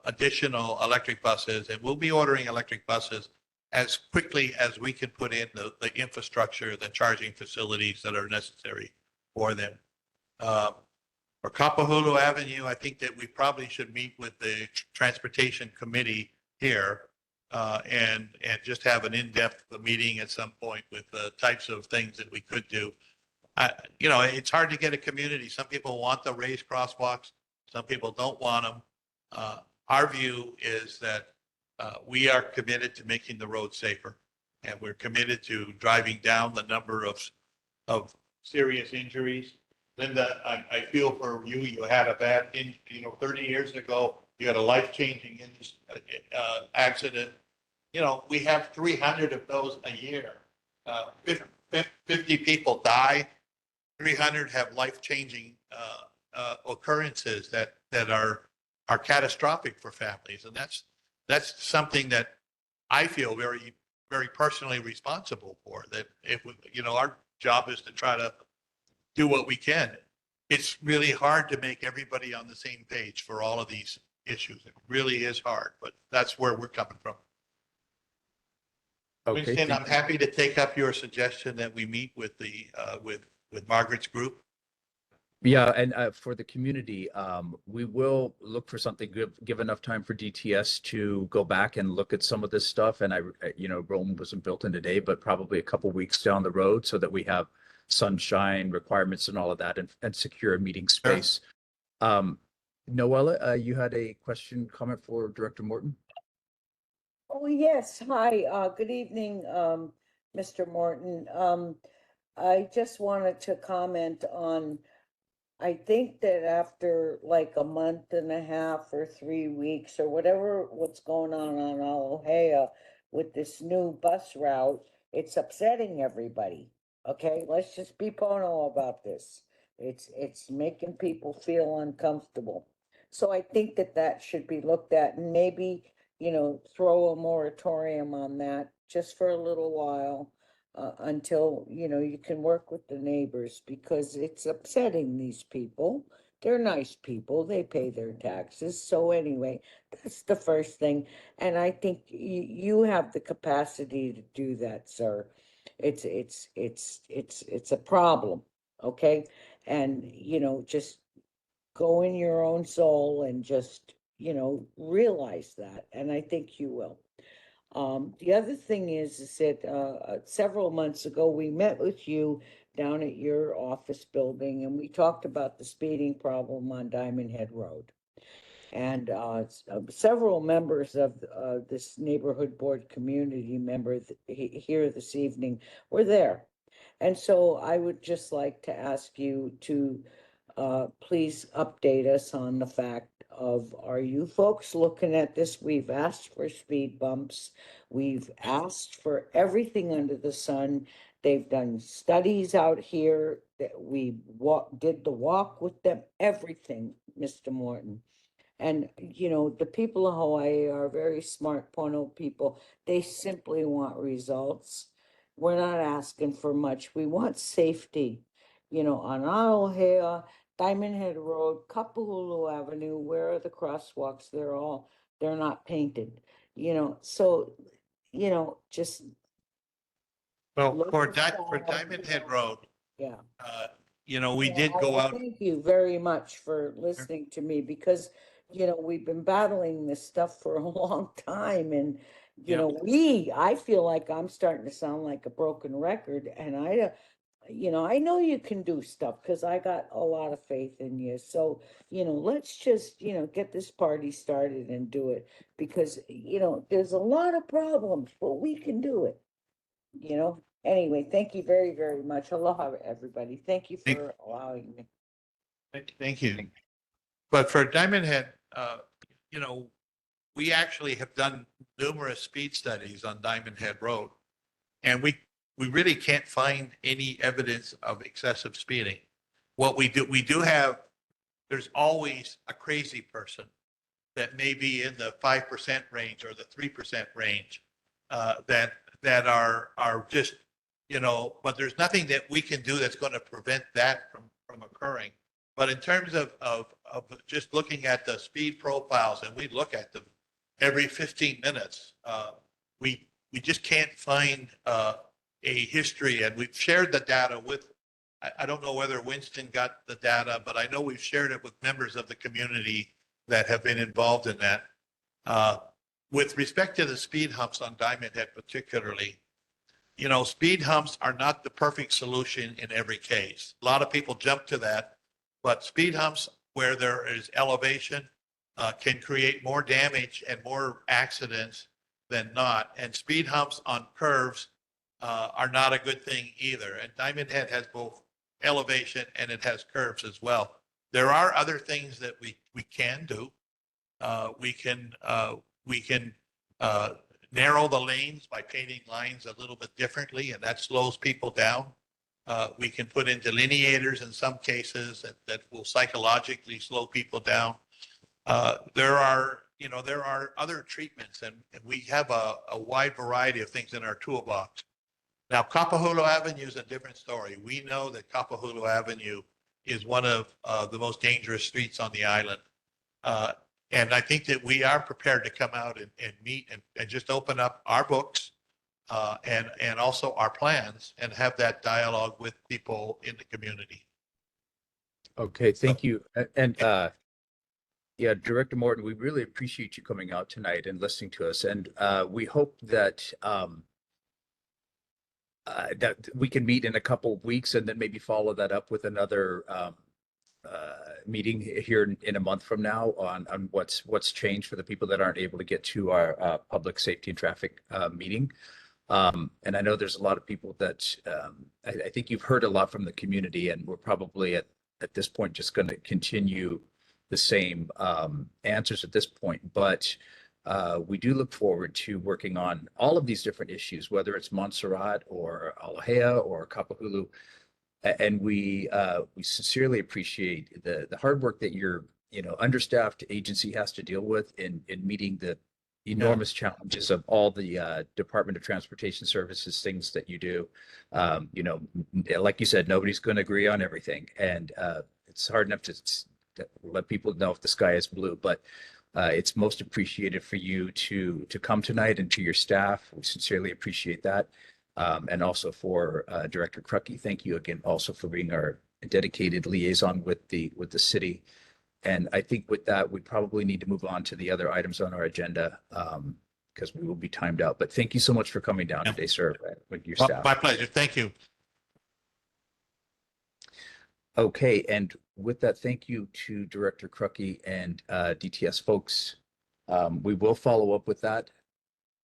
additional electric buses, and we'll be ordering electric buses as quickly as we can put in the infrastructure, the charging facilities that are necessary for them. For Kapahulu Avenue, I think that we probably should meet with the Transportation Committee here and just have an in-depth meeting at some point with the types of things that we could do. It's hard to get a community. Some people want the raised crosswalks. Some people don't want them. Our view is that we are committed to making the road safer, and we're committed to driving down the number of serious injuries. Linda, I feel for you. You had a bad, 30 years ago, you had a life-changing accident. We have 300 of those a year. 50 people die. 300 have life-changing occurrences that are catastrophic for families, and that's something that I feel very, very personally responsible for. That our job is to try to do what we can. It's really hard to make everybody on the same page for all of these issues. It really is hard, but that's where we're coming from. Okay, Winston, thank I'm happy to take up your suggestion that we meet with the with Margaret's group. Yeah, and for the community, we will look for something, give enough time for DTS to go back and look at some of this stuff. And Rome wasn't built in a day, but probably a couple weeks down the road, so that we have sunshine requirements and all of that, and secure a meeting space. Noella, you had a question, comment for Director Morton? Oh, yes. Hi, good evening, Mr. Morton. I just wanted to comment on, I think that after like a month and a half or 3 weeks or what's going on Aloha with this new bus route, it's upsetting everybody. Okay, let's just be pono about this. It's making people feel uncomfortable. So I think that should be looked at, and maybe, throw a moratorium on that just for a little while until, you can work with the neighbors, because it's upsetting these people. They're nice people. They pay their taxes. So anyway, that's the first thing. And I think you have the capacity to do that, sir. It's a problem. Okay. And, just go in your own soul and just, realize that. And I think you will. The other thing is that several months ago, we met with you down at your office building, and we talked about the speeding problem on Diamond Head Road. And several members of this neighborhood board community member here this evening were there. And so I would just like to ask you to please update us on the fact of, are you folks looking at this? We've asked for speed bumps. We've asked for everything under the sun. They've done studies out here that we did the walk with them, everything, Mr. Morton. And, the people of Hawaii are very smart Pono people. They simply want results. We're not asking for much. We want safety. On Aloha, Diamond Head Road, Kapahulu Avenue, where are the crosswalks? They're not painted, so, just. Well, for Diamond Head Road, Yeah. we did go out. Thank you very much for listening to me, because, we've been battling this stuff for a long time, and, I feel like I'm starting to sound like a broken record, and you know, I know you can do stuff because I got a lot of faith in you. So, you know, let's just, you know, get this party started and do it because, you know, there's a lot of problems, but we can do it. You know, anyway, thank you very, very much. Aloha, everybody. Thank you for allowing me. Thank you. But for Diamond Head, you know, we actually have done numerous speed studies on Diamond Head Road. And we really can't find any evidence of excessive speeding. What we do have, there's always a crazy person that may be in the 5% range or the 3% range that are just, you know, but there's nothing that we can do that's going to prevent that from occurring. But in terms of just looking at the speed profiles, and we look at them every 15 minutes, we just can't find a history. And we've shared the data with, I don't know whether Winston got the data, but I know we've shared it with members of the community that have been involved in that. With respect to the speed humps on Diamond Head particularly, you know, speed humps are not the perfect solution in every case. A lot of people jump to that, but speed humps where there is elevation can create more damage and more accidents than not. And speed humps on curves are not a good thing either. And Diamond Head has both elevation and it has curves as well. There are other things that we can do. We can narrow the lanes by painting lines a little bit differently, and that slows people down. We can put in delineators in some cases that will psychologically slow people down. There are other treatments, and we have a wide variety of things in our toolbox. Now, Kapahulu Avenue is a different story. We know that Kapahulu Avenue is one of the most dangerous streets on the island. And I think that we are prepared to come out and meet and just open up our books and also our plans and have that dialogue with people in the community. Okay, thank you. And yeah, Director Morton, we really appreciate you coming out tonight and listening to us. And we hope that that we can meet in a couple of weeks and then maybe follow that up with another meeting here in a month from now on what's changed for the people that aren't able to get to our public safety and traffic meeting. And I know there's a lot of people that I think you've heard a lot from the community, and we're probably at this point just going to continue the same answers at this point. But we do look forward to working on all of these different issues, whether it's Montserrat or Aloha or Kapahulu. And we sincerely appreciate the hard work that your understaffed agency has to deal with in meeting the enormous challenges of all the Department of Transportation Services things that you do. Like you said, nobody's going to agree on everything, and it's hard enough to let people know if the sky is blue. But it's most appreciated for you to come tonight, and to your staff. We sincerely appreciate that. And also for Director Krucky, thank you again also for being our dedicated liaison with the city. And I think with that, we probably need to move on to the other items on our agenda because we will be timed out. But thank you so much for coming down today, sir, with your staff. My pleasure. Thank you. Okay, and with that, thank you to Director Krucky and DTS folks. We will follow up with that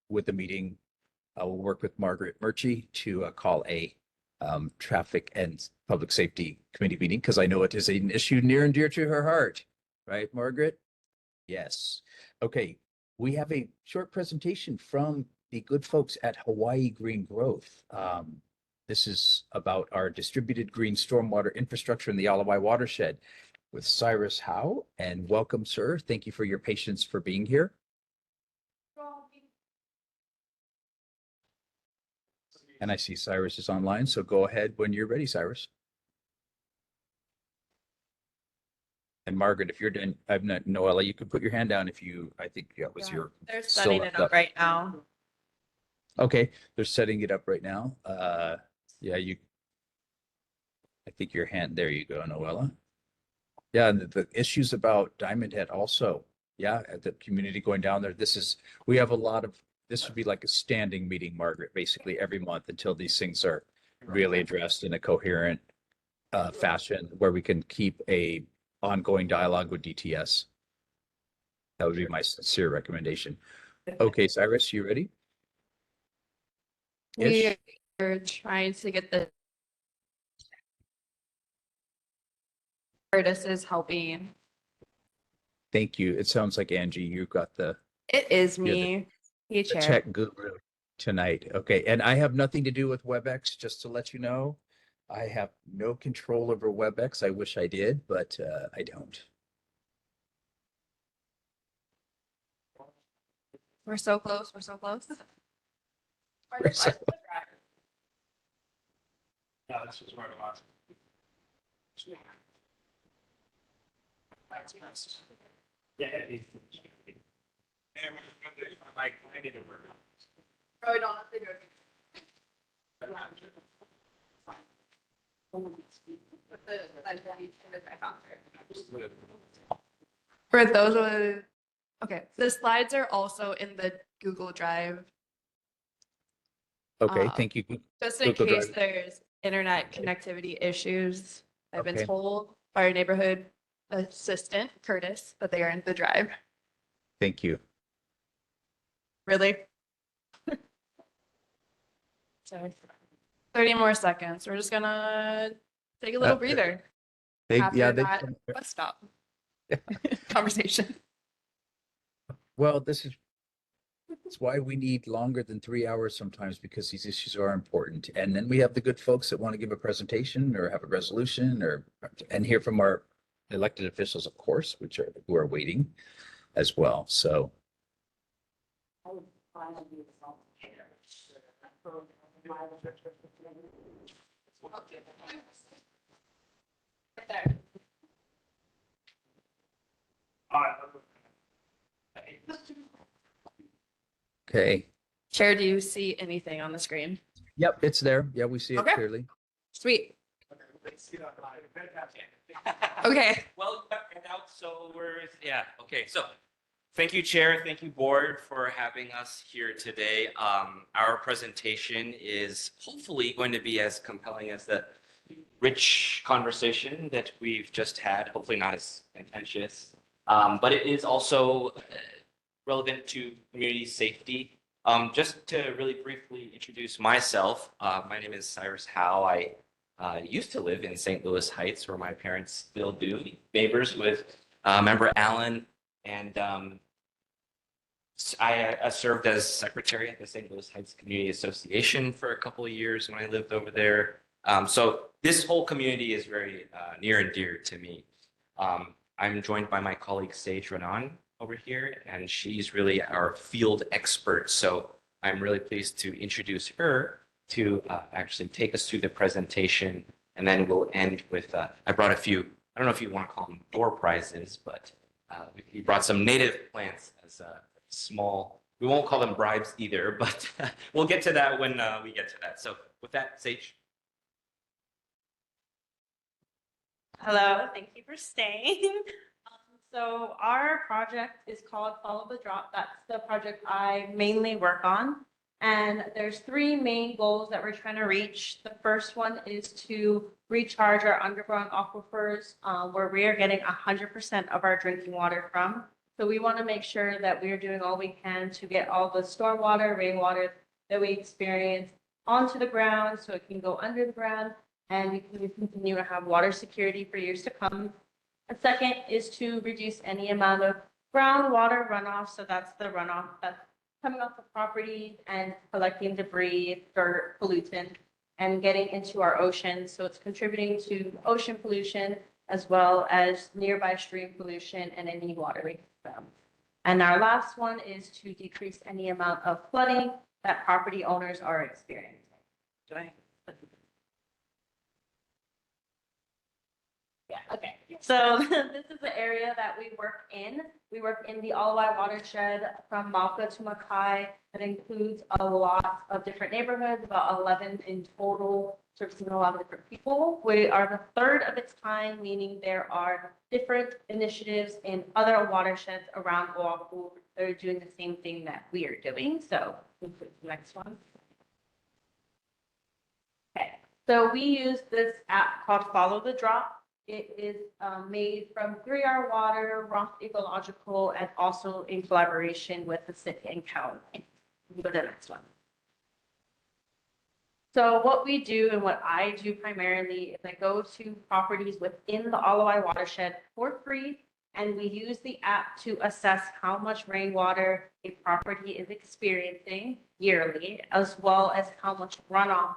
with the meeting. I will work with Margaret Murchie to call a traffic and public safety committee meeting because I know it is an issue near and dear to her heart. Right, Margaret? Yes. Okay, we have a short presentation from the good folks at Hawaii Green Growth. This is about our distributed green stormwater infrastructure in the Alawai watershed with Cyrus Howe. And welcome, sir. Thank you for your patience for being here. And I see Cyrus is online, so go ahead when you're ready, Cyrus. And Margaret, if you're done, I've not, Noella, you could put your hand down if you, I think that was your. They're still setting left it up right now. Okay, they're setting it up right now. Yeah, I think your hand, there you go, Noella. Yeah, and the issues about Diamond Head also. Yeah, at the community going down there. We have a lot of, this would be like a standing meeting, Margaret, basically every month until these things are really addressed in a coherent fashion where we can keep a ongoing dialogue with DTS. That would be my sincere recommendation. Okay, Cyrus, you ready? Ish? We are trying to get the Curtis is helping. Thank you. It sounds like Angie, you got the It is You're the- me. Hey, Chair. tech guru tonight. Okay, and I have nothing to do with WebEx, just to let you know. I have no control over WebEx. I wish I did, but I don't. We're so close. We're so close. We're so- No, this was where it was. Yeah. Probably don't have to do it. For those with, okay, the slides are also in the Google Drive. Okay, Uh, thank you. Just in Google case Drive. there's internet connectivity issues, I've been Okay. told by our neighborhood assistant, Curtis, that they are in the drive. Thank you. Really? So 30 more seconds. We're just gonna take a little breather Yeah, after they, that bus stop conversation. well, this is it's why we need longer than 3 hours sometimes because these issues are important. And then we have the good folks that want to give a presentation or have a resolution and hear from our elected officials, of course, who are waiting as well. So okay. Chair, do you see anything on the screen? Yep, it's there. Yeah, we see it Okay. clearly. Sweet. Okay. Well, and out, so yeah, okay, so thank you, Chair, thank you, Board, for having us here today. Our presentation is hopefully going to be as compelling as the rich conversation that we've just had, hopefully not as contentious. But it is also relevant to community safety. Just to really briefly introduce myself, my name is Cyrus Howe. I used to live in St. Louis Heights, where my parents still do, neighbors with member Allen, and I served as secretary at the St. Louis Heights Community Association for a couple of years when I lived over there. So this whole community is very near and dear to me. I'm joined by my colleague Sage Ranan over here, and she's really our field expert. So I'm really pleased to introduce her to actually take us through the presentation, and then we'll end with, I brought a few, I don't know if you want to call them door prizes, but we brought some native plants as small, we won't call them bribes either, but we'll get to that when we get to that. So with that, Sage. Hello, thank you for staying. So our project is called Follow the Drop. That's the project I mainly work on. And there's three main goals that we're trying to reach. The first one is to recharge our underground aquifers where we are getting 100% of our drinking water from. So we want to make sure that we are doing all we can to get all the stormwater, rainwater that we experience onto the ground so it can go under the ground and we can continue to have water security for years to come. The second is to reduce any amount of groundwater runoff. So that's the runoff that's coming off the property and collecting debris, dirt, pollutant, and getting into our oceans. So it's contributing to ocean pollution as well as nearby stream pollution and any waterway system. And our last one is to decrease any amount of flooding that property owners are experiencing. Do I? Yeah, okay. So this is the area that we work in. We work in the Alawai watershed from Malka to Mackay. That includes a lot of different neighborhoods, about 11 in total, servicing a lot of different people. We are the third of its kind, meaning there are different initiatives in other watersheds around Oahu that are doing the same thing that we are doing. So we'll put the next one. Okay, So we use this app called Follow the Drop. It is made from 3R Water, Roth Ecological, and also in collaboration with the city and county. Go to the next one. So what we do and what I do primarily is I go to properties within the Alawai watershed for free, and we use the app to assess how much rainwater a property is experiencing yearly, as well as how much runoff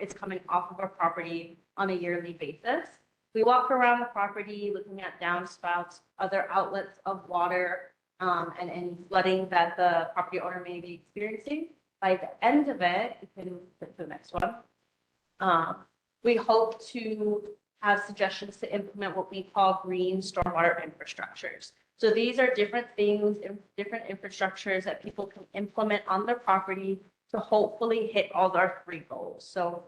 is coming off of a property on a yearly basis. We walk around the property looking at downspouts, other outlets of water, and any flooding that the property owner may be experiencing. By the end of it, you can click to the next one. We hope to have suggestions to implement what we call green stormwater infrastructures. So these are different things, different infrastructures that people can implement on their property to hopefully hit all our 3 goals. So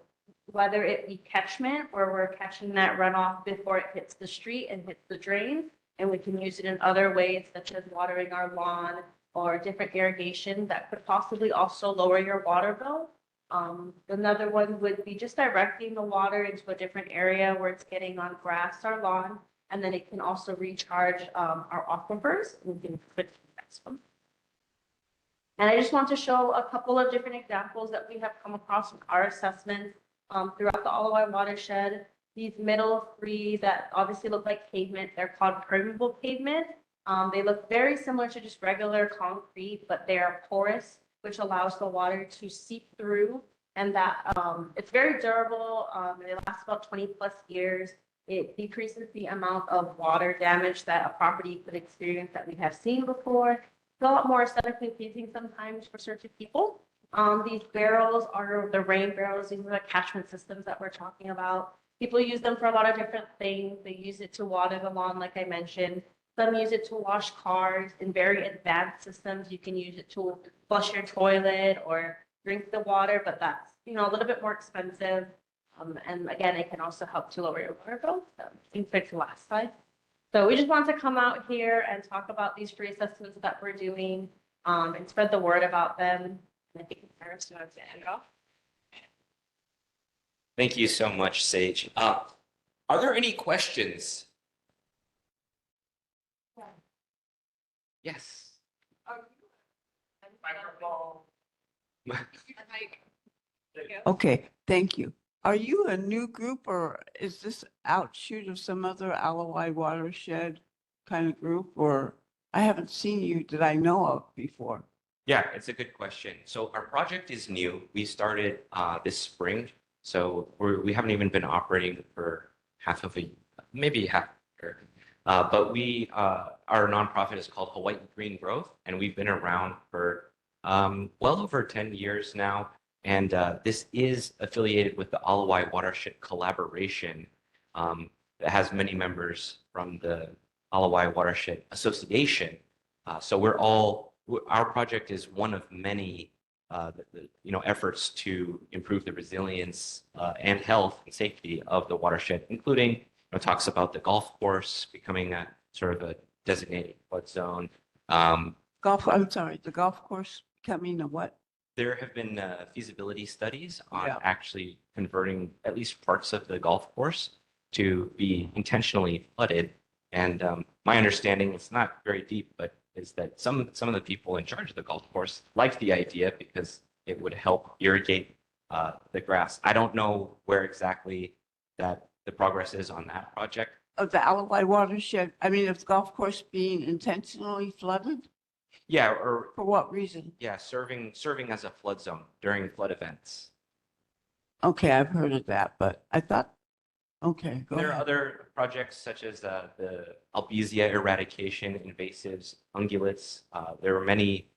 whether it be catchment, where we're catching that runoff before it hits the street and hits the drain, and we can use it in other ways, such as watering our lawn or different irrigation that could possibly also lower your water bill. Another one would be just directing the water into a different area where it's getting on grass or lawn, and then it can also recharge our aquifers. We can click to the next one. And I just want to show a couple of different examples that we have come across in our assessments throughout the Alawai watershed. These middle 3 that obviously look like pavement, they're called permeable pavement. They look very similar to just regular concrete, but they are porous, which allows the water to seep through, and that it's very durable. They last about 20+ years. It decreases the amount of water damage that a property could experience that we have seen before. It's a lot more aesthetically pleasing sometimes for certain people. These barrels are the rain barrels. These are the catchment systems that we're talking about. People use them for a lot of different things. They use it to water the lawn, like I mentioned. Some use it to wash cars. In very advanced systems, you can use it to flush your toilet or drink the water, but that's, a little bit more expensive. And again, it can also help to lower your water bill. So you can fix the last slide. So we just want to come out here and talk about these free assessments that we're doing and spread the word about them. And I think Paris wants to end off. Thank you so much, Sage. Are there any questions? Yes. Okay, thank you. Are you a new group, or is this outshoot of some other Alawai watershed kind of group, or I haven't seen you that I know of before? Yeah, it's a good question. So our project is new. We started this spring, so we haven't even been operating for maybe half a year. But our nonprofit is called Hawaii Green Growth, and we've been around for well over 10 years now. And this is affiliated with the Alawai Watershed Collaboration that has many members from the Alawai Watershed Association. So our project is one of many efforts to improve the resilience and health and safety of the watershed, including talks about the golf course becoming a sort of a designated flood zone. The golf course becoming a what? There have been feasibility studies on actually converting at least parts of the golf course to be intentionally flooded. And my understanding, it's not very deep, but is that some of the people in charge of the golf course like the idea because it would help irrigate the grass. I don't know where exactly that the progress is on that project. Of the Alawai watershed, of the golf course being intentionally flooded? Yeah, or for what reason? Yeah, serving as a flood zone during flood events. Okay, I've heard of that, but I thought, okay, go There are ahead. other projects such as the Albizia eradication, invasives, ungulates. There are many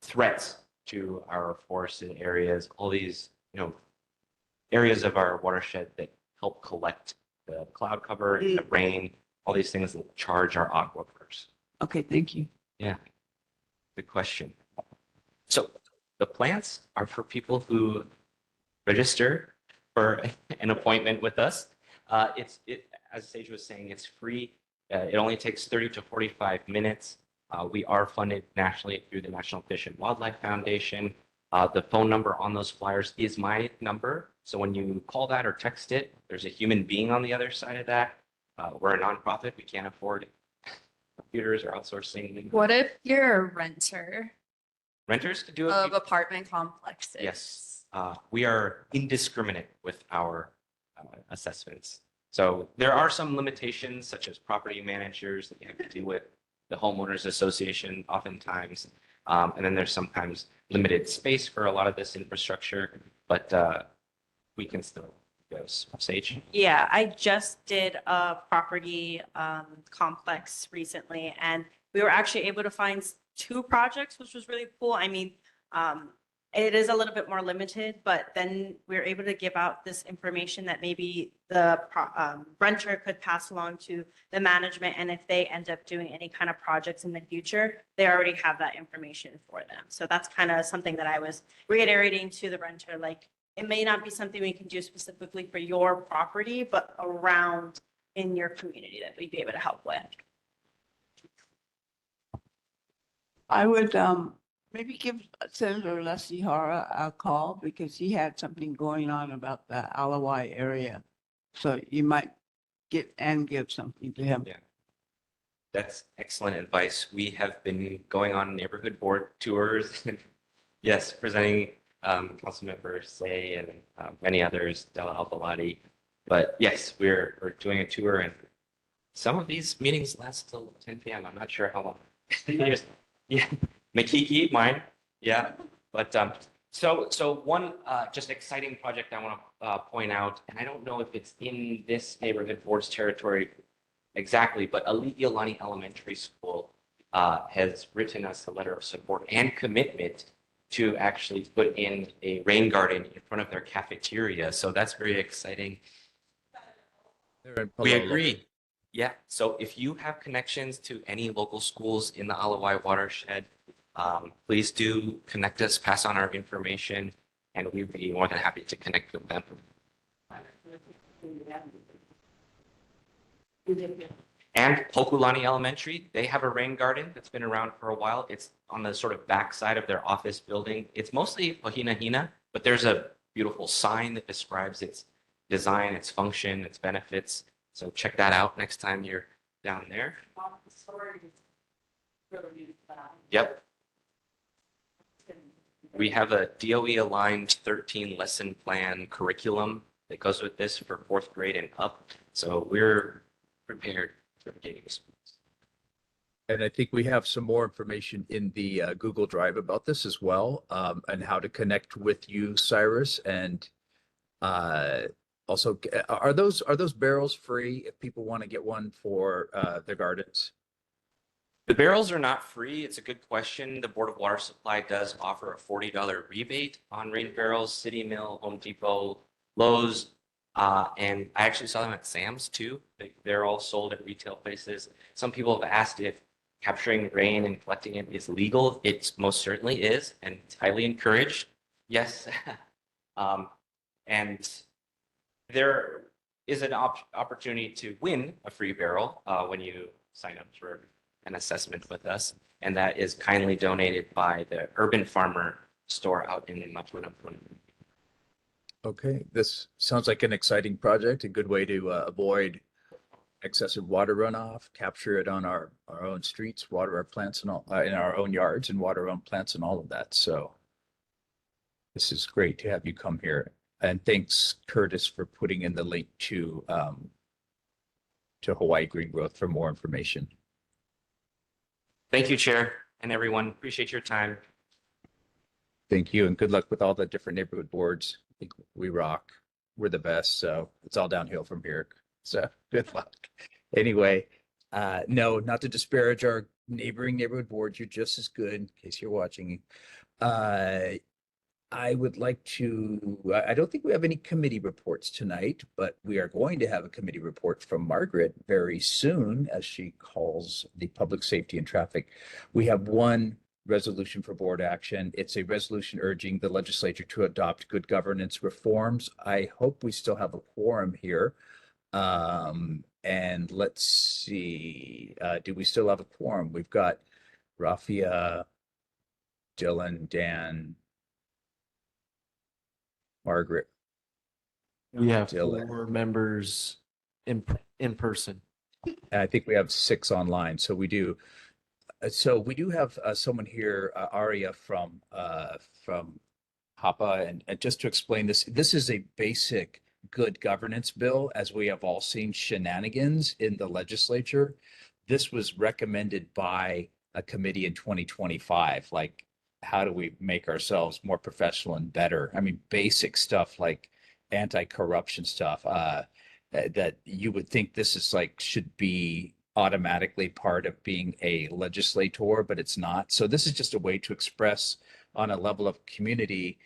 threats to our forested areas, all these, areas of our watershed that help collect the cloud cover, the rain, all these things that charge our aquifers. Okay, thank you. Yeah, good question. So the plans are for people who register for an appointment with us. As Sage was saying, it's free. It only takes 30 to 45 minutes. We are funded nationally through the National Fish and Wildlife Foundation. The phone number on those flyers is my number. So when you call that or text it, there's a human being on the other side of that. We're a nonprofit. We can't afford computers or outsourcing. What if you're a renter Renters could do it. of apartment complexes? Yes, we are indiscriminate with our assessments. So there are some limitations, such as property managers that you have to deal with, the homeowners association oftentimes. And then there's sometimes limited space for a lot of this infrastructure, but we can still go. Sage? Yeah, I just did a property complex recently, and we were actually able to find two projects, which was really cool. I mean, it is a little bit more limited, but then we were able to give out this information that maybe the renter could pass along to the management. And if they end up doing any kind of projects in the future, they already have that information for them. So that's kind of something that I was reiterating to the renter, like, it may not be something we can do specifically for your property, but around in your community that we'd be able to help with. I would maybe give Senator Leslie Hara a call because he had something going on about the Alawai area. So you might give something to him. Yeah. That's excellent advice. We have been going on neighborhood board tours. Yes, presenting Councilmember Say and many others, Della Albalati. But yes, we're doing a tour, and some of these meetings last till 10 p.m. I'm not sure how long. Yeah, Makiki, mine. Yeah, but so one just exciting project I want to point out, and I don't know if it's in this neighborhood board's territory exactly, but Ali'i Elementary School has written us a letter of support and commitment to actually put in a rain garden in front of their cafeteria. So that's very exciting. We agree. Yeah. So if you have connections to any local schools in the Alawai watershed, please do connect us, pass on our information, and we'd be more than happy to connect with them. And Hokulani Elementary, they have a rain garden that's been around for a while. It's on the sort of back side of their office building. It's mostly Pahinahina, but there's a beautiful sign that describes its design, its function, its benefits. So check that out next time you're down there. Yep. We have a DOE aligned 13 lesson plan curriculum that goes with this for 4th grade and up. So we're prepared for games. And I think we have some more information in the Google Drive about this as well, and how to connect with you, Cyrus. And also, are those barrels free if people want to get one for their gardens? The barrels are not free. It's a good question. The Board of Water Supply does offer a $40 rebate on rain barrels, City Mill, Home Depot, Lowe's, and I actually saw them at Sam's too. They're all sold at retail places. Some people have asked if capturing rain and collecting it is legal. It most certainly is, and it's highly encouraged. Yes. And there is an opportunity to win a free barrel when you sign up for an assessment with us, and that is kindly donated by the Urban Farmer store out in Mapuna. Okay, this sounds like an exciting project, a good way to avoid excessive water runoff, capture it on our own streets, water our plants and all in our own yards, and water our own plants and all of that. So this is great to have you come here. And thanks, Curtis, for putting in the link to Hawaii Green Growth for more information. Thank you, Chair, and everyone. Appreciate your time. Thank you, and good luck with all the different neighborhood boards. I think we rock. We're the best, so it's all downhill from here. So good luck. Anyway, no, not to disparage our neighboring neighborhood boards. You're just as good, in case you're watching. I would like to, I don't think we have any committee reports tonight, but we are going to have a committee report from Margaret very soon, as she calls the public safety and traffic. We have one resolution for board action. It's a resolution urging the legislature to adopt good governance reforms. I hope we still have a quorum here. And let's see, do we still have a quorum? We've got Rafia, Dylan, Dan, Margaret, We have Dylan. 4 members in person. I think we have 6 online, so we do. So we do have someone here, Aria from HAPA, and just to explain this, this is a basic good governance bill, as we have all seen shenanigans in the legislature. This was recommended by a committee in 2025. Like, how do we make ourselves more professional and better? I mean, basic stuff like anti-corruption stuff, that you would think this is like, should be automatically part of being a legislator, but it's not. So this is just a way to express on a level of community,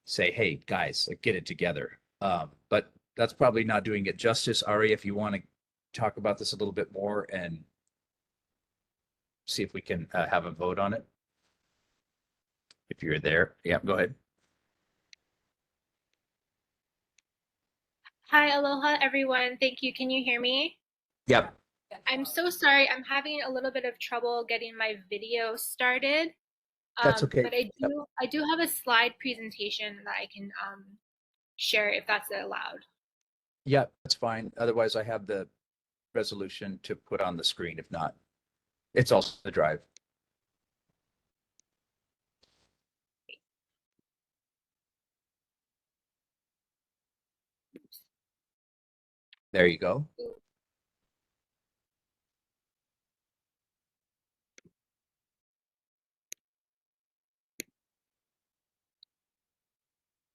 say, hey, guys, like, get it together. But that's probably not doing it justice. Ari, if you want to talk about this a little bit more and see if we can have a vote on it. If you're there. Yeah, go ahead. Hi, aloha, everyone. Thank you. Can you hear me? Yep. I'm so sorry. I'm having a little bit of trouble getting my video started. That's okay. But I do have a slide presentation that I can share if that's allowed. Yeah, that's fine. Otherwise, I have the resolution to put on the screen. If not, it's also the drive. There you go.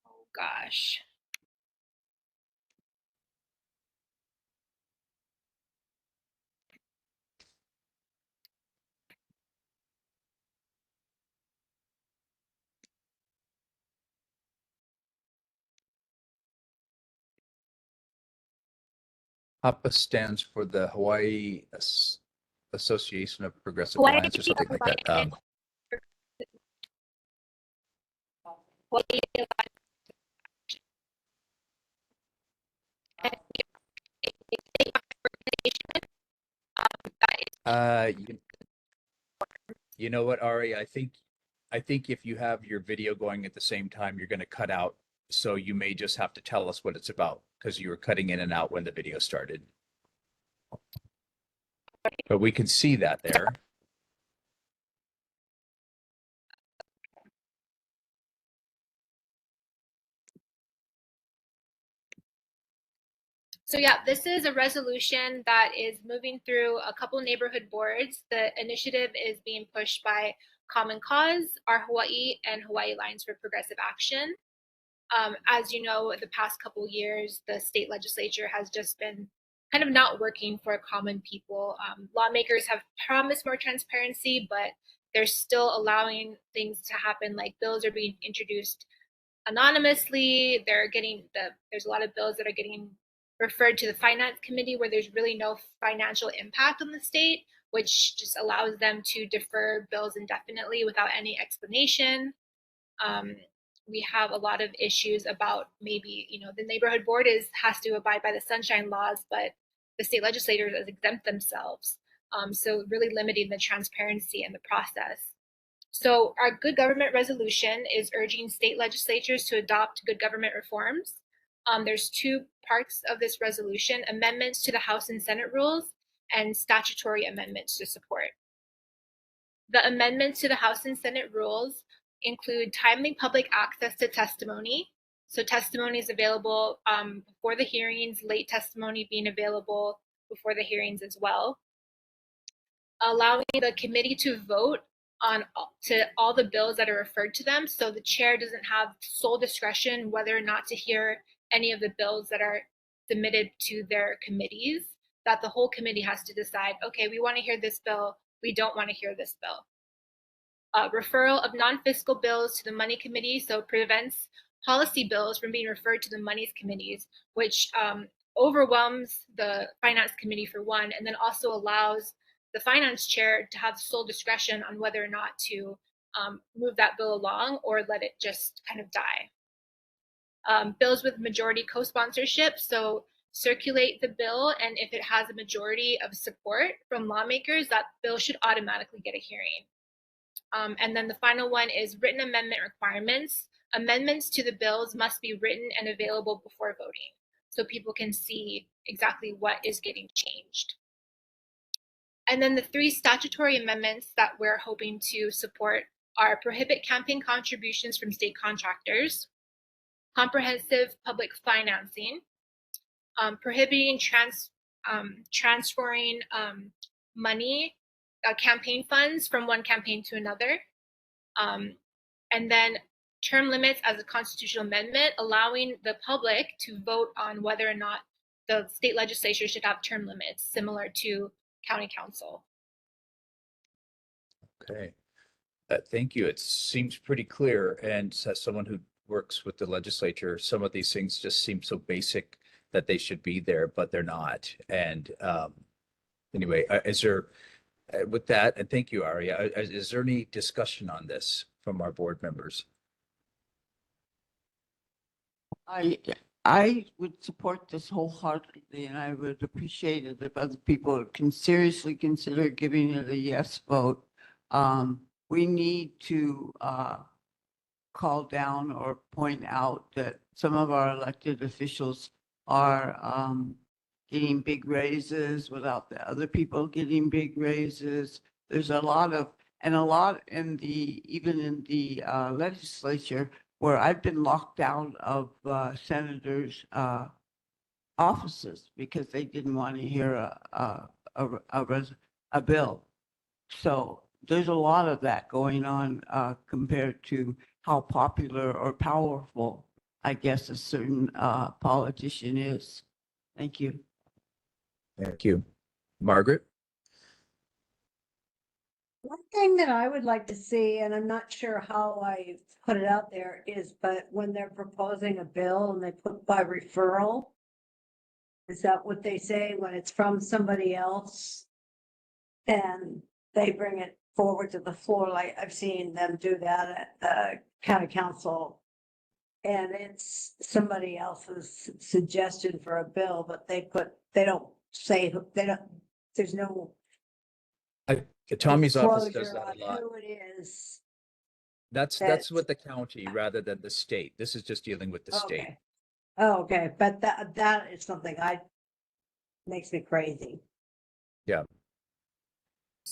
Oh gosh. HAPA stands for the Hawaii Association of Progressive Hawaii Alliance or something like that. You know what, Ari? I think if you have your video going at the same time, you're going to cut out. So you may just have to tell us what it's about, because you were cutting in and out when the video started. But we can see that there. So yeah, this is a resolution that is moving through a couple neighborhood boards. The initiative is being pushed by Common Cause, Our Hawaii, and Hawaii Alliance for Progressive Action. As you know, the past couple years, the state legislature has just been kind of not working for common people. Lawmakers have promised more transparency, but they're still allowing things to happen, like bills are being introduced anonymously. There's a lot of bills that are getting referred to the finance committee where there's really no financial impact on the state, which just allows them to defer bills indefinitely without any explanation. We have a lot of issues about maybe, the neighborhood board has to abide by the sunshine laws, but the state legislators exempt themselves. So really limiting the transparency in the process. So our good government resolution is urging state legislatures to adopt good government reforms. There's 2 parts of this resolution: amendments to the House and Senate rules and statutory amendments to support. The amendments to the House and Senate rules include timely public access to testimony. So testimony is available before the hearings, late testimony being available before the hearings as well. Allowing the committee to vote to all the bills that are referred to them. So the chair doesn't have sole discretion whether or not to hear any of the bills that are submitted to their committees, that the whole committee has to decide, okay, we want to hear this bill, we don't want to hear this bill. Referral of non-fiscal bills to the money committee, so prevents policy bills from being referred to the monies committees, which overwhelms the finance committee for one, and then also allows the finance chair to have sole discretion on whether or not to move that bill along or let it just kind of die. Bills with majority co-sponsorship, so circulate the bill, and if it has a majority of support from lawmakers, that bill should automatically get a hearing. And then the final one is written amendment requirements. Amendments to the bills must be written and available before voting. so people can see exactly what is getting changed. And then the 3 statutory amendments that we're hoping to support are prohibit campaign contributions from state contractors, comprehensive public financing, prohibiting transferring money, campaign funds from one campaign to another, and then term limits as a constitutional amendment, allowing the public to vote on whether or not the state legislature should have term limits similar to county council. Okay. Thank you. It seems pretty clear. And as someone who works with the legislature, some of these things just seem so basic that they should be there, but they're not. And anyway, is there, with that, and thank you, Aria, is there any discussion on this from our board members? I would support this wholeheartedly, and I would appreciate it if other people can seriously consider giving it a yes vote. We need to call down or point out that some of our elected officials are getting big raises without the other people getting big raises. There's a lot in the, even in the legislature, where I've been locked out of senators' offices because they didn't want to hear a bill. So there's a lot of that going on compared to how popular or powerful, I guess, a certain politician is. Thank you. Thank you. Margaret? One thing that I would like to see, and I'm not sure how I put it out there, is but when they're proposing a bill and they put by referral, is that what they say when it's from somebody else? And they bring it forward to the floor, like I've seen them do that at the county council. And it's somebody else's suggestion for a bill, but they don't say, there's no Tommy's office does disclosure that on a lot. who it is. That's with the county rather than the state. This is just dealing with the state. Okay. Oh, okay, but that is something makes me crazy. Yeah.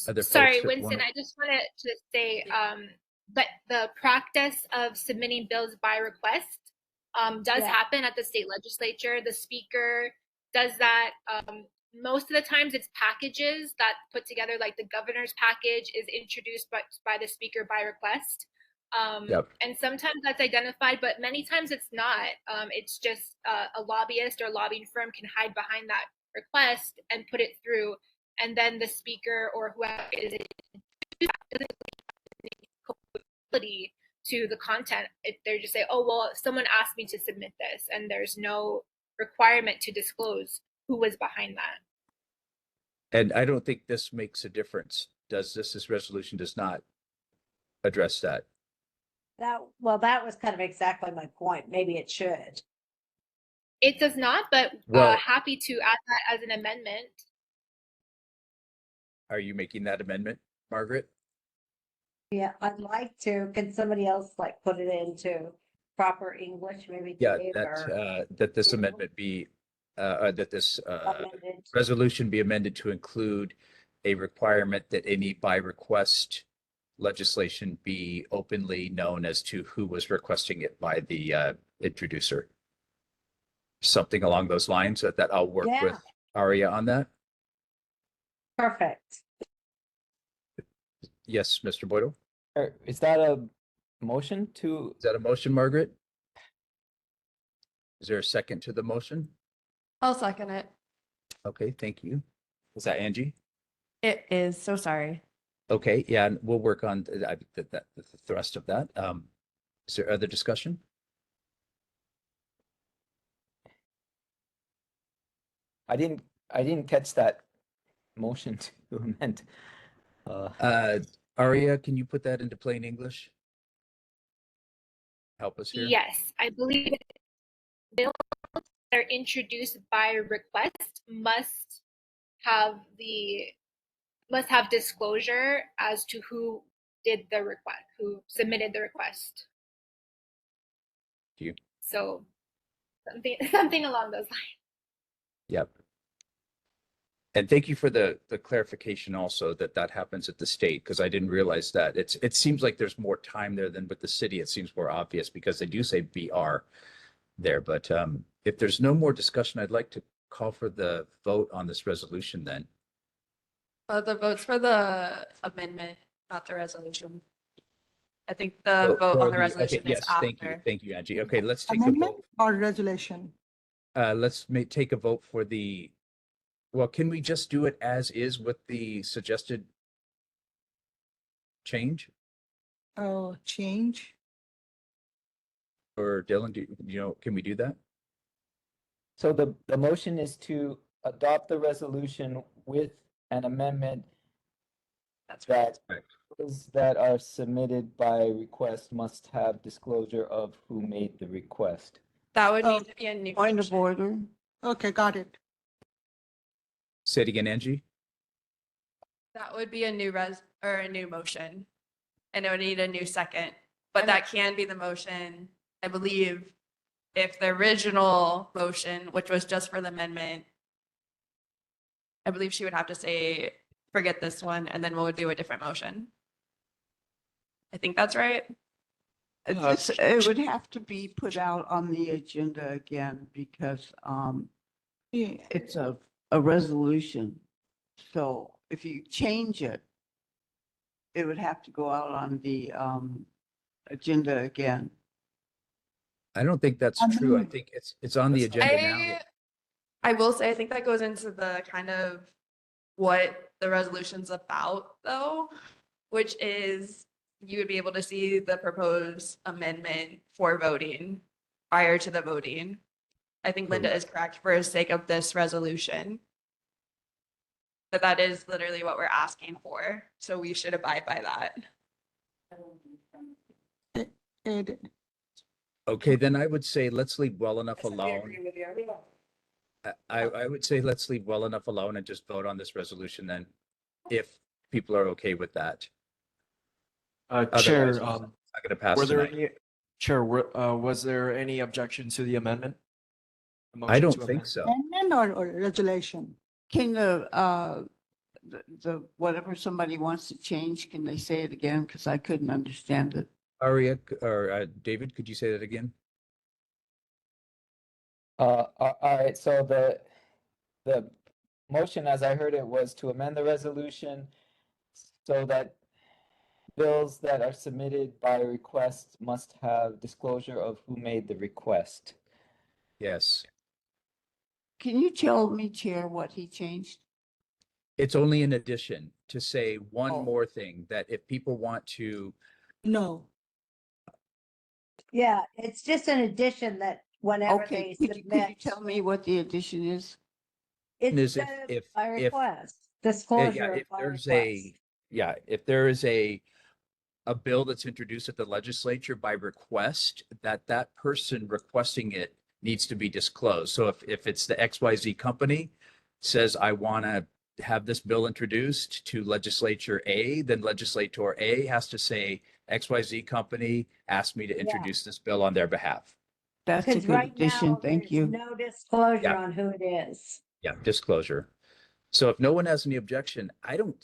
Other Sorry, folks that Winston, wanna- I just wanted to say that the practice of submitting bills by request does happen at the state legislature. The speaker does that. Most of the times it's packages that put together, like the governor's package is introduced by the speaker by request. And sometimes that's identified, but many times it's not. It's just a lobbyist or lobbying firm can hide behind that request and put it through. And then the speaker or whoever is ability to the content. They're just say, oh, well, someone asked me to submit this, and there's no requirement to disclose who was behind that. And I don't think this makes a difference. This resolution does not address that. That was kind of exactly my point. Maybe it should. It does not, but Well- happy to add that as an amendment. Are you making that amendment, Margaret? Yeah, I'd like to. Can somebody else like put it into proper English, maybe? Yeah, Dave, or that this amendment be, that this amended? resolution be amended to include a requirement that any by request legislation be openly known as to who was requesting it by the introducer. Something along those lines that I'll work with Aria on that. Perfect. Yes, Mr. Boydell? Is that a motion to? Is that a motion, Margaret? Is there a second to the motion? I'll second it. Okay, thank you. Was that Angie? It is. So sorry. Okay, yeah, and we'll work on the thrust of that. Is there other discussion? I didn't catch that motion to amend. Aria, can you put that into plain English? Help us here. Yes, I believe bills that are introduced by request must have disclosure as to who did the request, who submitted the request. Thank you. So something along those lines. Yep. And thank you for the clarification also that that happens at the state, because I didn't realize that. It seems like there's more time there than with the city. It seems more obvious because they do say BR there. But if there's no more discussion, I'd like to call for the vote on this resolution then. The votes for the amendment, not the resolution. I think the vote on the resolution is Yes, thank you. after. Thank you, Angie. Okay, let's take a Amendment vote. or resolution? Let's take a vote for the, well, can we just do it as is with the suggested change? Oh, change. Or Dylan, do you know, can we do that? So the motion is to adopt the resolution with an amendment that those that are submitted by request must have disclosure of who made the request. That would Oh, need to be a new. Point of order. Okay, got it. Say it again, Angie. That would be a new or a new motion. And it would need a new second, but that can be the motion, I believe, if the original motion, which was just for the amendment, I believe she would have to say, forget this one, and then we'll do a different motion. I think that's right. It would have to be put out on the agenda again because it's a resolution. So if you change it, it would have to go out on the agenda again. I don't think that's true. I think it's on the agenda now. I will say, I think that goes into the kind of what the resolution's about though, which is you would be able to see the proposed amendment for voting prior to the voting. I think Linda is correct for the sake of this resolution. That is literally what we're asking for. So we should abide by that. Okay, then I would say let's leave well enough alone. I would say let's leave well enough alone and just vote on this resolution then, if people are okay with that. Chair, Otherwise, it's not gonna pass were there tonight. any, Chair, was there any objection to the amendment? A I motion don't to think amend? so. Amendment or resolution? Can the whatever somebody wants to change, can they say it again? Because I couldn't understand it. Aria or David, could you say that again? All right, so the motion, as I heard it, was to amend the resolution so that bills that are submitted by request must have disclosure of who made the request. Yes. Can you tell me, Chair, what he changed? It's only an addition to say one more thing, that if people want to, No. Yeah, it's just an addition that whenever Okay, they could you submit, tell me what the addition is? it's is a if request, yeah, disclosure if of a there's request. if there is a bill that's introduced at the legislature by request, that person requesting it needs to be disclosed. So if it's the XYZ company says, I want to have this bill introduced to legislature A, then legislator A has to say XYZ company asked me to introduce this bill on their behalf. That's a Because good right addition. now, Thank there's you. no disclosure Yeah. on who it is. Yeah, disclosure. So if no one has any objection, I don't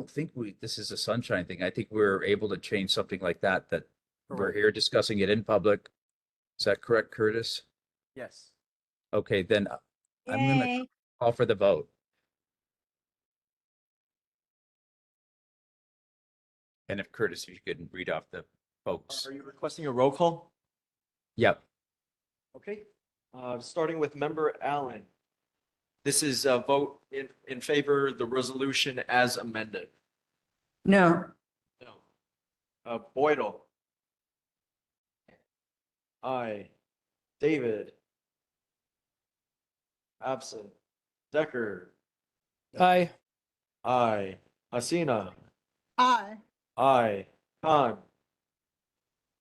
think this is a sunshine thing. I think we're able to change something like that we're here discussing it in public. Is that correct, Curtis? Yes. Okay, then I'm gonna Yay. call for the vote. And if Curtis, if you could read off the folks. Are you requesting a roll call? Yep. Okay, starting with Member Allen. This is a vote in favor of the resolution as amended. No. No. Boydell. Aye. David. Absent. Decker. Aye. Aye. Hasina. Aye. Aye. Khan.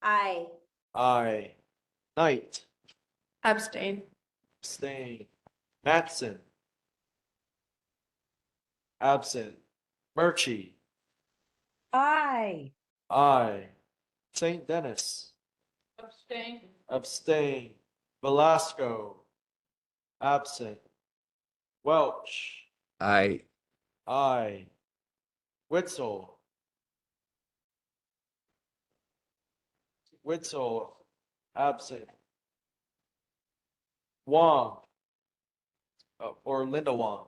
Aye. Aye. Knight. Abstain. Abstain. Mattson. Absent. Murchie. Aye. Aye. St. Dennis. Abstain. Abstain. Velasco. Absent. Welch. Aye. Aye. Witzel. Witzel. Absent. Wong. Or Linda Wong.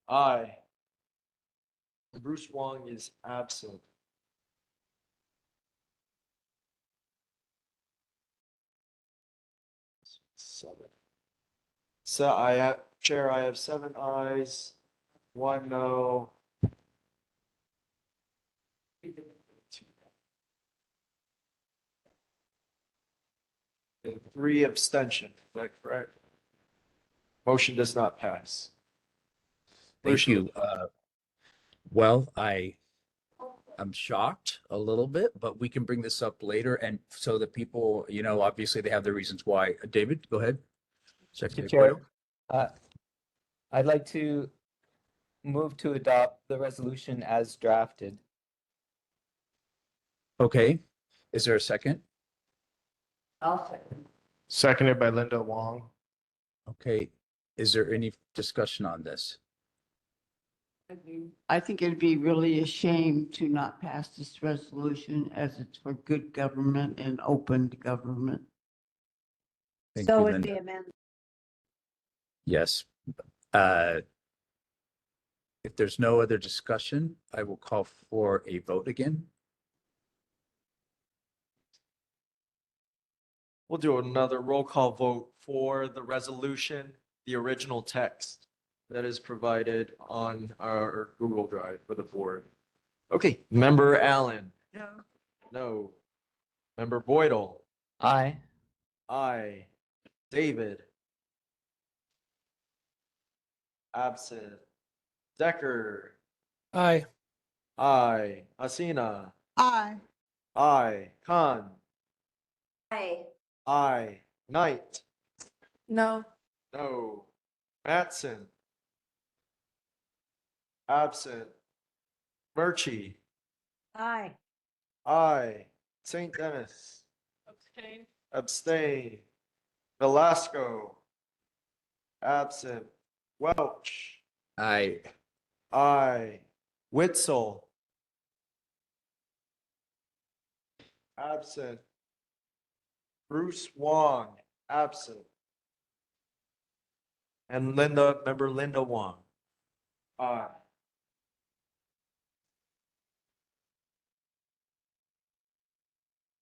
Aye. Bruce Wong is absent. Seven. So Chair, I have 7 ayes, 1 no. And 3 abstention. Is that correct? Motion does not pass. Thank you. Well, I'm shocked a little bit, but we can bring this up later. And so that people, obviously they have their reasons why. David, go ahead. Secretary Chair, Cueto. I'd like to move to adopt the resolution as drafted. Okay. Is there a second? I'll second. Seconded by Linda Wong. Okay. Is there any discussion on this? I think it'd be really a shame to not pass this resolution as it's for good government and open government. Thank So you, would Linda. the amendment. Yes. If there's no other discussion, I will call for a vote again. We'll do another roll call vote for the resolution, the original text that is provided on our Google Drive for the board. Okay, Member Allen. No. No. Member Boydell. Aye. Aye. David. Absent. Decker. Aye. Aye. Asina. Aye. Aye. Khan. Aye. Aye. Knight. No. No. Mattson. Absent. Murchie. Aye. Aye. St. Dennis. Abstain. Abstain. Velasco. Absent. Welch. Aye. Aye. Witzel. Absent. Bruce Wong. Absent. And Member Linda Wong. Aye.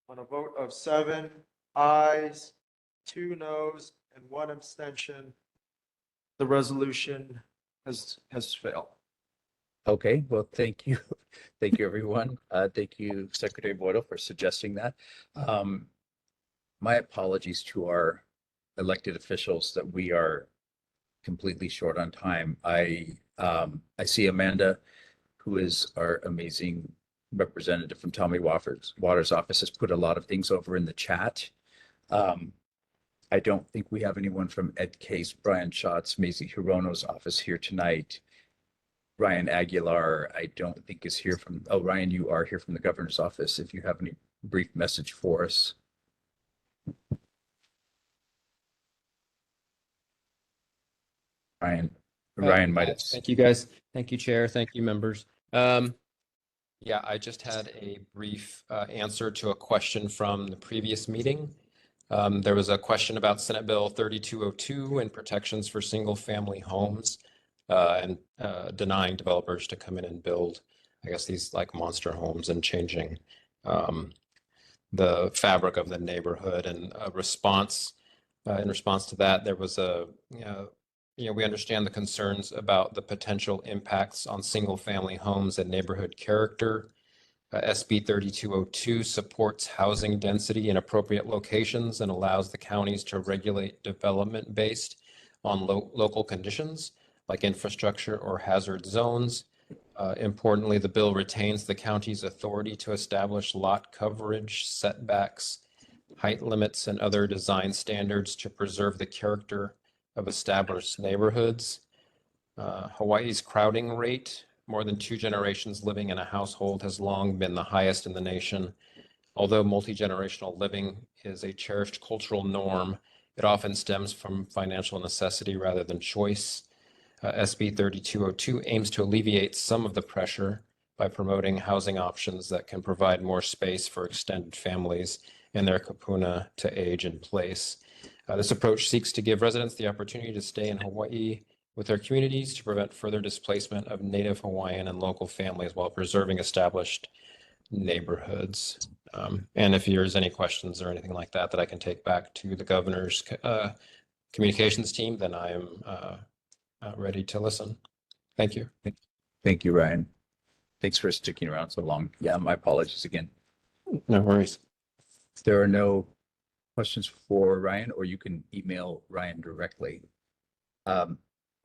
On a vote of 7 ayes, 2 noes, and 1 abstention, the resolution has failed. Okay, well, thank you. Thank you, everyone. Thank you, Secretary Boydell, for suggesting that. My apologies to our elected officials that we are completely short on time. I see Amanda, who is our amazing representative from Tommy Waters' office, has put a lot of things over in the chat. I don't think we have anyone from Ed Case, Brian Schatz, Maisie Hirono's office here tonight. Ryan Aguilar, I don't think is here from, oh, Ryan, you are here from the governor's office. If you have any brief message for us. Ryan might have. Thank you, guys. Thank you, Chair. Thank you, members. Yeah, I just had a brief answer to a question from the previous meeting. There was a question about Senate Bill 3202 and protections for single-family homes and denying developers to come in and build, I guess, these like monster homes and changing the fabric of the neighborhood. And a response, in response to that, there was we understand the concerns about the potential impacts on single-family homes and neighborhood character. SB 3202 supports housing density in appropriate locations and allows the counties to regulate development based on local conditions like infrastructure or hazard zones. Importantly, the bill retains the county's authority to establish lot coverage, setbacks, height limits, and other design standards to preserve the character of established neighborhoods. Hawaii's crowding rate, more than 2 generations living in a household, has long been the highest in the nation. Although multi-generational living is a cherished cultural norm, It often stems from financial necessity rather than choice. SB 3202 aims to alleviate some of the pressure by promoting housing options that can provide more space for extended families in their kapuna to age in place. This approach seeks to give residents the opportunity to stay in Hawaii with their communities to prevent further displacement of Native Hawaiian and local families while preserving established neighborhoods. And if there's any questions or anything like that that I can take back to the governor's communications team, then I am ready to listen. Thank you. Thank you, Ryan. Thanks for sticking around so long. Yeah, my apologies again. No worries. If there are no questions for Ryan, or you can email Ryan directly.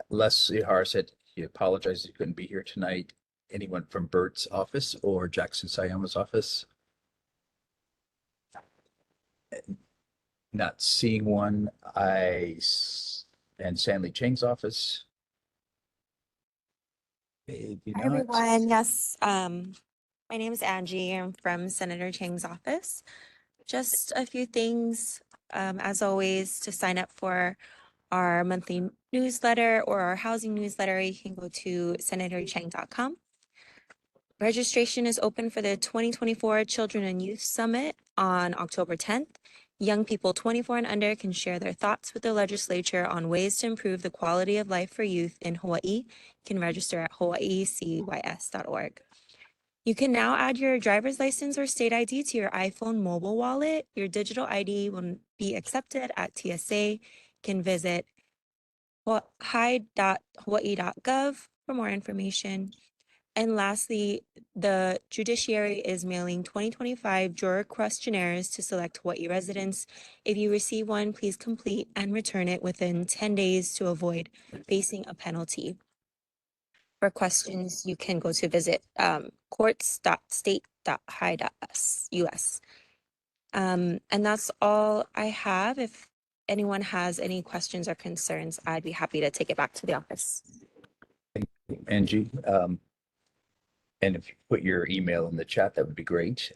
Les Ihar said he apologized he couldn't be here tonight. Anyone from Bert's office or Jackson Sayama's office? Not seeing one. And Stanley Chang's office. Maybe Hi, not. everyone. Yes, my name is Angie. I'm from Senator Chang's office. Just a few things, as always, to sign up for our monthly newsletter or our housing newsletter, you can go to senatorchang.com. Registration is open for the 2024 Children and Youth Summit on October 10th. Young people 24 and under can share their thoughts with the legislature on ways to improve the quality of life for youth in Hawaii. You can register at hawaiicys.org. You can now add your driver's license or state ID to your iPhone mobile wallet. Your digital ID will be accepted at TSA. You can visit hi.hawaii.gov for more information. And lastly, the judiciary is mailing 2025 juror questionnaires to select Hawaii residents. If you receive one, please complete and return it within 10 days to avoid facing a penalty. For questions, you can go to visit courts.state.hi.us. And that's all I have. If anyone has any questions or concerns, I'd be happy to take it back to the office. Thank you, Angie. And if you put your email in the chat, that would be great.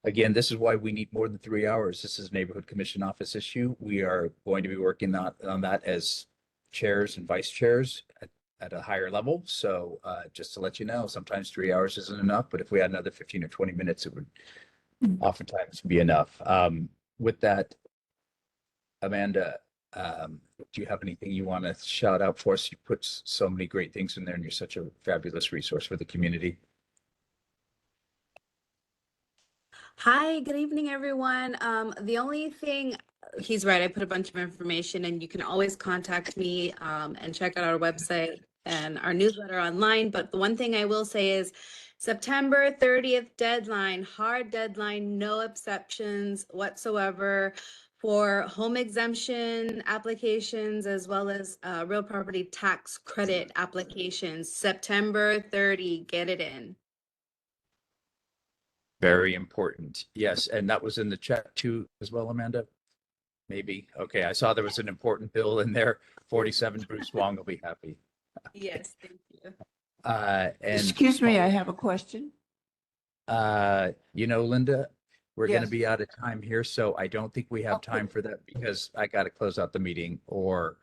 Again, this is why we need more than 3 hours. This is a neighborhood commission office issue. We are going to be working on that as chairs and vice chairs at a higher level. So just to let you know, sometimes 3 hours isn't enough, but if we had another 15 or 20 minutes, it would oftentimes be enough. With that, Amanda, do you have anything you want to shout out for us? You put so many great things in there and you're such a fabulous resource for the community. Hi, good evening, everyone. The only thing, he's right, I put a bunch of information and you can always contact me and check out our website and our newsletter online. But the one thing I will say is September 30th deadline, hard deadline, no exceptions whatsoever for home exemption applications as well as real property tax credit applications. September 30, get it in. Very important. Yes, and that was in the chat too as well, Amanda? Maybe. Okay, I saw there was an important bill in there. 47, Bruce Wong will be happy. Yes, thank you. And Excuse me, I have a question. Linda, we're going to Yes. be out of time here, so I don't think we have time for that because I got to close out the meeting, or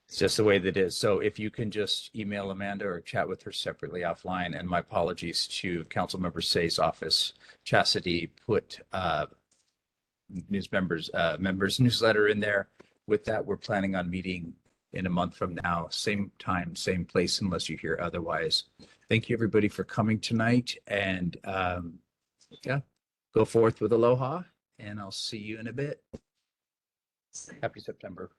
it's just the way that it is. So if you can just email Amanda or chat with her separately offline, and my apologies to Councilmember Say's office. Chastity put members newsletter in there. With that, we're planning on meeting in a month from now, same time, same place, unless you hear otherwise. Thank you, everybody, for coming tonight, and go forth with aloha, and I'll see you in a bit. Happy September.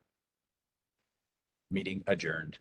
Meeting adjourned.